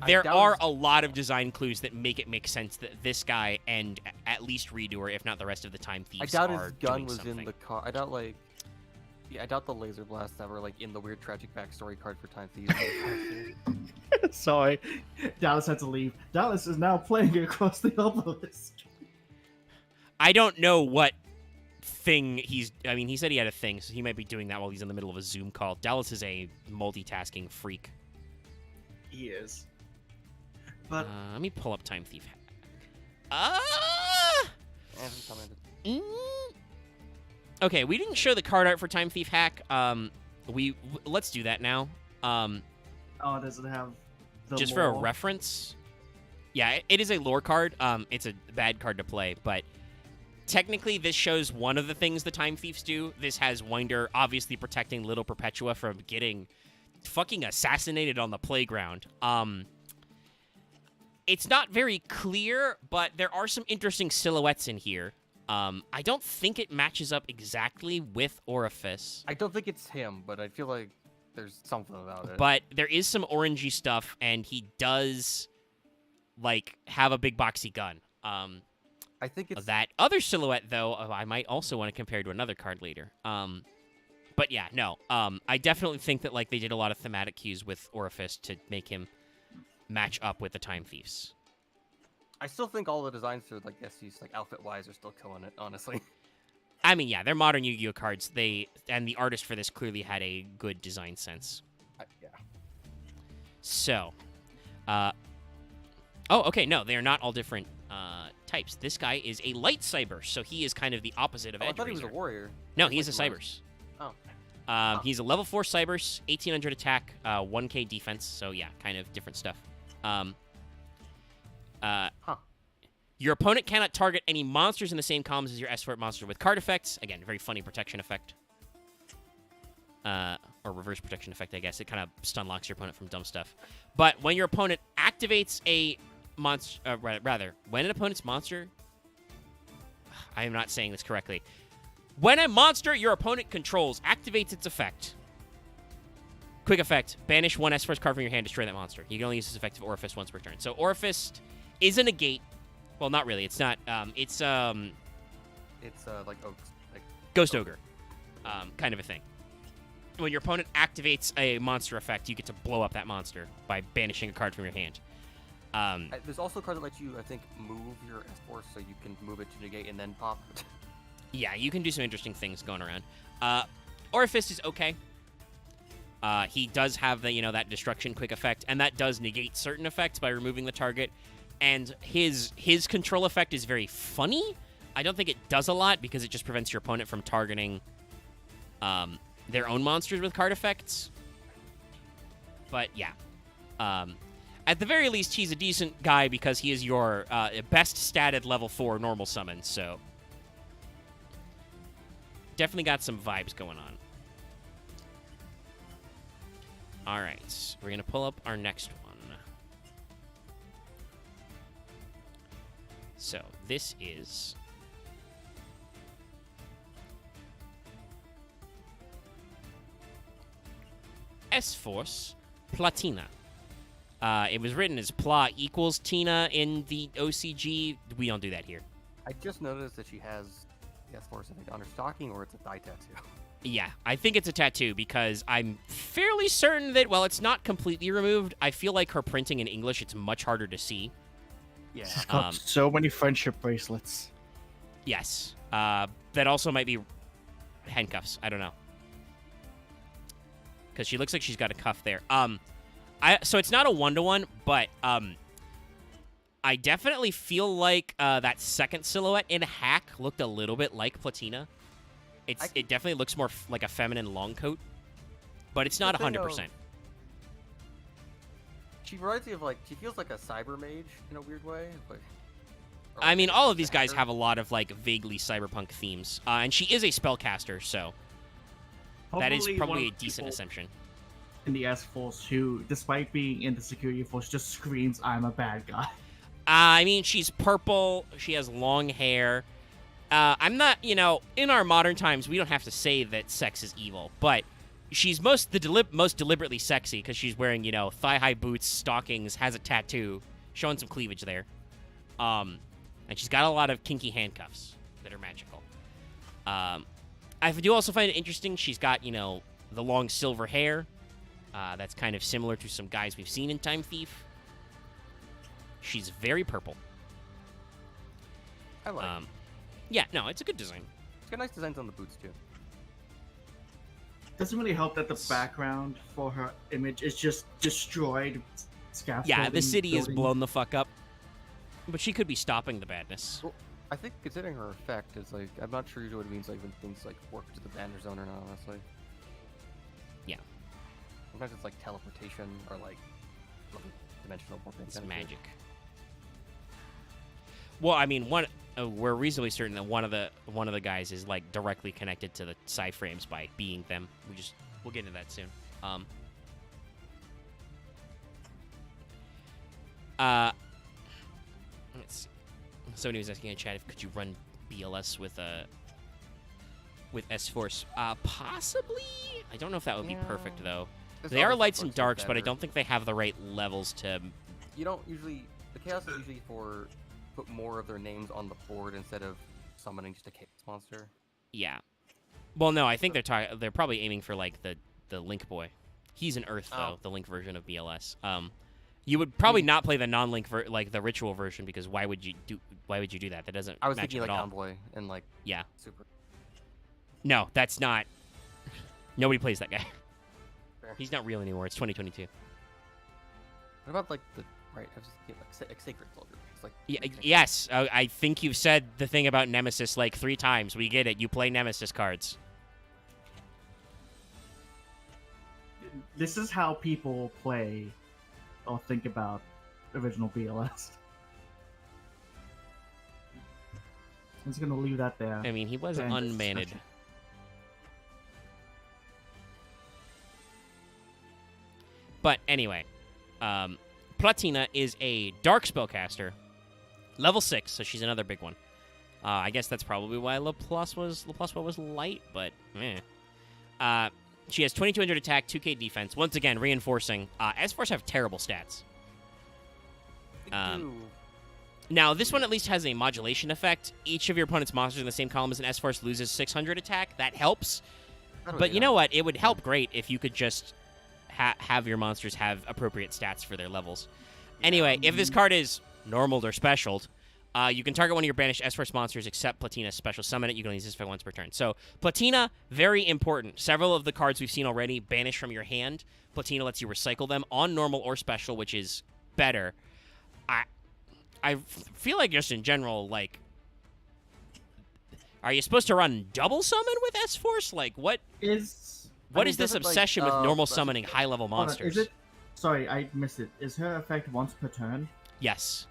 B: there
E: doubt
B: are
E: it's-
B: a lot of design clues that make it make sense that this guy and at least Redoer, if not the rest of the Time
E: I
B: Thieves,
E: doubt
B: are
E: his gun
B: doing
E: was
B: something.
E: in the car. I doubt like. Yeah, I doubt the laser blasts that were like in the weird tragic backstory card for Time Thieves.
F: Sorry.
C: Dallas had to leave. Dallas is now playing across the obelisk.
B: I don't know what thing he's... I mean, he said he had a thing, so he might be doing that while he's in the middle of a Zoom call. Dallas is a multitasking freak.
C: He is. But
B: Let me pull up Time Thief. Okay, we didn't show the card art for Time Thief Hack. Let's do that now.
C: does it have the
B: Just for a
C: lore?
B: reference. Yeah, it is a lore card. It's a bad card to play, but technically this shows one of the things the Time Thieves do. This has Winder obviously protecting Little Perpetua from getting fucking assassinated on the playground. It's not very clear, but there are some interesting silhouettes in here. I don't think it matches up exactly with Orifice,
E: I don't think it's him, but I feel like there's something about it.
B: but there is some orangey stuff, and he does like have a big boxy gun.
E: I think it's
B: That other silhouette, though, I might also want to compare to another card later. But yeah, no. I definitely think that like they did a lot of thematic cues with Orifice to make him match up with the Time Thieves.
E: I still think all the designs for like SC's like outfit-wise are still killing it, honestly.
B: I mean, yeah, they're modern Yu-Gi-Oh cards. And the artist for this clearly had a good design sense.
E: Yeah.
B: So, oh, okay, no, they are not all different types. This guy is a light cyber, so he is kind of the opposite of
E: I
B: Edge
E: thought he was a
B: Razor.
E: warrior.
B: No,
E: That's
B: he's a
E: like the
B: cybers.
E: Oh.
B: He's a level 4 cybers, 1800 attack, 1k defense. So yeah, kind of different stuff. Your opponent cannot target any monsters in the same columns as your escort monster with card effects. Again, very funny protection effect. Or reverse protection effect, I guess. It kind of stun locks your opponent from dumb stuff. But when your opponent activates a monster, when an opponent's monster, I am not saying this correctly. When a monster your opponent controls activates its effect. Quick effect, banish one S-Force card from your hand, destroy that monster. You can only use this effect of Orifice once per turn. So Orifice is a negate. Well, not really. It's not. It's
E: like Oaks, like
B: Ghost Ogre, kind of a thing. When your opponent activates a monster effect, you get to blow up that monster by banishing a card from your hand.
E: There's also a card that lets you, I think, move your S-Force so you can move it to negate and then pop.
B: Yeah, you can do some interesting things going around. Orifice is okay. He does have the that destruction quick effect, and that does negate certain effects by removing the target. And his control effect is very funny. I don't think it does a lot because it just prevents your opponent from targeting their own monsters with card effects. But yeah. At the very least, he's a decent guy because he is your best statted level 4 normal summon, so definitely got some vibes going on. All right, we're going to pull up our next one. So this is S-Force Platina. It was written as Pla equals Tina in the OCG. We don't do that here.
E: I just noticed that she has the S-Force, I think, on her stocking, or it's a thigh tattoo.
B: Yeah, I think it's a tattoo because I'm fairly certain that, while it's not completely removed, I feel like her printing in English, it's much harder to see.
E: Yeah.
F: She's got so many friendship bracelets.
B: Yes. That also might be handcuffs. I don't know. Because she looks like she's got a cuff there. So it's not a one-to-one, but I definitely feel like that second silhouette in Hack looked a little bit like Platina. It definitely looks more like a feminine long coat, but it's not 100%.
E: She reminds me of she feels like a cyber mage in a weird way.
B: I mean, all of these guys have a lot of vaguely cyberpunk themes, and she is a spellcaster, so that is probably a decent assumption.
C: In the S-Force who, despite being in the security force, just screams, "I'm a bad guy."
B: I mean, she's purple. She has long hair. I'm not, in our modern times, we don't have to say that sex is evil, but she's most deliberately sexy because she's wearing, thigh-high boots, stockings, has a tattoo, showing some cleavage there. And she's got a lot of kinky handcuffs that are magical. I do also find it interesting. She's got, the long silver hair. That's kind of similar to some guys we've seen in Time Thief. She's very purple.
E: I like it.
B: Yeah, no, it's a good design.
E: It's got nice designs on the boots, too.
C: Doesn't really help that the background for her image is just destroyed scaffolding.
B: Yeah, the city is
C: building.
B: blown the fuck up. But she could be stopping the badness.
E: Well, I think considering her effect, it's I'm not sure usually what it means when things work to the banner zone or not, honestly.
B: Yeah.
E: Sometimes it's teleportation or dimensional warping.
B: It's magic. Well, I mean, we're reasonably certain that one of the guys is directly connected to the psi frames by being them. We'll get into that soon. Let's see. Somebody was asking in chat if could you run BLS with S-Force. Possibly. I don't know if that would be perfect though. They are lights and darks, but I don't think they have the right levels to.
E: You don't usually The chaos is usually for put more of their names on the board instead of summoning just a chaos monster.
B: Yeah. Well, no, I think they're probably aiming for like the Link boy. He's an Earth though, the Link version of BLS. You would probably not play the non-Link like the ritual version because why would you do that? That doesn't
E: I was
B: match
E: thinking
B: up
E: like
B: at all.
E: Envoy and like
B: Yeah.
E: Super.
B: No, that's not. Nobody plays that guy.
E: Fair.
B: He's not real anymore. It's 2022.
E: What about like the right? I was just thinking, like Sacred Soldier. It's like
B: Yes, I think you've said the thing about Nemesis like 3 times. We get it. You play Nemesis cards.
C: This is how people play or think about original BLS. I'm just gonna leave that there.
B: I mean, he was
C: End of
B: unmanned.
C: discussion.
B: But anyway, Platina is a dark spellcaster, level 6, so she's another big one. I guess that's probably why La Plus was light, but meh. She has 2200 attack, 2k defense. Once again, reinforcing. S-Force have terrible stats. Now, this one at least has a modulation effect. Each of your opponent's monsters in the same column as an S-Force loses 600 attack. That helps. But you know what? It would help great if you could just have your monsters have appropriate stats for their levels. Anyway, if this card is normaled or specialed, you can target one of your banished S-Force monsters except Platina, special summon it. You can only use this effect once per turn. So, Platina, very important. Several of the cards we've seen already banish from your hand. Platina lets you recycle them on normal or special, which is better. I feel like just in general, like, are you supposed to run double summon with S-Force? Like, what is this obsession with normal summoning high-level monsters?
C: Is it? Sorry, I missed it. Is her effect once per turn?
B: Yes.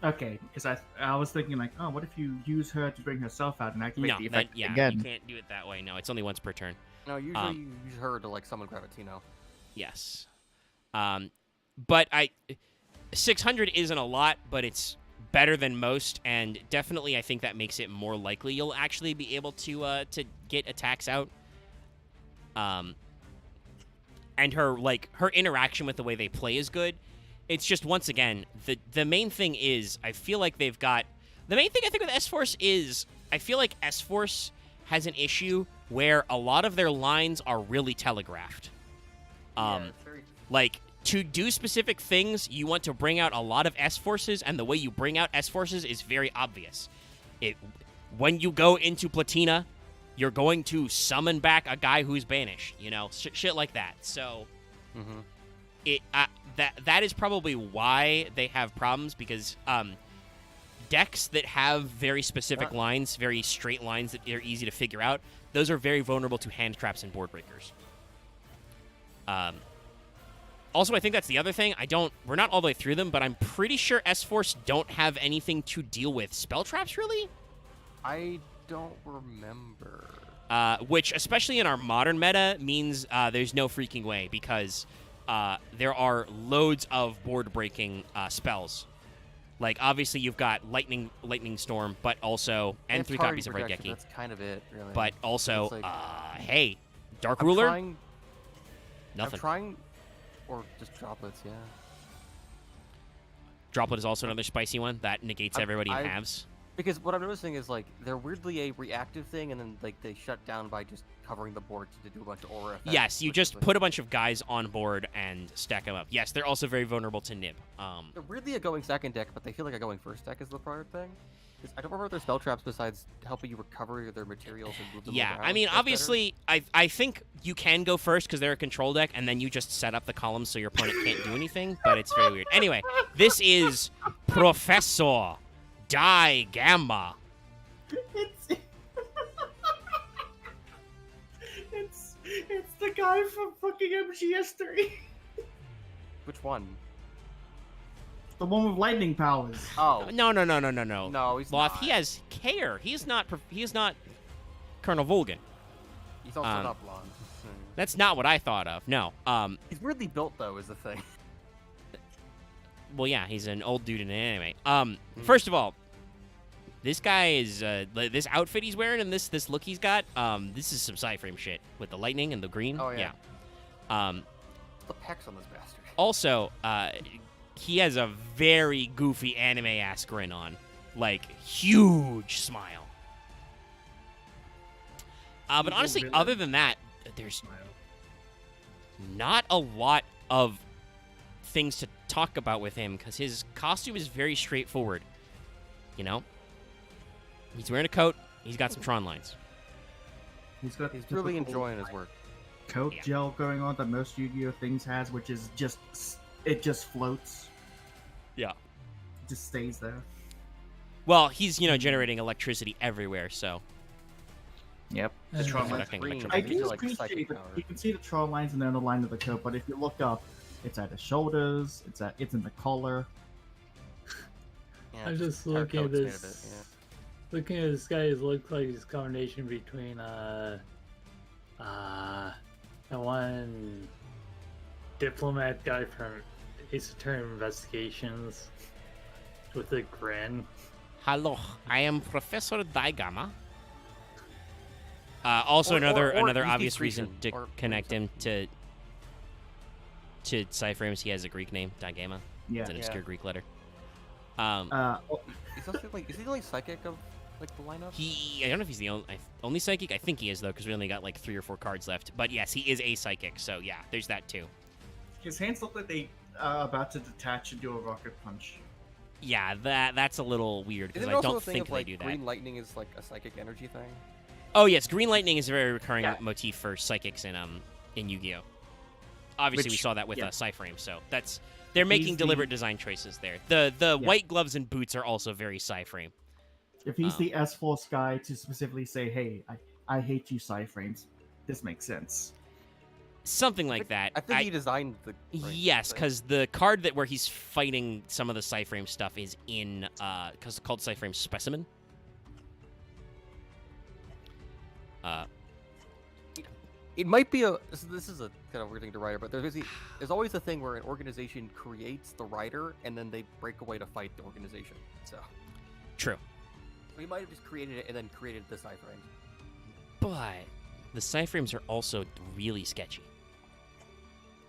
C: Okay, because I was thinking like, oh, what if you use her to bring herself out and activate the effect again?
B: You can't do it that way. No, it's only once per turn.
E: No, usually you use her to like summon Gravitino.
B: Yes. But 600 isn't a lot, but it's better than most, and definitely I think that makes it more likely you'll actually be able to get attacks out. And her interaction with the way they play is good. It's just, once again, the main thing is, I feel like they've got... The main thing I think with S-Force is, I feel like S-Force has an issue where a lot of their lines are really telegraphed. Like, to do specific things, you want to bring out a lot of S-Forces, and the way you bring out S-Forces is very obvious. When you go into Platina, you're going to summon back a guy who's banished, you know, shit like that. So, that is probably why they have problems, because decks that have very specific lines, very straight lines that are easy to figure out, those are very vulnerable to hand traps and board breakers. Also, I think that's the other thing. We're not all the way through them, but I'm pretty sure S-Force don't have anything to deal with spell traps, really?
E: I don't remember.
B: Which, especially in our modern meta, means there's no freaking way, because there are loads of board-breaking spells. Like, obviously, you've got Lightning Storm, but also... And 3 copies of Raigeki.
E: That's kind of it, really.
B: But also,
E: like,
B: hey, Dark Ruler?
E: Nothing. I'm trying... Or just droplets, yeah.
B: Droplet is also another spicy one that negates everybody in halves.
E: Because what I'm noticing is, like, they're weirdly a reactive thing, and then, like, they shut down by just covering the board to do a bunch of aura effects.
B: Yes, you just put a bunch of guys on board and stack them up. Yes, they're also very vulnerable to nib.
E: They're weirdly a going second deck, but they feel like a going first deck is the prior thing. I don't remember their spell traps besides helping you recover their materials and move them
B: Yeah,
E: around.
B: I mean, obviously, I think you can go first because they're a control deck, and then you just set up the columns so your opponent can't do anything, but it's very weird. Anyway, this is Professor Die Gamma.
C: It's the guy from fucking MGS3.
E: Which one?
C: The one with lightning powers.
E: Oh.
B: No.
E: No, he's
B: Loth,
E: not.
B: he has care. He's not Colonel Volgan.
E: He's also not blonde.
B: That's not what I thought of. No.
E: He's weirdly built, though, is the thing.
B: Well, yeah, he's an old dude in an anime. First of all, this guy is this outfit he's wearing and this look he's got. This is some Psyframe shit with the lightning and the green.
E: Oh yeah.
B: Yeah.
E: The pecs on this bastard.
B: Also, he has a very goofy anime-ass grin on. Like, huge smile. But honestly, other than that, there's not a lot of things to talk about with him, because his costume is very straightforward. You know? He's wearing a coat, he's got some Tron lines.
C: He's got
E: He's
C: the
E: really
C: typical
E: enjoying his work.
C: coat
B: Yeah.
C: gel going on that most Yu-Gi-Oh things has, which is just it just floats.
B: Yeah.
C: It just stays there.
B: Well, he's, you know, generating electricity everywhere, so...
F: Yep.
D: The
F: Tron lines.
B: Conducting
E: green.
B: electricity.
C: I
E: These
C: do
E: are like
C: appreciate
E: psychic
C: that
E: power.
C: you can see the Tron lines and they're on the line of the coat, but if you look up, it's at the shoulders, it's in the collar.
E: Yeah,
D: I'm just
E: power
D: looking at
E: coat's made of
D: this.
E: it, yeah.
D: Looking at this guy, it looks like he's a combination between the one diplomat guy from Ace Attorney Investigations with a grin.
B: Hello, I am Professor Daigama. Also,
E: Or
B: another
E: he's
B: obvious reason
E: Grecian,
B: to
E: or
B: connect him to Cyframes. He has a Greek name, Daigama.
C: Yeah.
B: It's an
E: Yeah.
B: obscure Greek letter.
E: Is he the only psychic of like the lineup?
B: I don't know if he's the only psychic. I think he is, though, because we only got like 3 or 4 cards left. But yes, he is a psychic. So yeah, there's that too.
C: His hands look like they are about to detach and do a rocket punch.
B: Yeah, that's a little weird because
E: Isn't
B: I
E: it also
B: don't
E: a thing
B: think
E: of
B: they
E: like
B: do that.
E: green lightning is like a psychic energy thing?
B: Oh yes, green lightning is a very recurring
C: Yeah.
B: motif for psychics in Yu-Gi-Oh. Obviously, we
C: Which-
B: saw that with
C: yeah.
B: Cyframe, so they're making
C: He's
B: deliberate
C: the-
B: design choices there. The white gloves and boots are also very Cyframe.
C: If he's the S-Force guy to specifically say, "Hey, I hate you, Cyframes," this makes sense.
B: Something like that.
E: I think he designed the.
B: Yes,
E: thing.
B: because the card where he's fighting some of the Cyframe stuff is in because it's called Cyframe Specimen.
E: It might be a. This is a kind of weird thing to write, but there's always a thing where an organization creates the writer and then they break away to fight the organization. So
B: True,
E: we might have just created it and then created the Cyframe.
B: but the Cyframes are also really sketchy.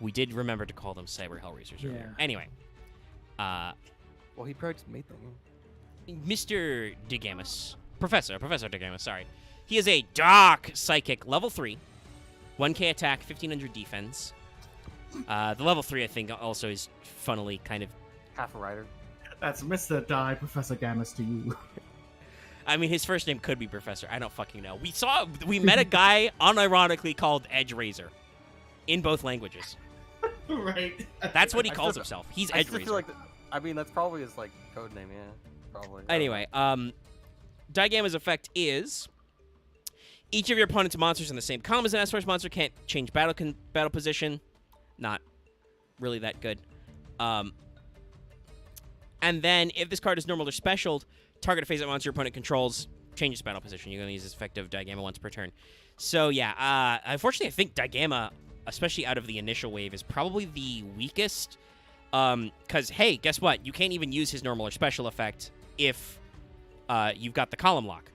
B: We did remember to call them Cyber Hellraisers earlier.
D: Yeah.
B: Anyway,
E: Well, he probably just made them.
B: Mr. DeGamus, Professor DeGamus, sorry. He is a Dark Psychic, level 3, 1k attack, 1500 defense. The level 3, I think, also is funnily kind of...
E: Half a rider.
C: That's Mr. Die Professor Gammas to you.
B: I mean, his first name could be Professor. I don't fucking know. We met a guy unironically called Edge Razor in both languages.
C: Right.
B: That's what he
E: I
B: calls
E: still-
B: himself. He's
E: I
B: Edge
E: still
B: Razor.
E: feel like. I mean, that's probably his like code name. Yeah, probably.
B: Anyway, Daigama's effect is each of your opponent's monsters in the same column as an S-Force monster can't change battle position. Not really that good. And then if this card is normal or special, target a phase-up monster your opponent controls changes battle position. You're going to use this effect of Daigama once per turn. So yeah, unfortunately, I think Daigama, especially out of the initial wave, is probably the weakest. Because, hey, guess what? You can't even use his normal or special effect if you've got the column lock.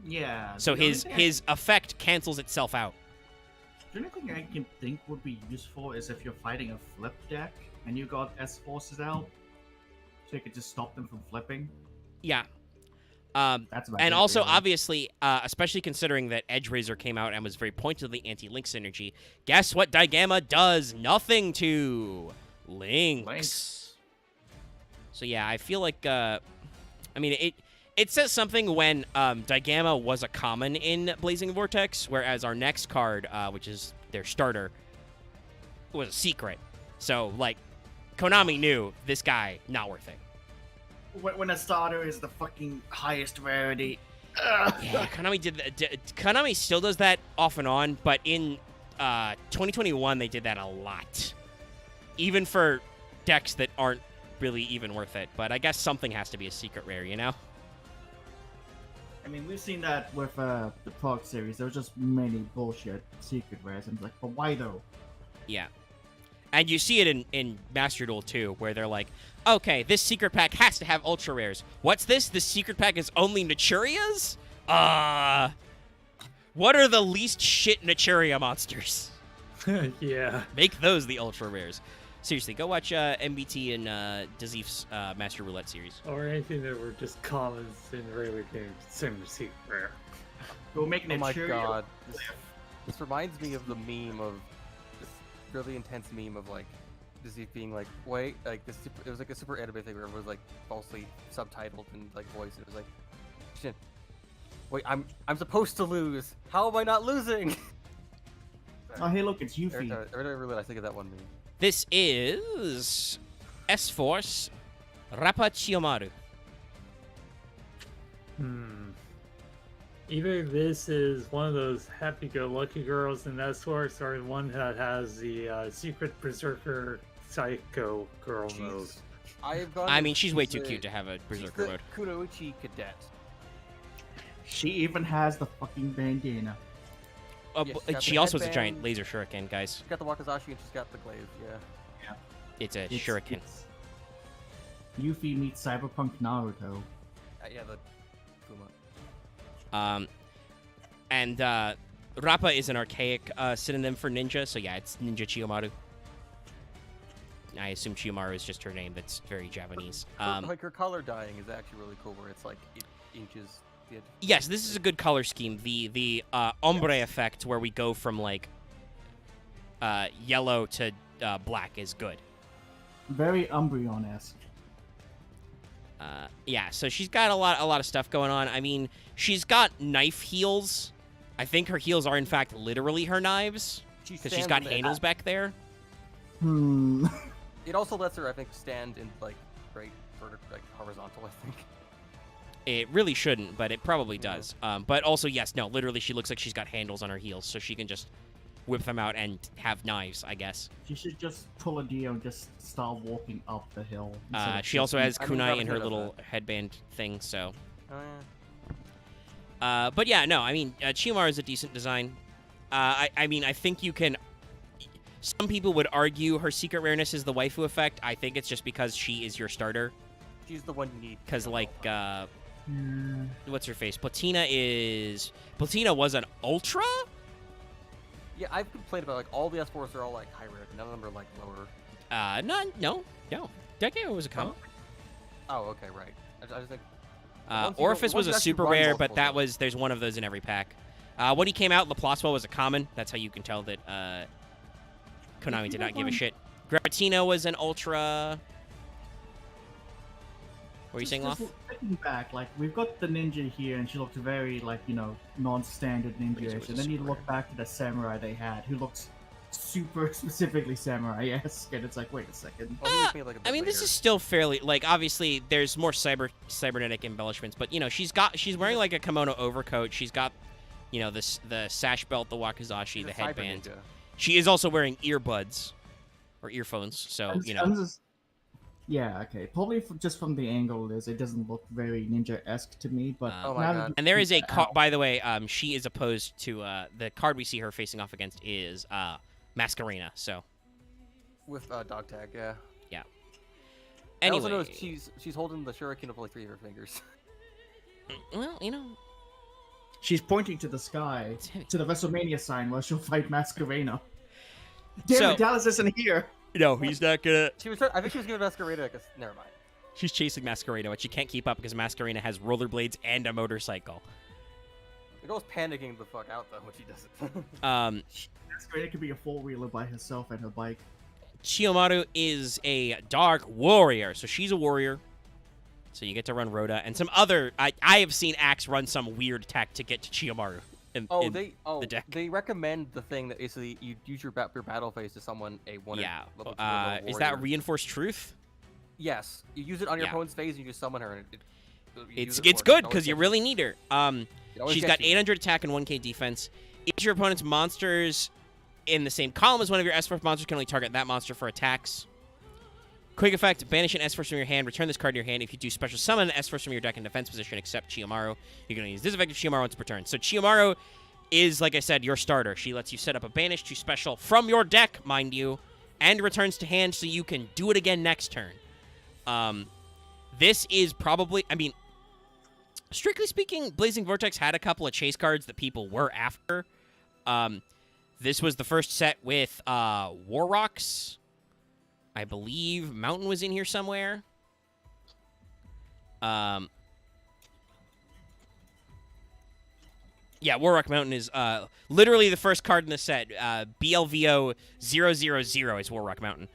C: Yeah.
B: So
C: the only
B: his
C: thing
B: his effect cancels itself out.
C: The only thing I can think would be useful is if you're fighting a flip deck and you got S-Forces out, so you could just stop them from flipping.
B: Yeah.
C: That's about
B: And
C: it,
B: also,
C: really.
B: obviously, especially considering that Edge Razor came out and was very pointedly anti-Link synergy, guess what Daigama does nothing to? Links. So yeah, I feel like, I mean, it says something when Daigama was a common in Blazing Vortex, whereas our next card, which is their starter, was a secret. So, like, Konami knew this guy, not worth it.
C: When a starter is the fucking highest rarity.
B: Yeah, Konami did that. Konami still does that off and on, but in 2021 they did that a lot, even for decks that aren't really even worth it. But I guess something has to be a secret rare, you know?
C: I mean, we've seen that with the Prog series. There was just many bullshit secret rares, and it's like, but why though?
B: Yeah. And you see it in Master Duel too, where they're like, okay, this secret pack has to have ultra rares. What's this? This secret pack is only Naturias? What are the least shit Naturia monsters?
D: Yeah.
B: Make those the ultra rares. Seriously, go watch MBT and Dazif's Master Roulette series.
D: Or anything that were just commons in regular games. Same to secret rare.
C: We're making
E: Oh
C: a
E: my
C: Cheerio.
E: god. This reminds me of the meme of this really intense meme of like Disney being like, wait, like this. It was like a super anime thing where it was like falsely subtitled and like voiced. It was like, shit. Wait, I'm supposed to lose. How am I not losing?
C: Oh, hey, look, it's
E: Every
C: Yuffie.
E: time I really think of that one meme.
B: This is S-Force Rappa Chiyomaru.
D: Either this is one of those happy-go-lucky girls in S-Force, or the one that has the secret berserker psycho girl mode.
B: I mean, she's way too cute to have a berserker mode.
E: Kunoichi cadet.
C: She even has the fucking bandana.
E: Yes, she's got
B: She
E: the
B: also has a
E: headband.
B: giant laser shuriken, guys.
E: She's got the wakizashi and she's got the glaive. Yeah.
B: It's a
C: It's-
B: shuriken.
C: it's Yuffie meets Cyberpunk Naruto.
E: Yeah, the Puma.
B: And Rappa is an archaic synonym for ninja, so yeah, it's Ninja Chiyomaru. I assume Chiyomaru is just her name. That's very Japanese.
E: Like her color dyeing is actually really cool, where it's like it inches the edge.
B: Yes, this is a good color scheme. The ombre effect, where we go from like yellow to black, is good.
C: Very Umbreon-esque.
B: Yeah, so she's got a lot of stuff going on. I mean, she's got knife heels. I think her heels are in fact literally her knives because she's got handles back there.
E: It also lets her, I think, stand in like right vertical, like horizontal. I think.
B: It really shouldn't, but it probably does. But also, yes, no, literally, she looks like she's got handles on her heels, so she can just whip them out and have knives, I guess.
C: She should just pull a deal and just start walking up the hill. instead of
B: She also has
E: I mean,
B: kunai
E: Robin
B: in her
E: Hood does
B: little headband thing, so.
E: Oh yeah.
B: But yeah, no, I mean, Chiyomaru is a decent design. I mean, I think you can. Some people would argue her secret rareness is the waifu effect. I think it's just because she is your starter.
E: She's the one you need.
B: Because, like,
C: Yeah.
B: what's her face? Platina was an ultra?
E: Yeah, I've complained about like all the S4s are all like high rare. None of them are like lower.
B: No. Decade was a common.
E: Oh, okay, right. I just think. ones you
B: Orifice
E: don't-
B: was
E: the
B: a
E: ones you
B: super
E: actually run
B: rare, but
E: multiples
B: that
E: of.
B: was there's one of those in every pack. When he came out, Laplace was a common. That's how you can tell that Konami did not give a shit. Gravitino was an ultra. What were you saying, Loth?
C: Looking back, like we've got the ninja here, and she looked very like non-standard
B: Razor
C: ninja.
B: was
C: And
B: a
C: then you
B: super
C: look back to the samurai they had, who looks super specifically samurai-esque, and it's like, wait a second.
E: Well, he was made, like, a bit
B: I mean, this
E: later.
B: is still fairly like obviously there's more cybernetic embellishments, but she's wearing like a kimono overcoat. She's got the sash belt, the wakizashi,
E: She's
B: the
E: a cyber
B: headband.
E: ninja.
B: She is also wearing earbuds or earphones, so
C: I'm just- yeah, okay. Probably just from the angle it doesn't look very ninja-esque to me, but
E: Oh my
C: now
E: God.
C: that you
B: And there is a
C: point
B: card,
C: out-
B: by the way, she is opposed to the card we see her facing off against is Masquerena. So
E: With dog tag, yeah.
B: anyway,
E: I also noticed she's holding the shuriken of like 3 of her fingers.
B: well,
C: she's pointing to the sky,
B: it's heavy.
C: to the WrestleMania sign where she'll fight Masquerena. Damn
B: So-
C: it, Dallas isn't here.
B: No, he's not gonna.
E: I think she was giving Masquerade like a. Never mind.
B: She's chasing Masquerena, but she can't keep up because Masquerena has rollerblades and a motorcycle.
E: The girl's panicking the fuck out though when she does it.
C: Masquerena could be a four-wheeler by herself and her bike.
B: Chiyomaru is a dark warrior, so she's a warrior. So you get to run Rhoda and some other. I have seen Axe run some weird attack to get to Chiyomaru.
E: They recommend the thing that basically you use your battle phase to summon a one.
B: Yeah.
E: Level 2 level
B: Is that
E: warrior.
B: reinforced truth?
E: Yes, you use it on your
B: Yeah.
E: opponent's phase and you just summon her. And
B: It's good because you really need her. She's got 800 attack and 1k defense. Each of your opponent's monsters in the same column as one of your S-Force monsters can only target that monster for attacks. Quick effect, banish an S-Force from your hand, return this card to your hand. If you do special summon an S-Force from your deck in defense position except Chiyomaru, you're going to use this effect of Chiyomaru once per turn. So Chiyomaru is, like I said, your starter. She lets you set up a banish to special from your deck, mind you, and returns to hand so you can do it again next turn. This is probably, I mean, strictly speaking, Blazing Vortex had a couple of chase cards that people were after. This was the first set with War Rocks, I believe Mountain was in here somewhere. Yeah, Warrock Mountain is literally the first card in the set. BLVO 000 is Warrock Mountain.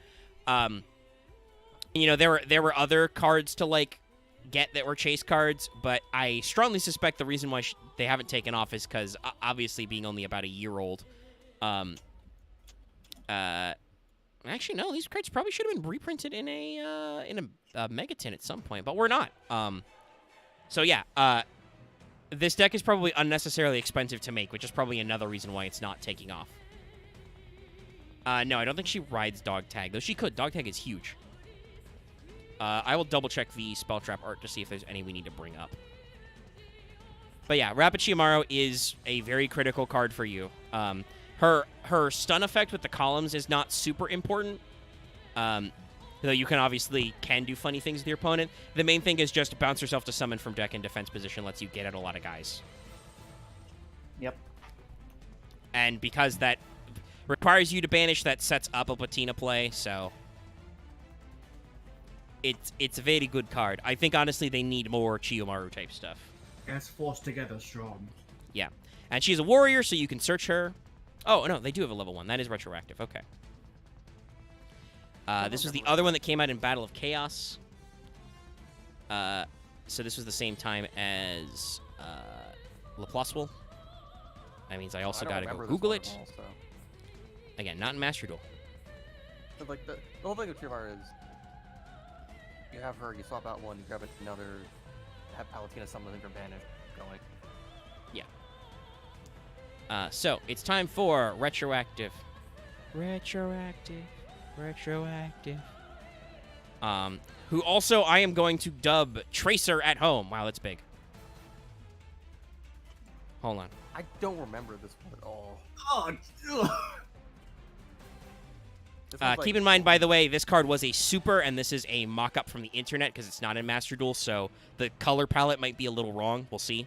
B: You know, there were other cards to like get that were chase cards, but I strongly suspect the reason why they haven't taken off is because obviously being only about a year old. Actually, no, these cards probably should have been reprinted in a Megaton at some point, but we're not. So yeah, this deck is probably unnecessarily expensive to make, which is probably another reason why it's not taking off. No, I don't think she rides Dog Tag, though she could. Dog Tag is huge. I will double-check the Spell Trap art to see if there's any we need to bring up. But yeah, Rapid Shiamaru is a very critical card for you. Her stun effect with the columns is not super important. Though you can obviously do funny things with your opponent. The main thing is just bounce yourself to summon from deck in defense position lets you get at a lot of guys.
C: Yep.
B: And because that requires you to banish, that sets up a Patina play, so it's a very good card. I think honestly they need more Chiyomaru type stuff.
C: As forced together strong.
B: Yeah. And she's a warrior, so you can search her. Oh, no, they do have a level 1. That is retroactive. Okay. This was the other one that came out in Battle of Chaos. So this was the same time as Laplace. That means I also got to go Google it. Again, not in Master Duel.
E: So, like, the whole thing with Chiyomaru is you have her, you swap out one, you grab another, have Palutena summon from banish going.
B: Yeah. So, it's time for Retroactive. Retroactive. Who also I am going to dub Tracer at home. Wow, that's big. Hold on.
E: I don't remember this one at all.
C: Oh,
B: Keep in mind, by the way, this card was a super, and this is a mock-up from the internet because it's not in Master Duel, so the color palette might be a little wrong. We'll see.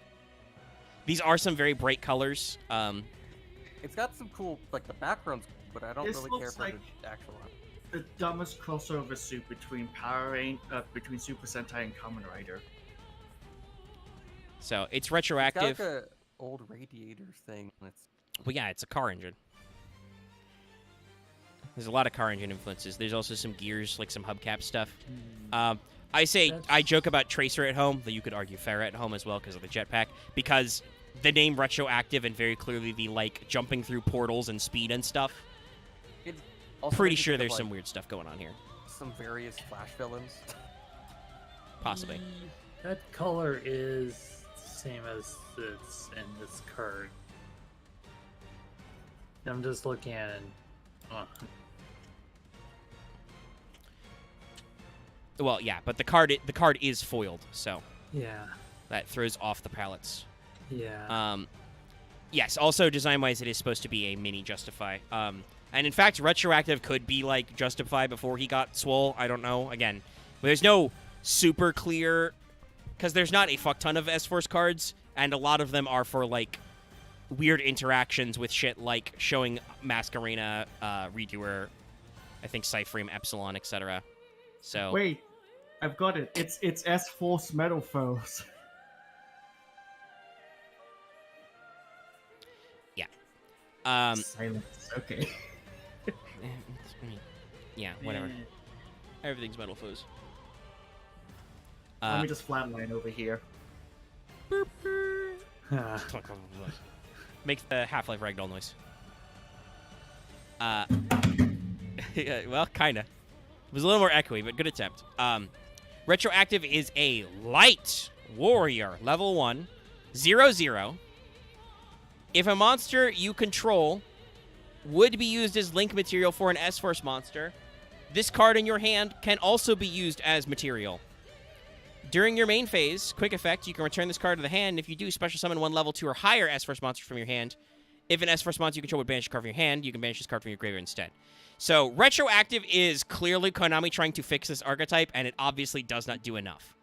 B: These are some very bright colors.
E: It's got some cool, like, the background's cool, but I don't
C: This
E: really care
C: looks
E: for
C: like
E: the actual one.
C: the dumbest crossover suit between between Super Sentai and Kamen Rider.
B: So it's
E: It's
B: retroactive.
E: got like a old radiator thing.
B: Well, yeah, it's a car engine. There's a lot of car engine influences. There's also some gears, like some hubcap stuff. I joke about Tracer at home, though you could argue Farah at home as well because of the jetpack. Because the name retroactive and very clearly the like jumping through portals and speed and stuff.
E: It's also
B: Pretty
E: makes me
B: sure
E: think
B: there's
E: of,
B: some
E: like,
B: weird stuff going on here.
E: some various Flash villains.
B: Possibly.
D: That color is the same as it's in this card. I'm just looking at it.
B: Well, yeah, but the card is foiled, so
D: Yeah.
B: that throws off the palettes.
D: Yeah.
B: Yes, also design-wise, it is supposed to be a mini Justify. And in fact, retroactive could be like Justify before he got swole. I don't know. Again, there's no super clear because there's not a fuck ton of S-Force cards, and a lot of them are for like weird interactions with shit like showing Masquerena, Redoer, I think Cyframe, Epsilon, etc. So
C: Wait, I've got it. It's S-Force Metal Foes. Silence. Okay.
B: yeah, whatever. Everything's Metal Foes.
C: Let me just flatline over here.
B: Makes the Half-Life ragdoll noise. Yeah, well, kinda. It was a little more echoey, but good attempt. Retroactive is a light warrior, level 1, 0/0. If a monster you control would be used as link material for an S-Force monster, this card in your hand can also be used as material. During your main phase, quick effect, you can return this card to the hand. If you do, special summon one level 2 or higher S-Force monster from your hand. If an S-Force monster you control would banish a card from your hand, you can banish this card from your graveyard instead. So, retroactive is clearly Konami trying to fix this archetype, and it obviously does not do enough.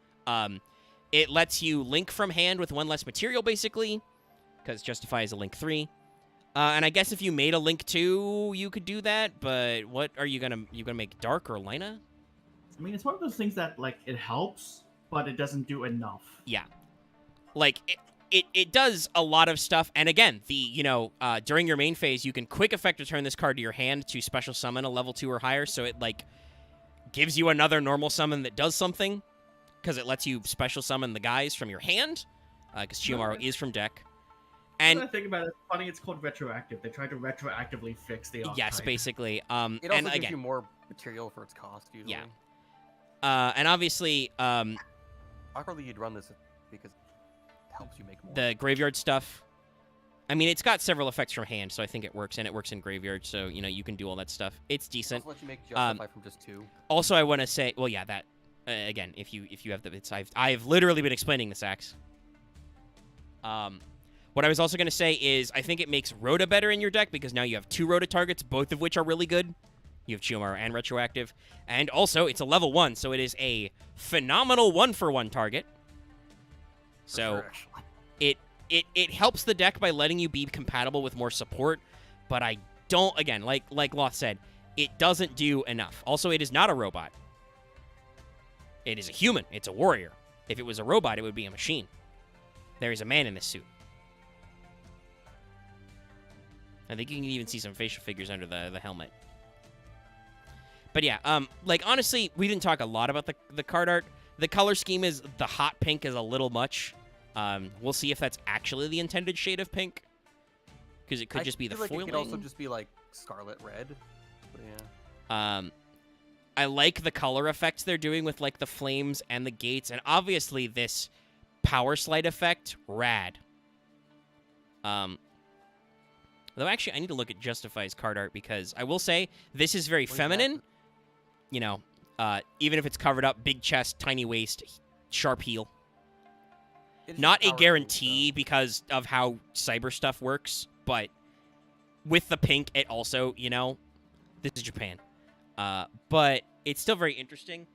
B: It lets you link from hand with one less material, basically, because Justify is a link 3. And I guess if you made a Link 2, you could do that, but what are you gonna make Dark or Lina?
C: I mean, it's one of those things that like it helps, but it doesn't do enough.
B: Yeah. Like it does a lot of stuff, and again, during your main phase, you can quick effect return this card to your hand to special summon a level 2 or higher, so it like gives you another normal summon that does something, because it lets you special summon the guys from your hand, because Chiyomaru is from deck. And
C: when I think about it, it's funny it's called retroactive. They try to retroactively fix the archetype.
B: yes, basically.
E: It also
B: and
E: gives
B: again,
E: you more material for its cost, usually.
B: Yeah. And obviously,
E: Awkwardly, you'd run this because it helps you make more.
B: the graveyard stuff. I mean, it's got several effects from hand, so I think it works, and it works in graveyard, so, you can do all that stuff. It's
E: It
B: decent.
E: also lets you make Justify from just 2.
B: Also, I want to say, well, yeah, that, again, if you have the, I've literally been explaining this, Axe. What I was also going to say is I think it makes Rhoda better in your deck because now you have 2 Rhoda targets, both of which are really good. You have Chiyomaru and Retroactive. And also, it's a level 1, so it is a phenomenal 1-for-1 target. So it helps the deck by letting you be compatible with more support, but I don't, again, like Loth said, it doesn't do enough. Also, it is not a robot. It is a human. It's a warrior. If it was a robot, it would be a machine. There is a man in this suit. I think you can even see some facial figures under the helmet. But yeah, honestly, we didn't talk a lot about the card art. The color scheme is, the hot pink is a little much. We'll see if that's actually the intended shade of pink. Because it could just be the foiling.
E: It could also just be, like, scarlet red. But yeah.
B: I like the color effects they're doing with, like, the flames and the gates. And obviously this power slide effect, rad. Though actually, I need to look at Justify's card art because I will say this is very feminine. Even if it's covered up, big chest, tiny waist, sharp heel. Not a guarantee because of how cyber stuff works, but with the pink, it also, this is Japan. But it's still very interesting.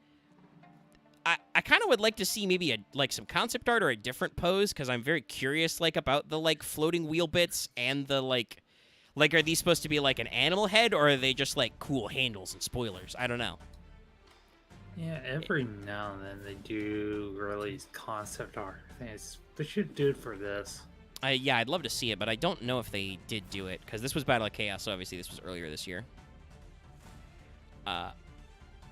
B: I kind of would like to see maybe some concept art or a different pose because I'm very curious about the floating wheel bits and the are these supposed to be like an animal head or are they just cool handles and spoilers? I don't know.
D: Yeah, every now and then they do release concept art. They should do it for this.
B: Yeah, I'd love to see it, but I don't know if they did do it because this was Battle of Chaos, so obviously this was earlier this year. But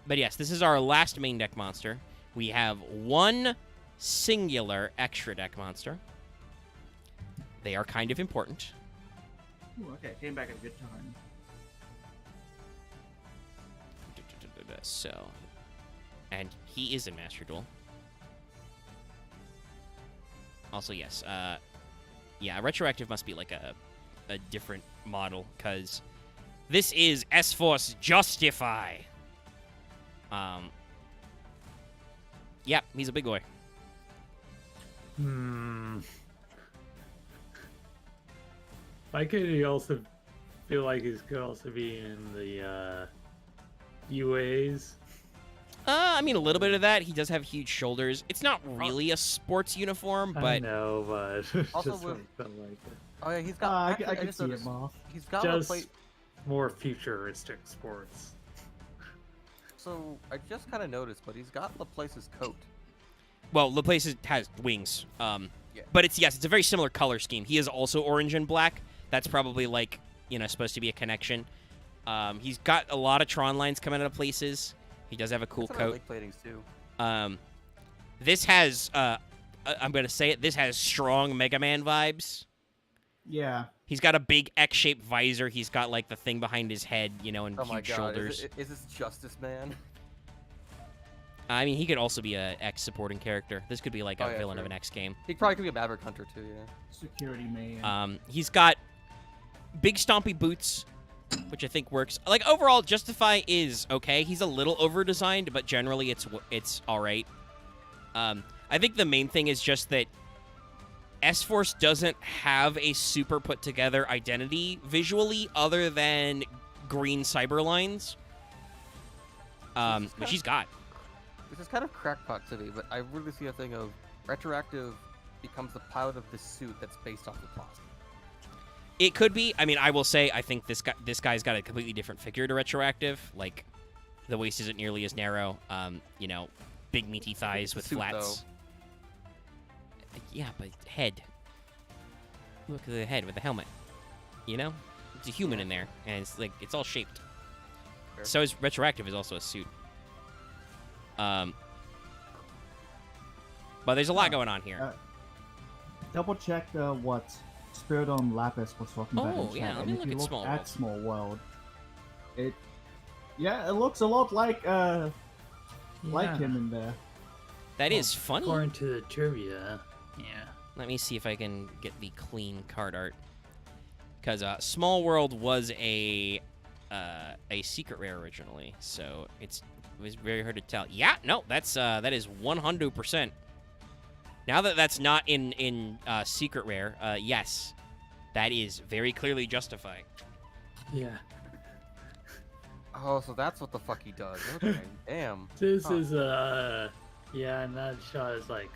B: yes, this is our last main deck monster. We have one singular extra deck monster. They are kind of important.
C: Ooh, okay, came back at a good time.
B: So, and he is in Master Duel. Also, yes, yeah, Retroactive must be like a different model, because this is S-Force Justify. Yeah, he's a big boy.
D: Why could he also feel like he could also be in the UAs?
B: I mean, a little bit of that. He does have huge shoulders. It's not really a sports uniform, but
D: I know, but
E: Also
D: just
E: with-
D: felt like it.
E: Oh yeah, he's got.
C: I can see it, Moth.
E: He's got
D: Just
E: a plate.
D: more futuristic sports.
E: So I just kind of noticed, but he's got Laplace's coat.
B: well, Laplace has wings.
E: Yeah.
B: But it's a very similar color scheme. He is also orange and black. That's probably supposed to be a connection. He's got a lot of Tron lines coming out of places. He does have a cool coat.
E: Like platings too.
B: This has, I'm going to say it, this has strong Mega Man vibes.
C: Yeah.
B: He's got a big X-shaped visor. He's got, the thing behind his head, and
E: Oh my
B: huge
E: god,
B: shoulders.
E: is this Justice Man?
B: I mean, he could also be a X supporting character. This could be a
E: yeah,
B: villain of
E: true.
B: an X game.
E: He probably could be a Maverick Hunter too, yeah.
C: Security man.
B: He's got big stompy boots, which I think works. Overall, Justify is okay. He's a little over-designed, but generally it's all right. I think the main thing is just that S-Force doesn't have a super put-together identity visually other than green cyber lines, which he's got.
E: Which is kind of crackpot to me, but I really see a thing of Retroactive becomes the pilot of this suit that's based off the plasma.
B: It could be. I mean, I will say I think this guy's got a completely different figure to retroactive. Like, the waist isn't nearly as narrow. You know, big meaty thighs with
E: Suit,
B: flats. Yeah, but head. Look at the head with the helmet. You know, it's a human in there, and it's like it's all shaped.
E: Fair.
B: So is retroactive is also a suit. But there's a lot going on here.
C: Double check what Spiridon Lapis was talking about.
B: Oh,
C: in
B: yeah,
C: chat.
B: let
C: And
B: me
C: if
B: look
C: you
B: at
C: look
B: Small
C: at
B: World.
C: Small World, it looks a lot like
D: Yeah.
C: him in there.
B: That is funny.
D: According to the trivia, yeah.
B: Let me see if I can get the clean card art. Because Small World was a secret rare originally, so it was very hard to tell. Yeah, no, that is 100%. Now that that's not in secret rare, yes, that is very clearly Justify.
D: Yeah.
E: Oh, so that's what the fuck he does. Okay, damn.
D: This
E: Huh.
D: is yeah, and that shot is like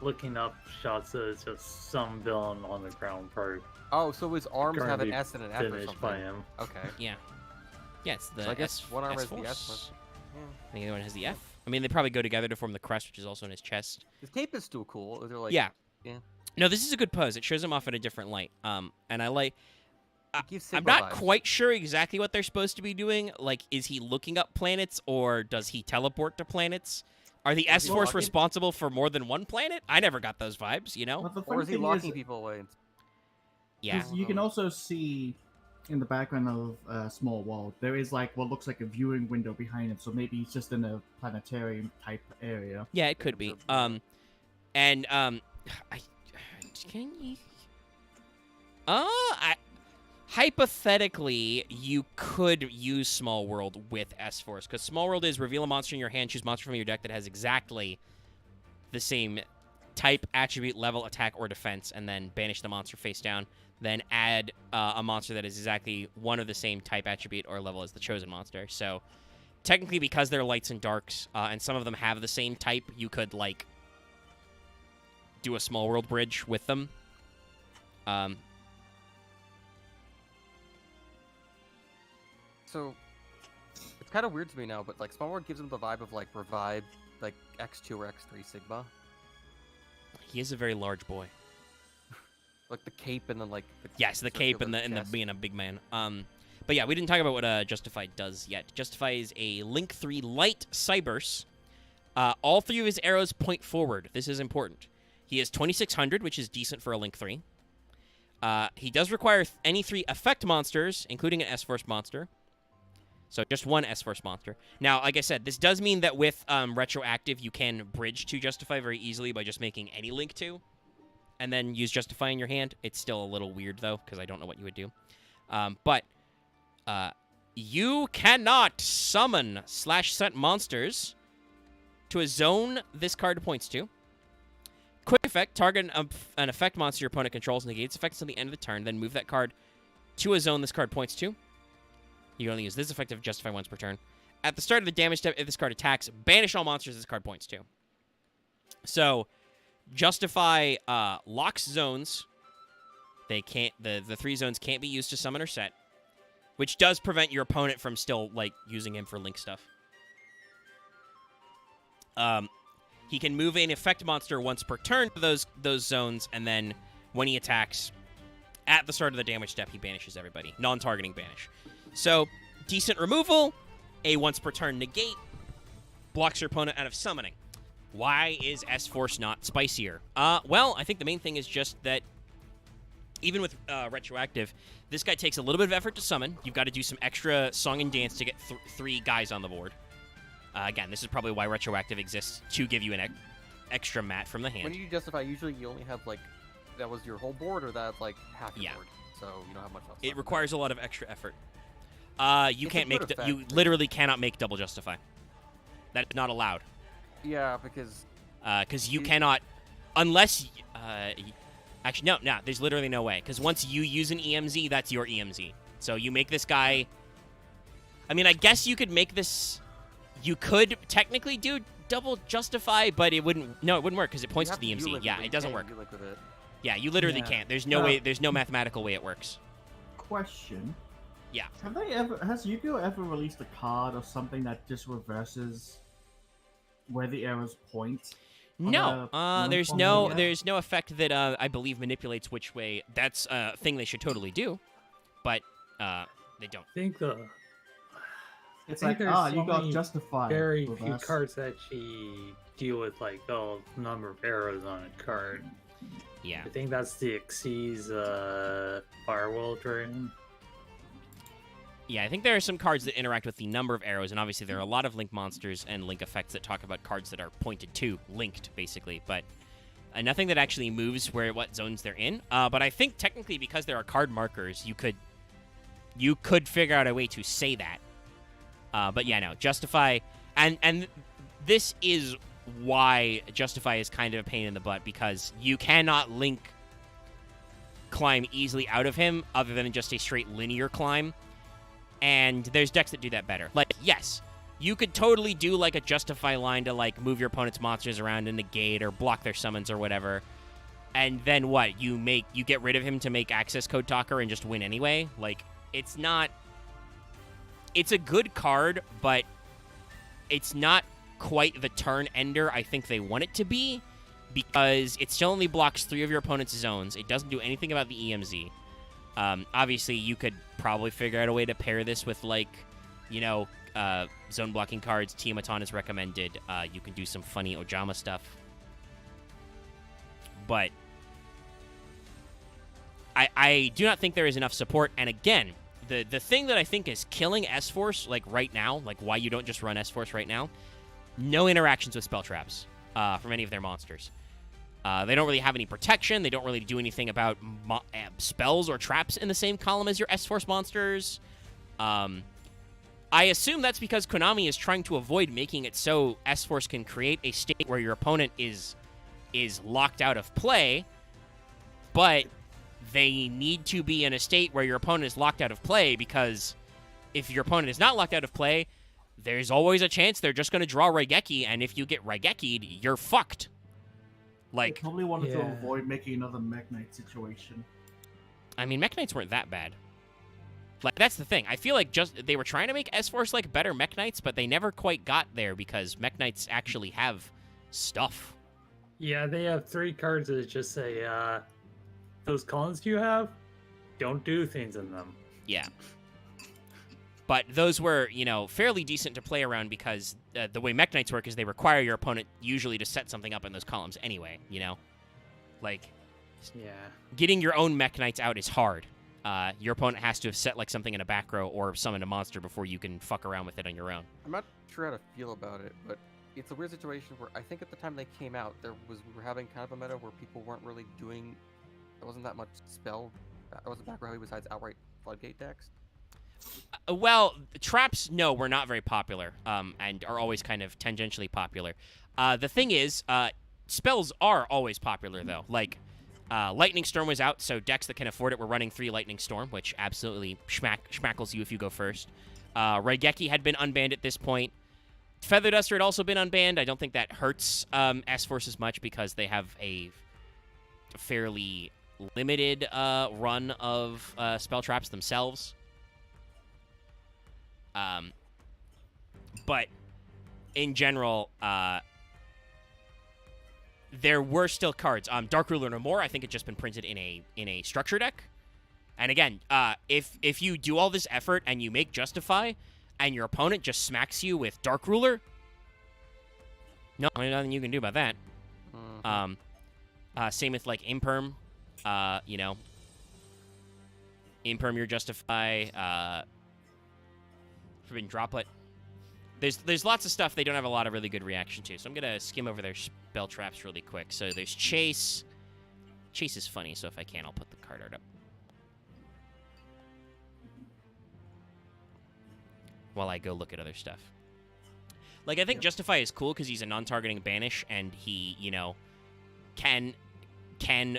D: looking up shot, so it's just some villain on the ground part
E: Oh, so his arms have an
D: Currently
E: S and an F or
D: finished
E: something.
D: by him.
E: Okay.
B: Yeah, it's the
E: So I guess
B: S,
E: one arm has the
B: S-Force.
E: S.
B: I think the other one has the F. I mean, they probably go together to form the crest, which is also in his chest.
E: His cape is still cool. They're like,
B: yeah.
E: yeah.
B: No, this is a good pose. It shows him off in a different light. And I like.
E: It gives
B: I'm
E: Sigma
B: not
E: vibes.
B: quite sure exactly what they're supposed to be doing. Like, is he looking up planets or does he teleport to planets? Are the
E: Is he
B: S-Force
E: locking-
B: responsible for more than one planet? I never got those vibes, you know?
C: But the
E: Or
C: funny
E: is he
C: thing
E: locking
C: is,
E: people away?
B: Yeah.
C: you can also see in the background of Small World, there is like what looks like a viewing window behind him. So maybe he's just in a planetarium type area.
B: Yeah, it could be. I can you? Hypothetically, you could use Small World with S-Force, because Small World is reveal a monster in your hand, choose a monster from your deck that has exactly the same type, attribute, level, attack, or defense, and then banish the monster face down. Then add a monster that is exactly one of the same type, attribute, or level as the chosen monster. So technically, because they're lights and darks, and some of them have the same type, you could, like, do a Small World bridge with them.
E: So it's kind of weird to me now, but like Small World gives him the vibe of like Revive, like X2 or X3 Sigma,
B: He is a very large boy.
E: like the cape and then like
B: Yes, the cape and the being a big man. But yeah, we didn't talk about what Justify does yet. Justify is a Link 3 light Cyburst. All three of his arrows point forward. This is important. He is 2600, which is decent for a Link 3. He does require any 3 effect monsters, including an S-Force monster. So just one S-Force monster. Now, like I said, this does mean that with Retroactive, you can bridge to Justify very easily by just making any Link 2. And then use Justify in your hand. It's still a little weird, though, because I don't know what you would do. But you cannot summon / set monsters to a zone this card points to. Quick effect, target an effect monster your opponent controls and negates effects until the end of the turn, then move that card to a zone this card points to. You can only use this effect if Justify once per turn. At the start of the damage step, if this card attacks, banish all monsters this card points to. So, Justify locks zones. They can't. The 3 zones can't be used to summon or set, which does prevent your opponent from still like using him for Link stuff. He can move an effect monster once per turn to those zones, and then when he attacks, at the start of the damage step, he banishes everybody. Non-targeting banish. So, decent removal, a once per turn negate, blocks your opponent out of summoning. Why is S-Force not spicier? Well, I think the main thing is just that even with Retroactive, this guy takes a little bit of effort to summon. You've got to do some extra song and dance to get 3 guys on the board. Again, this is probably why Retroactive exists, to give you an extra mat from the hand.
E: When you Justify, usually you only have like that was your whole board, or that's like half your
B: Yeah.
E: board, so you don't have much else.
B: It
E: left.
B: requires a lot of extra effort. You
E: It's
B: can't
E: a
B: make
E: good effect,
B: you
E: but-
B: literally cannot make double Justify. That is not allowed.
E: Yeah, because
B: Because you
E: You-
B: cannot, unless actually no, there's literally no way. Because once you use an EMZ, that's your EMZ. So you make this guy. I mean, I guess you could make this. You could technically do double Justify, but it wouldn't. No, it wouldn't work because it points
E: you
B: to the
E: have
B: EMZ.
E: U-Link
B: Yeah,
E: with
B: it doesn't
E: you
B: work.
E: can't U-Link with it.
B: Yeah, you literally
C: Yeah.
B: can't. There's no way. There's no mathematical way it works.
C: Question.
B: Yeah.
C: Has Yu-Gi-Oh ever released a card or something that just reverses where the arrows point?
B: No,
C: on a
B: there's
C: formula yet?
B: there's no effect that I believe manipulates which way. That's a thing they should totally do, but they don't.
D: I think
C: It's
D: I
C: like,
D: think there's
C: you
D: so
C: got
D: many
C: Justify.
D: very few
C: reverse.
D: cards that actually deal with like the number of arrows on a card.
B: Yeah.
D: I think that's the Xyz Firewall Dragon.
B: Yeah, I think there are some cards that interact with the number of arrows, and obviously there are a lot of link monsters and link effects that talk about cards that are pointed to, linked, basically, but nothing that actually moves what zones they're in. But I think technically because there are card markers, you could figure out a way to say that. But yeah, no, Justify, and this is why Justify is kind of a pain in the butt, because you cannot link climb easily out of him other than just a straight linear climb. And there's decks that do that better. Like, yes, you could totally do, like, a Justify line to, like, move your opponent's monsters around and negate or block their summons or whatever. And then what? You get rid of him to make Access Code Talker and just win anyway? Like, it's not... It's a good card, but it's not quite the turn ender I think they want it to be, because it still only blocks 3 of your opponent's zones. It doesn't do anything about the EMZ. Obviously, you could probably figure out a way to pair this with, like, zone blocking cards. Tiamaton is recommended. You can do some funny Ojama stuff. But I do not think there is enough support. And again, the thing that I think is killing S-Force, like, right now, like, why you don't just run S-Force right now, no interactions with spell traps from any of their monsters. They don't really have any protection. They don't really do anything about spells or traps in the same column as your S-Force monsters. I assume that's because Konami is trying to avoid making it so S-Force can create a state where your opponent is locked out of play, but they need to be in a state where your opponent is locked out of play, because if your opponent is not locked out of play, there's always a chance they're just going to draw Raigeki, and if you get Raigeki'd, you're fucked.
C: They
B: Like,
C: probably wanted to
D: Yeah.
C: avoid making another Mech Knight situation.
B: I mean, Mech Knights weren't that bad. Like, that's the thing. I feel like they were trying to make S-Force, like, better Mech Knights, but they never quite got there because Mech Knights actually have stuff.
D: Yeah, they have 3 cards that just say, those columns you have, don't do things in them.
B: Yeah. But those were, fairly decent to play around because the way Mech Knights work is they require your opponent usually to set something up in those columns anyway, Like,
D: Yeah.
B: getting your own Mech Knights out is hard. Your opponent has to have set, like, something in a back row or summon a monster before you can fuck around with it on your own.
E: I'm not sure how to feel about it, but it's a weird situation where I think at the time they came out, we were having kind of a meta where people weren't really doing. There wasn't that much spell. There wasn't back row besides outright floodgate decks.
B: Well, traps, no, were not very popular, and are always kind of tangentially popular. The thing is, spells are always popular, though. Like, Lightning Storm was out, so decks that can afford it were running 3 Lightning Storm, which absolutely schmackles you if you go first. Raigeki had been unbanned at this point. Feather Duster had also been unbanned. I don't think that hurts S-Force as much because they have a fairly limited run of spell traps themselves. But in general, there were still cards. Dark Ruler No More, I think, had just been printed in a structure deck. And again, if you do all this effort and you make Justify, and your opponent just smacks you with Dark Ruler, no, there's nothing you can do about that. Same with, like, Imperm. Imperm your Justify. Forbidden Droplet. There's lots of stuff they don't have a lot of really good reaction to, so I'm gonna skim over their spell traps really quick. So there's Chase. Chase is funny, so if I can, I'll put the card art up while I go look at other stuff. Like, I think Justify is cool because he's a non-targeting banish, and he, can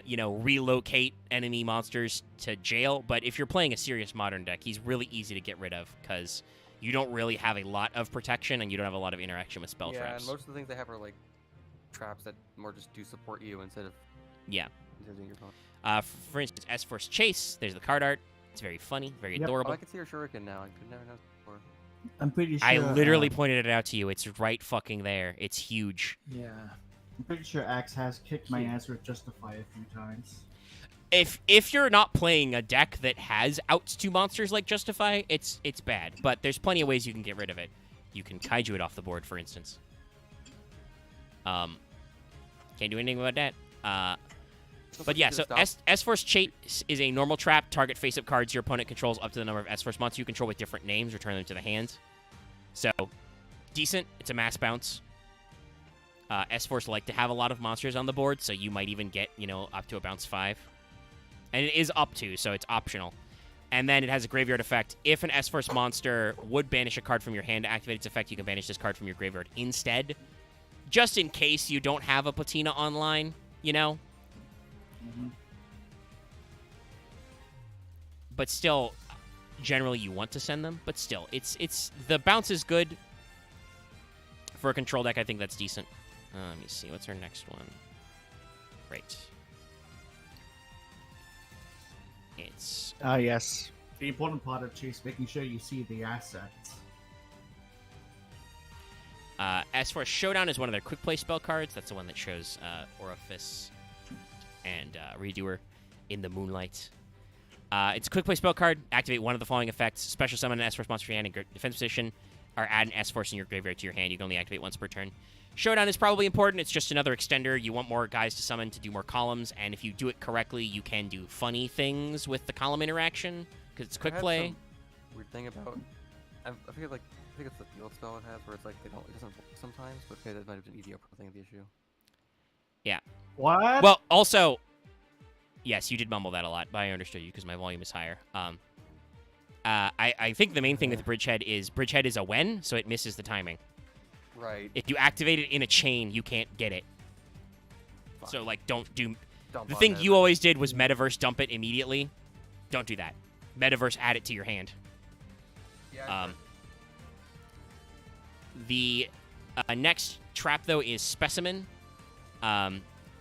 B: relocate enemy monsters to jail. But if you're playing a serious modern deck, he's really easy to get rid of because you don't really have a lot of protection and you don't have a lot of interaction with spell traps.
E: Yeah, and most of the things they have are like traps that more just do support you instead of
B: Yeah.
E: Using your phone.
B: For instance, S-Force Chase, there's the card art. It's very funny, very
C: Yep.
E: Oh,
B: adorable.
E: I can see your shuriken now. I could never know before.
C: I'm pretty sure.
B: I literally pointed it out to you. It's right fucking there. It's huge.
D: Yeah.
C: I'm pretty sure Axe has kicked my
D: Yeah.
C: ass with Justify a few times.
B: If you're not playing a deck that has outs to monsters like Justify, it's bad. But there's plenty of ways you can get rid of it. You can kaiju it off the board, for instance. Can't do anything about that. But yeah, so S-Force Chase is a normal trap. Target face-up cards your opponent controls up to the number of S-Force monsters you control with different names. Return them to the hand. So, decent. It's a mass bounce. S-Force like to have a lot of monsters on the board, so you might even get, up to a bounce 5. And it is up to, so it's optional. And then it has a graveyard effect. If an S-Force monster would banish a card from your hand to activate its effect, you can banish this card from your graveyard instead. Just in case you don't have a Patina online,
C: Mhm.
B: But still, generally you want to send them. But still, it's the bounce is good. For a control deck, I think that's decent. Let me see. What's our next one? Right. It's...
C: Yes. The important part of Chase, making sure you see the assets.
B: S-Force Showdown is one of their quick play spell cards. That's the one that shows Orifice and Redoer in the moonlight. It's a quick play spell card. Activate one of the following effects. Special summon an S-Force monster from your hand in defense position, or add an S-Force in your graveyard to your hand. You can only activate once per turn. Showdown is probably important. It's just another extender. You want more guys to summon to do more columns, and if you do it correctly, you can do funny things with the column interaction, because it's quick play.
E: Weird thing about... I think it's the field spell it has, where it's like it doesn't work sometimes, but okay, that might have been EDO pro thing of the issue.
B: Yeah.
C: What?
B: Well, also... Yes, you did mumble that a lot, but I understood you because my volume is higher. I think the main thing with Bridgehead is a when, so it misses the timing.
E: Right.
B: If you activate it in a chain, you can't get it.
E: Fine.
B: So, don't do...
E: Dump
B: The
E: on
B: thing
E: it.
B: you always did was Metaverse dump it immediately. Don't do that. Metaverse add it to your hand.
E: Yeah,
B: The next trap, though, is Specimen,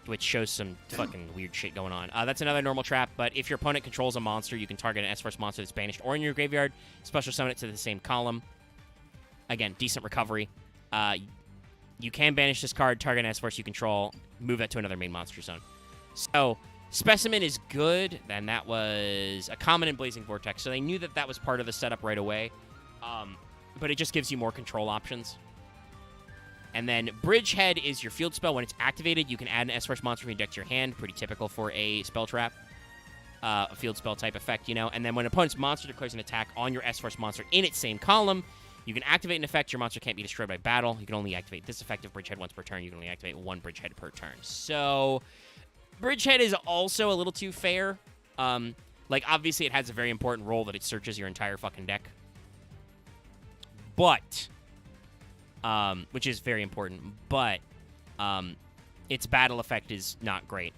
B: which shows some fucking weird shit going on. That's another normal trap, but if your opponent controls a monster, you can target an S-Force monster that's banished or in your graveyard, special summon it to the same column. Again, decent recovery. You can banish this card, target an S-Force you control, move that to another main monster zone. So, Specimen is good, and that was a common in Blazing Vortex, so they knew that that was part of the setup right away. But it just gives you more control options. And then Bridgehead is your field spell. When it's activated, you can add an S-Force monster from your deck to your hand. Pretty typical for a spell trap. A field spell type effect, And then when an opponent's monster declares an attack on your S-Force monster in its same column, you can activate an effect. Your monster can't be destroyed by battle. You can only activate this effect of Bridgehead once per turn. You can only activate one Bridgehead per turn. So, Bridgehead is also a little too fair. Obviously, it has a very important role that it searches your entire fucking deck. But... which is very important, but its battle effect is not great.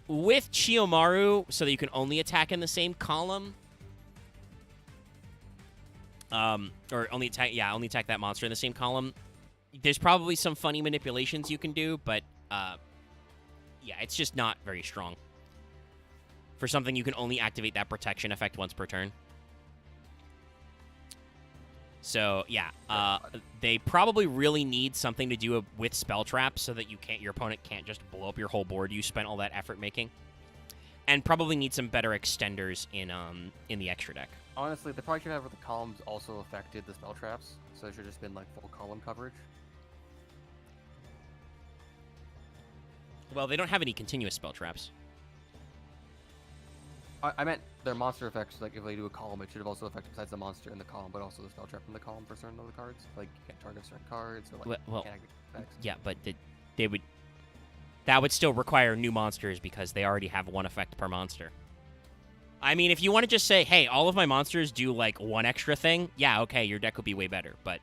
B: With Chiyomaru, so that you can only attack in the same column, or only attack that monster in the same column, there's probably some funny manipulations you can do, but yeah, it's just not very strong. For something you can only activate that protection effect once per turn. So, yeah, they probably really need something to do with spell traps so that your opponent can't just blow up your whole board you spent all that effort making. And probably need some better extenders in the extra deck.
E: Honestly, they probably should have where the columns also affected the spell traps, so it should have just been like full column coverage.
B: Well, they don't have any continuous spell traps.
E: I meant their monster effects, like if they do a column, it should have also affected besides the monster in the column, but also the spell trap in the column for certain other cards. Like, you can't target certain cards, or like,
B: Well,
E: can't activate effects.
B: yeah, but that would still require new monsters because they already have one effect per monster. I mean, if you want to just say, hey, all of my monsters do, like, one extra thing, yeah, okay, your deck would be way better, but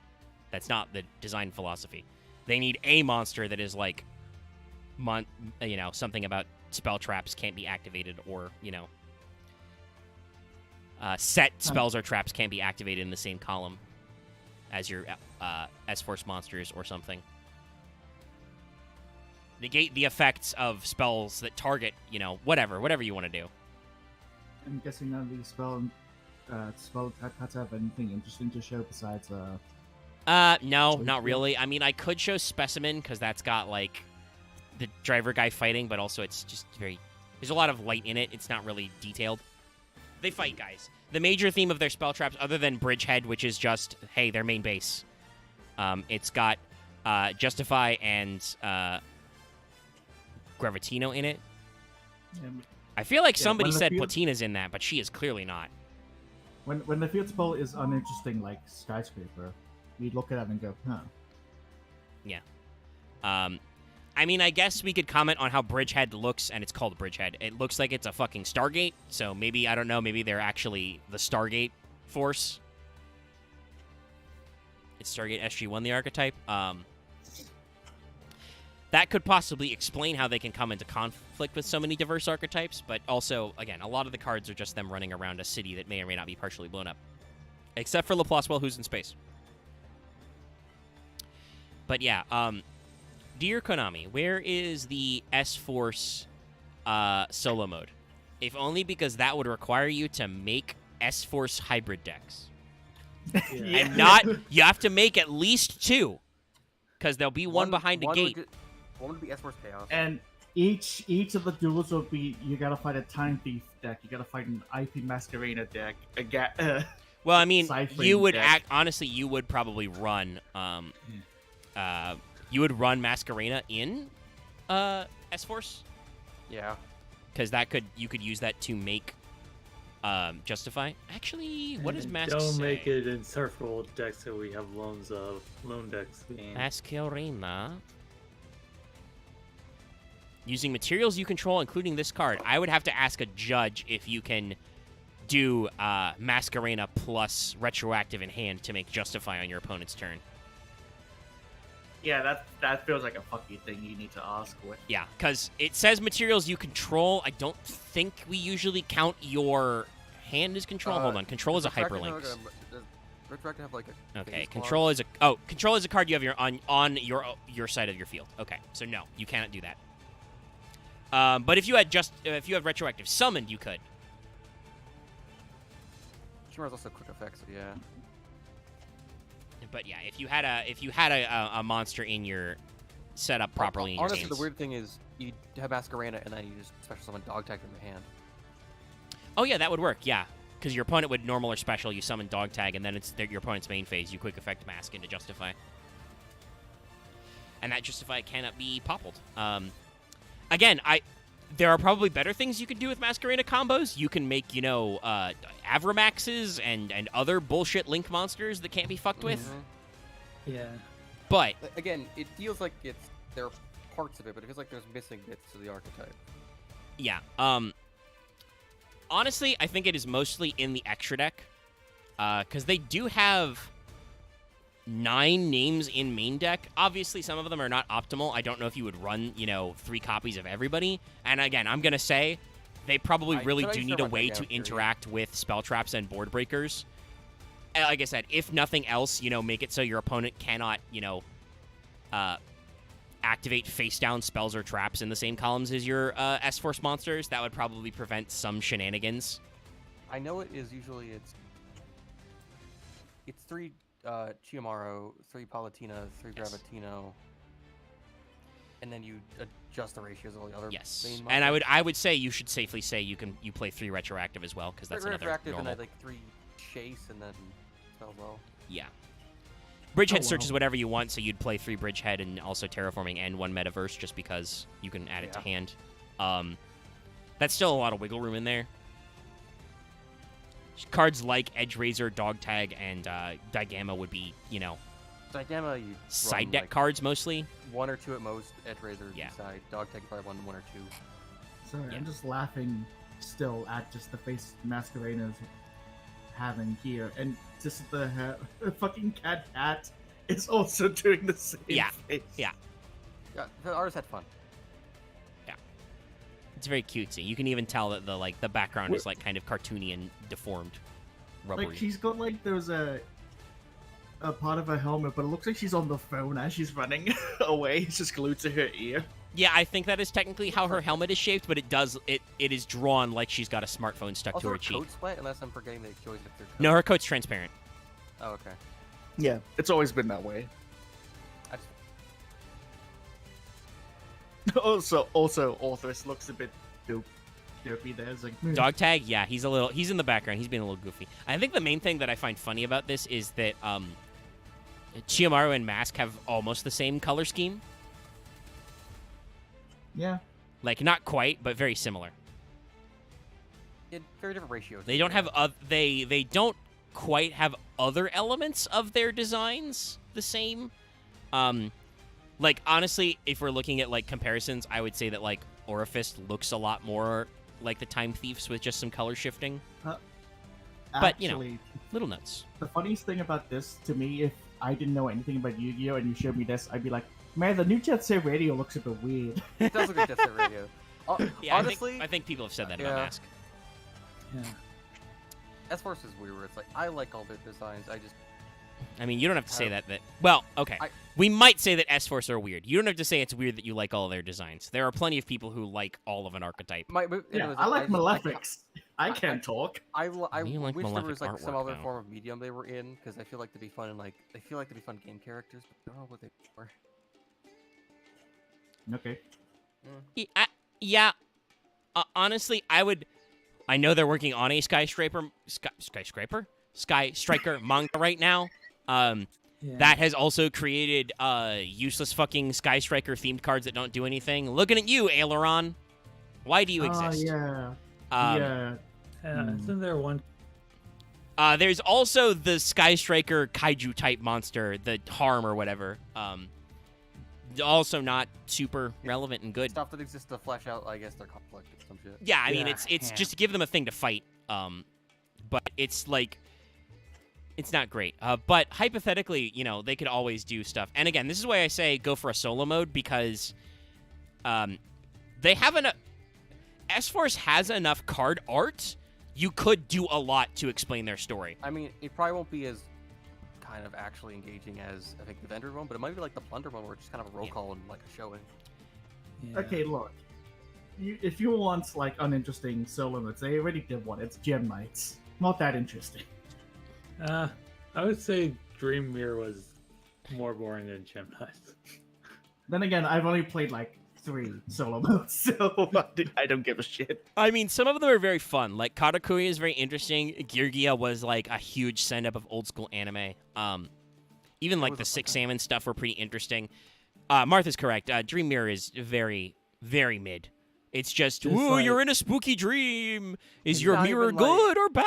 B: that's not the design philosophy. They need a monster that is, like, something about spell traps can't be activated, or, set spells or traps can't be activated in the same column as your S-Force monsters or something. negate the effects of spells that target, whatever you want to do.
C: I'm guessing none of these spell cards have anything interesting to show besides
B: No,
C: So,
B: not
C: yeah.
B: really. I mean, I could show Specimen because that's got like the driver guy fighting, but also it's just there's a lot of light in it. It's not really detailed. They fight guys. The major theme of their spell traps, other than Bridgehead, which is just, hey, their main base. It's got Justify and Gravitino in it. I feel like somebody
C: when the
B: said
C: field-
B: Platina's in that, but she is clearly not.
C: When the field spell is uninteresting, like Skyscraper, we look at it and go, huh.
B: I mean, I guess we could comment on how Bridgehead looks, and it's called Bridgehead. It looks like it's a fucking Stargate, so maybe, I don't know, maybe they're actually the Stargate force. It's Stargate SG-1, the archetype. That could possibly explain how they can come into conflict with so many diverse archetypes, but also, again, a lot of the cards are just them running around a city that may or may not be partially blown up. Except for LaPlace, who's in space. But yeah, dear Konami, where is the S-Force solo mode? If only because that would require you to make S-Force hybrid decks.
D: Yeah.
B: And not, you have to make at least 2. Because there'll be one behind a gate.
E: One would be S-Force Chaos.
C: And each of the duels will be, you gotta fight a Time Thief deck, you gotta fight an IP Masquerena deck,
B: Well, I mean,
C: Ciphering
B: you would
C: deck.
B: honestly, you would probably run, you would run Masquerena in, S-Force,
E: Yeah.
B: because you could use that to make, Justify. Actually, what does
D: And
B: Mask
D: Don't
B: say?
D: make it in circle decks that we have lone decks.
B: Masquerena. Using materials you control, including this card. I would have to ask a judge if you can do Masquerena plus retroactive in hand to make Justify on your opponent's turn.
C: Yeah, that feels like a fucky thing you need to ask with.
B: Yeah, because it says materials you control. I don't think we usually count your hand as control. Hold on, control is a hyperlink.
E: Does Retroactive have like a
B: Okay,
E: phase
B: control
E: clause?
B: is control is a card you have on your side of your field. Okay, so no, you cannot do that. But if you had retroactive summoned, you could.
E: Shimmer has also quick effects, so yeah.
B: But yeah, if you had a monster in your setup properly in your
E: Honestly,
B: games.
E: the weird thing is you have Masquerena and then you just special summon Dog Tag from your hand.
B: Oh yeah, that would work. Yeah, because your opponent would normal or special. You summon Dog Tag, and then it's your opponent's main phase. You quick effect Mask into Justify, and that Justify cannot be poppled. Again, there are probably better things you can do with Masquerena combos. You can make, Avramaxes and other bullshit Link monsters that can't be fucked with.
D: Yeah.
B: But
E: Again, it feels like there are parts of it, but it feels like there's missing bits to the archetype.
B: yeah, honestly, I think it is mostly in the extra deck, because they do have 9 names in main deck. Obviously, some of them are not optimal. I don't know if you would run, 3 copies of everybody. And again, I'm gonna say they probably really do need a way to interact with spell traps and board breakers. And like I said, if nothing else, make it so your opponent cannot, activate face down spells or traps in the same columns as your S-Force monsters. That would probably prevent some shenanigans.
E: I know it is usually it's 3 Chiamaro, 3 Palatina, 3
B: Yes.
E: Gravitino, and then you adjust the ratios of all the other
B: Yes,
E: main
B: and
E: monsters.
B: I would say you should safely say you play 3 retroactive as well, because that's another
E: Retroactive
B: normal.
E: and then 3 Chase and then spell well.
B: Yeah. Bridgehead
C: Oh,
B: searches
C: wow.
B: whatever you want, so you'd play 3 Bridgehead and also Terraforming and 1 Metaverse just because you can add it to
E: Yeah.
B: hand. That's still a lot of wiggle room in there. Cards like Edge Razor, Dog Tag, and Digamma would be,
E: Digamma, you
B: side
E: run,
B: deck
E: like,
B: cards mostly.
E: 1 or 2 at most. Edge Razor
B: Yeah.
E: side. Dog Tag probably 1 or 2.
C: Sorry,
B: Yeah.
C: I'm just laughing still at just the face Masquerena's having here, and just the fucking cat hat is also doing the same
B: Yeah,
C: face.
B: yeah.
E: Yeah, the artist had fun.
B: It's very cutesy. You can even tell that the background is kind of cartoony and deformed, rubbery.
C: Like she's got there's a part of her helmet, but it looks like she's on the phone as she's running away. It's just glued to her ear.
B: Yeah, I think that is technically how her helmet is shaped, but it is drawn like she's got a smartphone stuck
E: Also,
B: to her
E: her
B: cheek.
E: coat's wet, unless I'm forgetting that she always gets her coat.
B: No, her coat's transparent.
E: Oh, okay.
F: Yeah, it's always been that way.
E: I just,
F: Also, Orthris looks a bit
C: Derpy there. It's like,
B: Dog tag, yeah, he's in the background. He's being a little goofy. I think the main thing that I find funny about this is that Chiyomaru and Mask have almost the same color scheme.
C: yeah.
B: Like, not quite, but very similar.
E: yeah, very different ratios.
B: They don't have they don't quite have other elements of their designs the same. Like, honestly, if we're looking at like comparisons, I would say that like Orifist looks a lot more like the Time Thieves with just some color shifting. But, you know.
C: Actually,
B: Little notes.
C: the funniest thing about this to me, if I didn't know anything about Yu-Gi-Oh and you showed me this, I'd be like, man, the new Jet Set radio looks a bit weird.
E: It does look like Jet Set Radio.
B: Yeah,
E: Honestly,
B: I think people have said that about
E: yeah.
B: Mask.
D: Yeah.
E: S-Force is weird where it's like, I like all their designs, I just...
B: I mean, you don't have to say that. Well, okay. We might say that S-Force are weird. You don't have to say it's weird that you like all their designs. There are plenty of people who like all of an archetype.
C: Yeah, I like Malefics. I can't talk.
E: I
B: You like
E: wish there
B: Malefic
E: was like some
B: artwork,
E: other
B: though.
E: form of medium they were in, because I feel like to be fun and like they feel like to be fun game characters, but I don't know what they were.
C: Okay.
B: Yeah. Honestly, I know they're working on a Sky Striker manga right now.
D: Yeah.
B: That has also created useless fucking Sky Striker themed cards that don't do anything. Looking at you, Aileron. Why do you exist?
C: Yeah.
B: Um,
D: Isn't there one?
B: There's also the Sky Striker kaiju type monster, the Harm or whatever. Also not super relevant and good.
E: Stuff that exists to flesh out, I guess, their conflict or some shit.
B: Yeah, I mean
D: Yeah,
B: it's
D: yeah.
B: just to give them a thing to fight. But it's like it's not great. But hypothetically, you know, they could always do stuff. And again, this is why I say go for a solo mode because they have S-Force has enough card art. You could do a lot to explain their story.
E: I mean, it probably won't be as kind of actually engaging as I think the Vendor one, but it might be like the Plunder one where it's just kind of a roll call and like a showing.
D: Yeah.
C: Okay, look. If you want like uninteresting solo modes, they already did one. It's Gem Knights. Not that interesting.
D: I would say Dream Mirror was more boring than Gem Knights.
C: Then again, I've only played like 3 solo modes, so
F: I don't give a shit.
B: I mean, some of them are very fun. Like Katakuri is very interesting. Geargia was like a huge send up of old school anime. Even like the Six Salmon stuff were pretty interesting. Martha's correct. Dream Mirror is very, very mid. It's just,
D: It's
B: ooh,
D: like-
B: you're in a spooky dream. Is
E: It's
B: your
E: not
B: mirror
E: even like-
B: good or bad?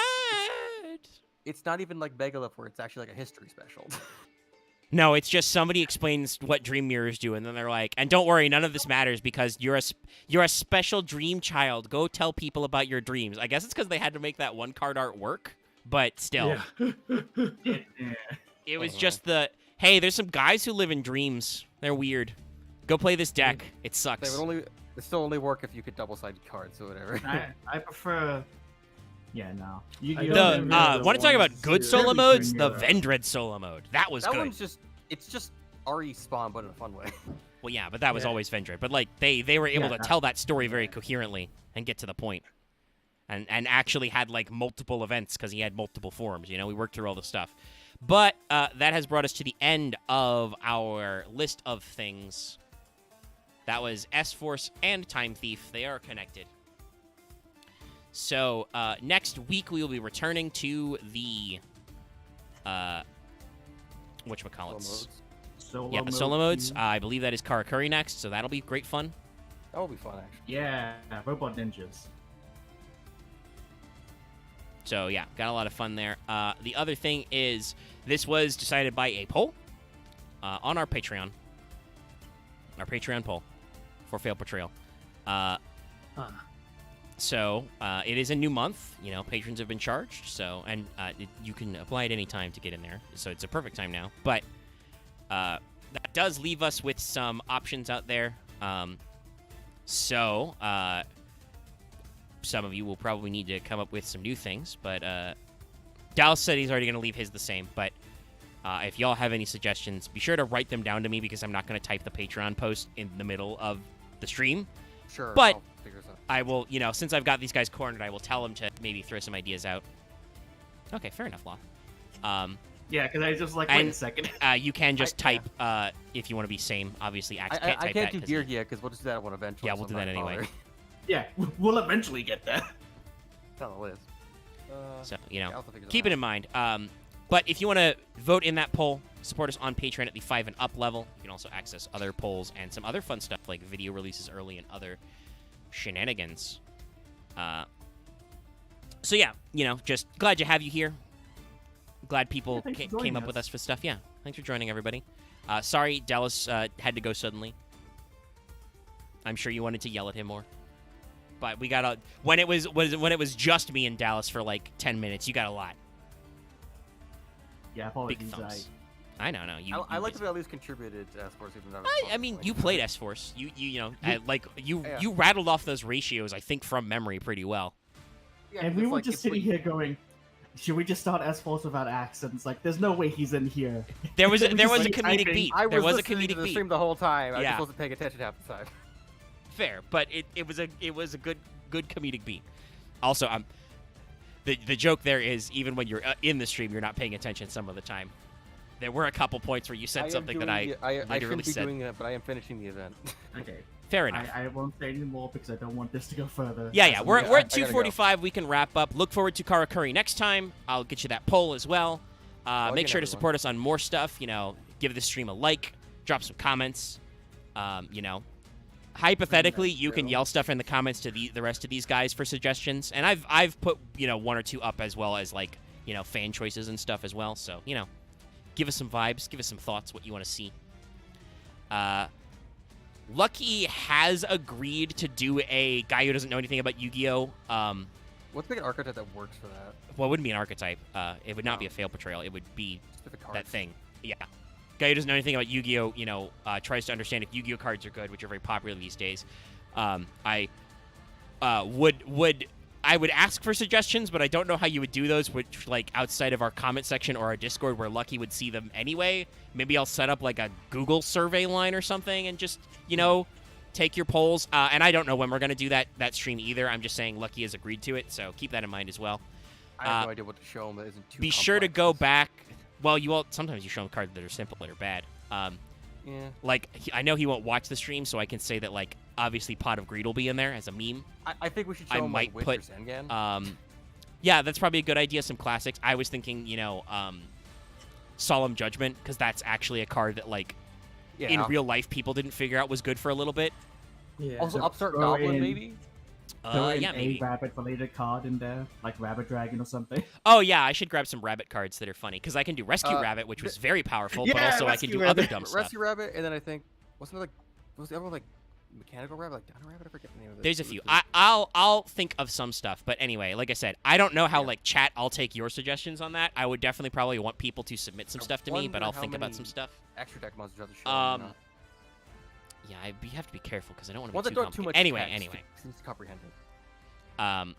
E: It's not even like Megalith where it's actually like a history special.
B: No, it's just somebody explains what dream mirrors do, and then they're like, and don't worry, none of this matters because you're a special dream child. Go tell people about your dreams. I guess it's because they had to make that one card art work, but still,
D: Yeah.
B: it was just the, hey, there's some guys who live in dreams. They're weird. Go play this deck. It
E: They
B: sucks.
E: would it still only work if you could double-sided cards or whatever.
C: I prefer. Yeah, no.
D: I
C: Yu-Gi-Oh!
D: don't
B: The
D: remember
B: want to talk about
D: ones
B: good
D: too.
B: solo
C: Every
B: modes?
C: Dream
B: The
C: Mirror.
B: Vendred solo mode. That was
E: that
B: good.
E: one's just RE Spawn, but in a fun way.
B: Well, yeah, but that was
D: Yeah.
B: always Vendred. But like they were able
C: Yeah,
B: to tell that story very coherently and get to the point. And actually had like multiple events because he had multiple forms. You know, we worked through all the stuff. But that has brought us to the end of our list of things. That was S-Force and Time Thief. They are connected. So next week we will be returning to the whatchamacallits.
C: Solo
B: Yeah, the
C: mode
B: solo modes.
C: too.
B: I believe that is Karakuri next, so that'll be great fun.
E: That would be fun, actually.
C: Yeah, Robot Ninjas.
B: So yeah, got a lot of fun there. The other thing is this was decided by a poll on our Patreon. Our Patreon poll for Failed Portrayal. So it is a new month. You know, patrons have been charged. So you can apply at any time to get in there. So it's a perfect time now. But that does leave us with some options out there. So some of you will probably need to come up with some new things. But Dallas said he's already going to leave his the same. But if y'all have any suggestions, be sure to write them down to me because I'm not going to type the Patreon post in the middle of the stream.
E: Sure.
B: But-
E: I'll figure this out.
B: I will, since I've got these guys cornered, I will tell them to maybe throw some ideas out. Okay, fair enough, Law.
C: Yeah, because I was just like,
B: And-
C: wait a second.
B: You can just
E: I-
B: type if you want to be same. Obviously, Axe
E: I
B: can't type
E: can't
B: that.
E: do
B: 'cause
E: gear
B: he-
E: yet because we'll just do that one eventually.
B: Yeah,
E: so
B: we'll do
E: I'm
B: that
E: not
B: anyway.
E: bothering.
C: Yeah, we'll eventually get there.
E: It's on the list.
B: So,
E: yeah, I'll have to figure
B: keep
E: that
B: it in mind. But if you want to vote in that poll, support us on Patreon at the 5 and up level. You can also access other polls and some other fun stuff like video releases early and other shenanigans. So yeah, just glad to have you here. Glad people
C: Yeah, thanks for
B: came
C: joining
B: up with
C: us.
B: us for stuff. Yeah, thanks for joining, everybody. Sorry, Dallas had to go suddenly. I'm sure you wanted to yell at him more. But we got when it was just me and Dallas for like 10 minutes. You got a lot.
C: Yeah,
B: Big
C: apologies.
B: thumbs. I know, no.
E: I like to be at least contributed to S-Force even though
B: I mean, you played S-Force. You
E: Yeah.
B: rattled off those ratios, I think, from memory pretty well.
E: Yeah,
C: And
E: 'cause
C: we
E: it's
C: were
E: like,
C: just
E: if
C: sitting here going, should we just start S-Force without accents? Like, there's no way he's in here.
B: There was a
C: We just
B: comedic
C: like
B: beat.
C: typing.
E: I
B: There was a
E: listening to
B: comedic
E: the
B: beat.
E: stream the whole time. I
B: Yeah.
E: just wasn't paying attention half the time.
B: Fair, but it was a good comedic beat. Also, the joke there is even when you're in the stream, you're not paying attention some of the time. There were a couple points where you said something that I
E: I
B: literally
E: shouldn't be
B: said.
E: doing it, but I am finishing the event.
C: Okay.
B: Fair enough.
C: I won't say any more because I don't want this to go further.
B: Yeah, we're
E: Yeah,
B: we're
E: I
B: at
E: gotta go.
B: 2:45. We can wrap up. Look forward to Karakuri next time. I'll get you that poll as well.
E: Plug
B: Make
E: in,
B: sure to
E: everyone.
B: support us on more stuff. Give the stream a like, drop some comments. Hypothetically, you can yell stuff in the comments to the rest of these guys for suggestions, and I've put one or two up as well as like fan choices and stuff as well. So give us some vibes, give us some thoughts, what you want to see. Lucky has agreed to do a guy who doesn't know anything about Yu-Gi-Oh.
E: What's like an archetype that works for that?
B: Well, it wouldn't be an archetype. It would not be
E: Oh.
B: a failed portrayal. It would be
E: Specific cards.
B: that thing. Yeah. Guy who doesn't know anything about Yu-Gi-Oh, tries to understand if Yu-Gi-Oh cards are good, which are very popular these days. I would ask for suggestions, but I don't know how you would do those, which like outside of our comment section or our Discord where Lucky would see them anyway. Maybe I'll set up like a Google survey line or something and just, take your polls. And I don't know when we're going to do that stream either. I'm just saying Lucky has agreed to it, so keep that in mind as well.
E: I have no idea what to show him that isn't too
B: Be sure to
E: complex.
B: go back. Well, sometimes you show him cards that are simple that are bad.
E: Yeah.
B: Like, I know he won't watch the stream, so I can say that, like, obviously Pot of Greed will be in there as a meme.
E: I think we should
B: I
E: show him
B: might
E: like
B: put,
E: Witcher Sengan.
B: Yeah, that's probably a good idea, some classics. I was thinking, Solemn Judgment, because that's actually a card that, like,
E: yeah.
B: in real life people didn't figure out was good for a little bit.
D: Yeah.
E: Also,
C: So
E: Upstart
C: throw
E: Goblin,
C: in-
E: maybe?
C: Throw in
B: Yeah, maybe.
C: a rabbit-related card in there, like Rabbit Dragon or something.
B: Oh, yeah, I should grab some rabbit cards that are funny, because I can do Rescue Rabbit, which was very powerful, but
F: Yeah,
B: also I can
F: Rescue
B: do other
F: Rabbit.
B: dumb stuff.
E: Rescue Rabbit, and then I think wasn't there was the other one like Mechanical Rabbit, like Dino Rabbit? I forget the name of it.
B: There's a
E: It
B: few.
E: was
B: I'll think of some stuff, but anyway, like I said, I don't know how
E: Yeah.
B: like chat. I'll take your suggestions on that. I would definitely probably want people to submit some
E: I
B: stuff to me, but
E: wonder
B: I'll
E: how
B: think about
E: many
B: some stuff.
E: extra deck monsters are to show.
B: Yeah, you have to be careful because I don't want
E: Ones
B: to
E: that
B: be too
E: don't too much.
B: complicated.
E: text,
B: Anyway,
E: seems to comprehend it.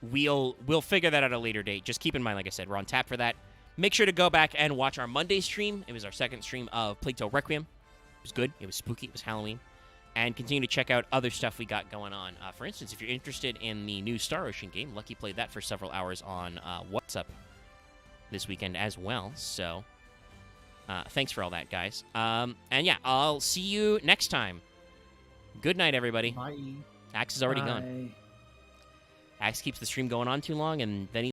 B: we'll figure that out at a later date. Just keep in mind, like I said, we're on tap for that. Make sure to go back and watch our Monday stream. It was our second stream of Plague Tale Requiem. It was good. It was spooky. It was Halloween. And continue to check out other stuff we got going on. For instance, if you're interested in the new Star Ocean game, Lucky played that for several hours on What's Up this weekend as well. So thanks for all that, guys. And yeah, I'll see you next time. Good night, everybody.
C: Bye.
B: Axe is already gone. Axe keeps the stream going on too long, and then he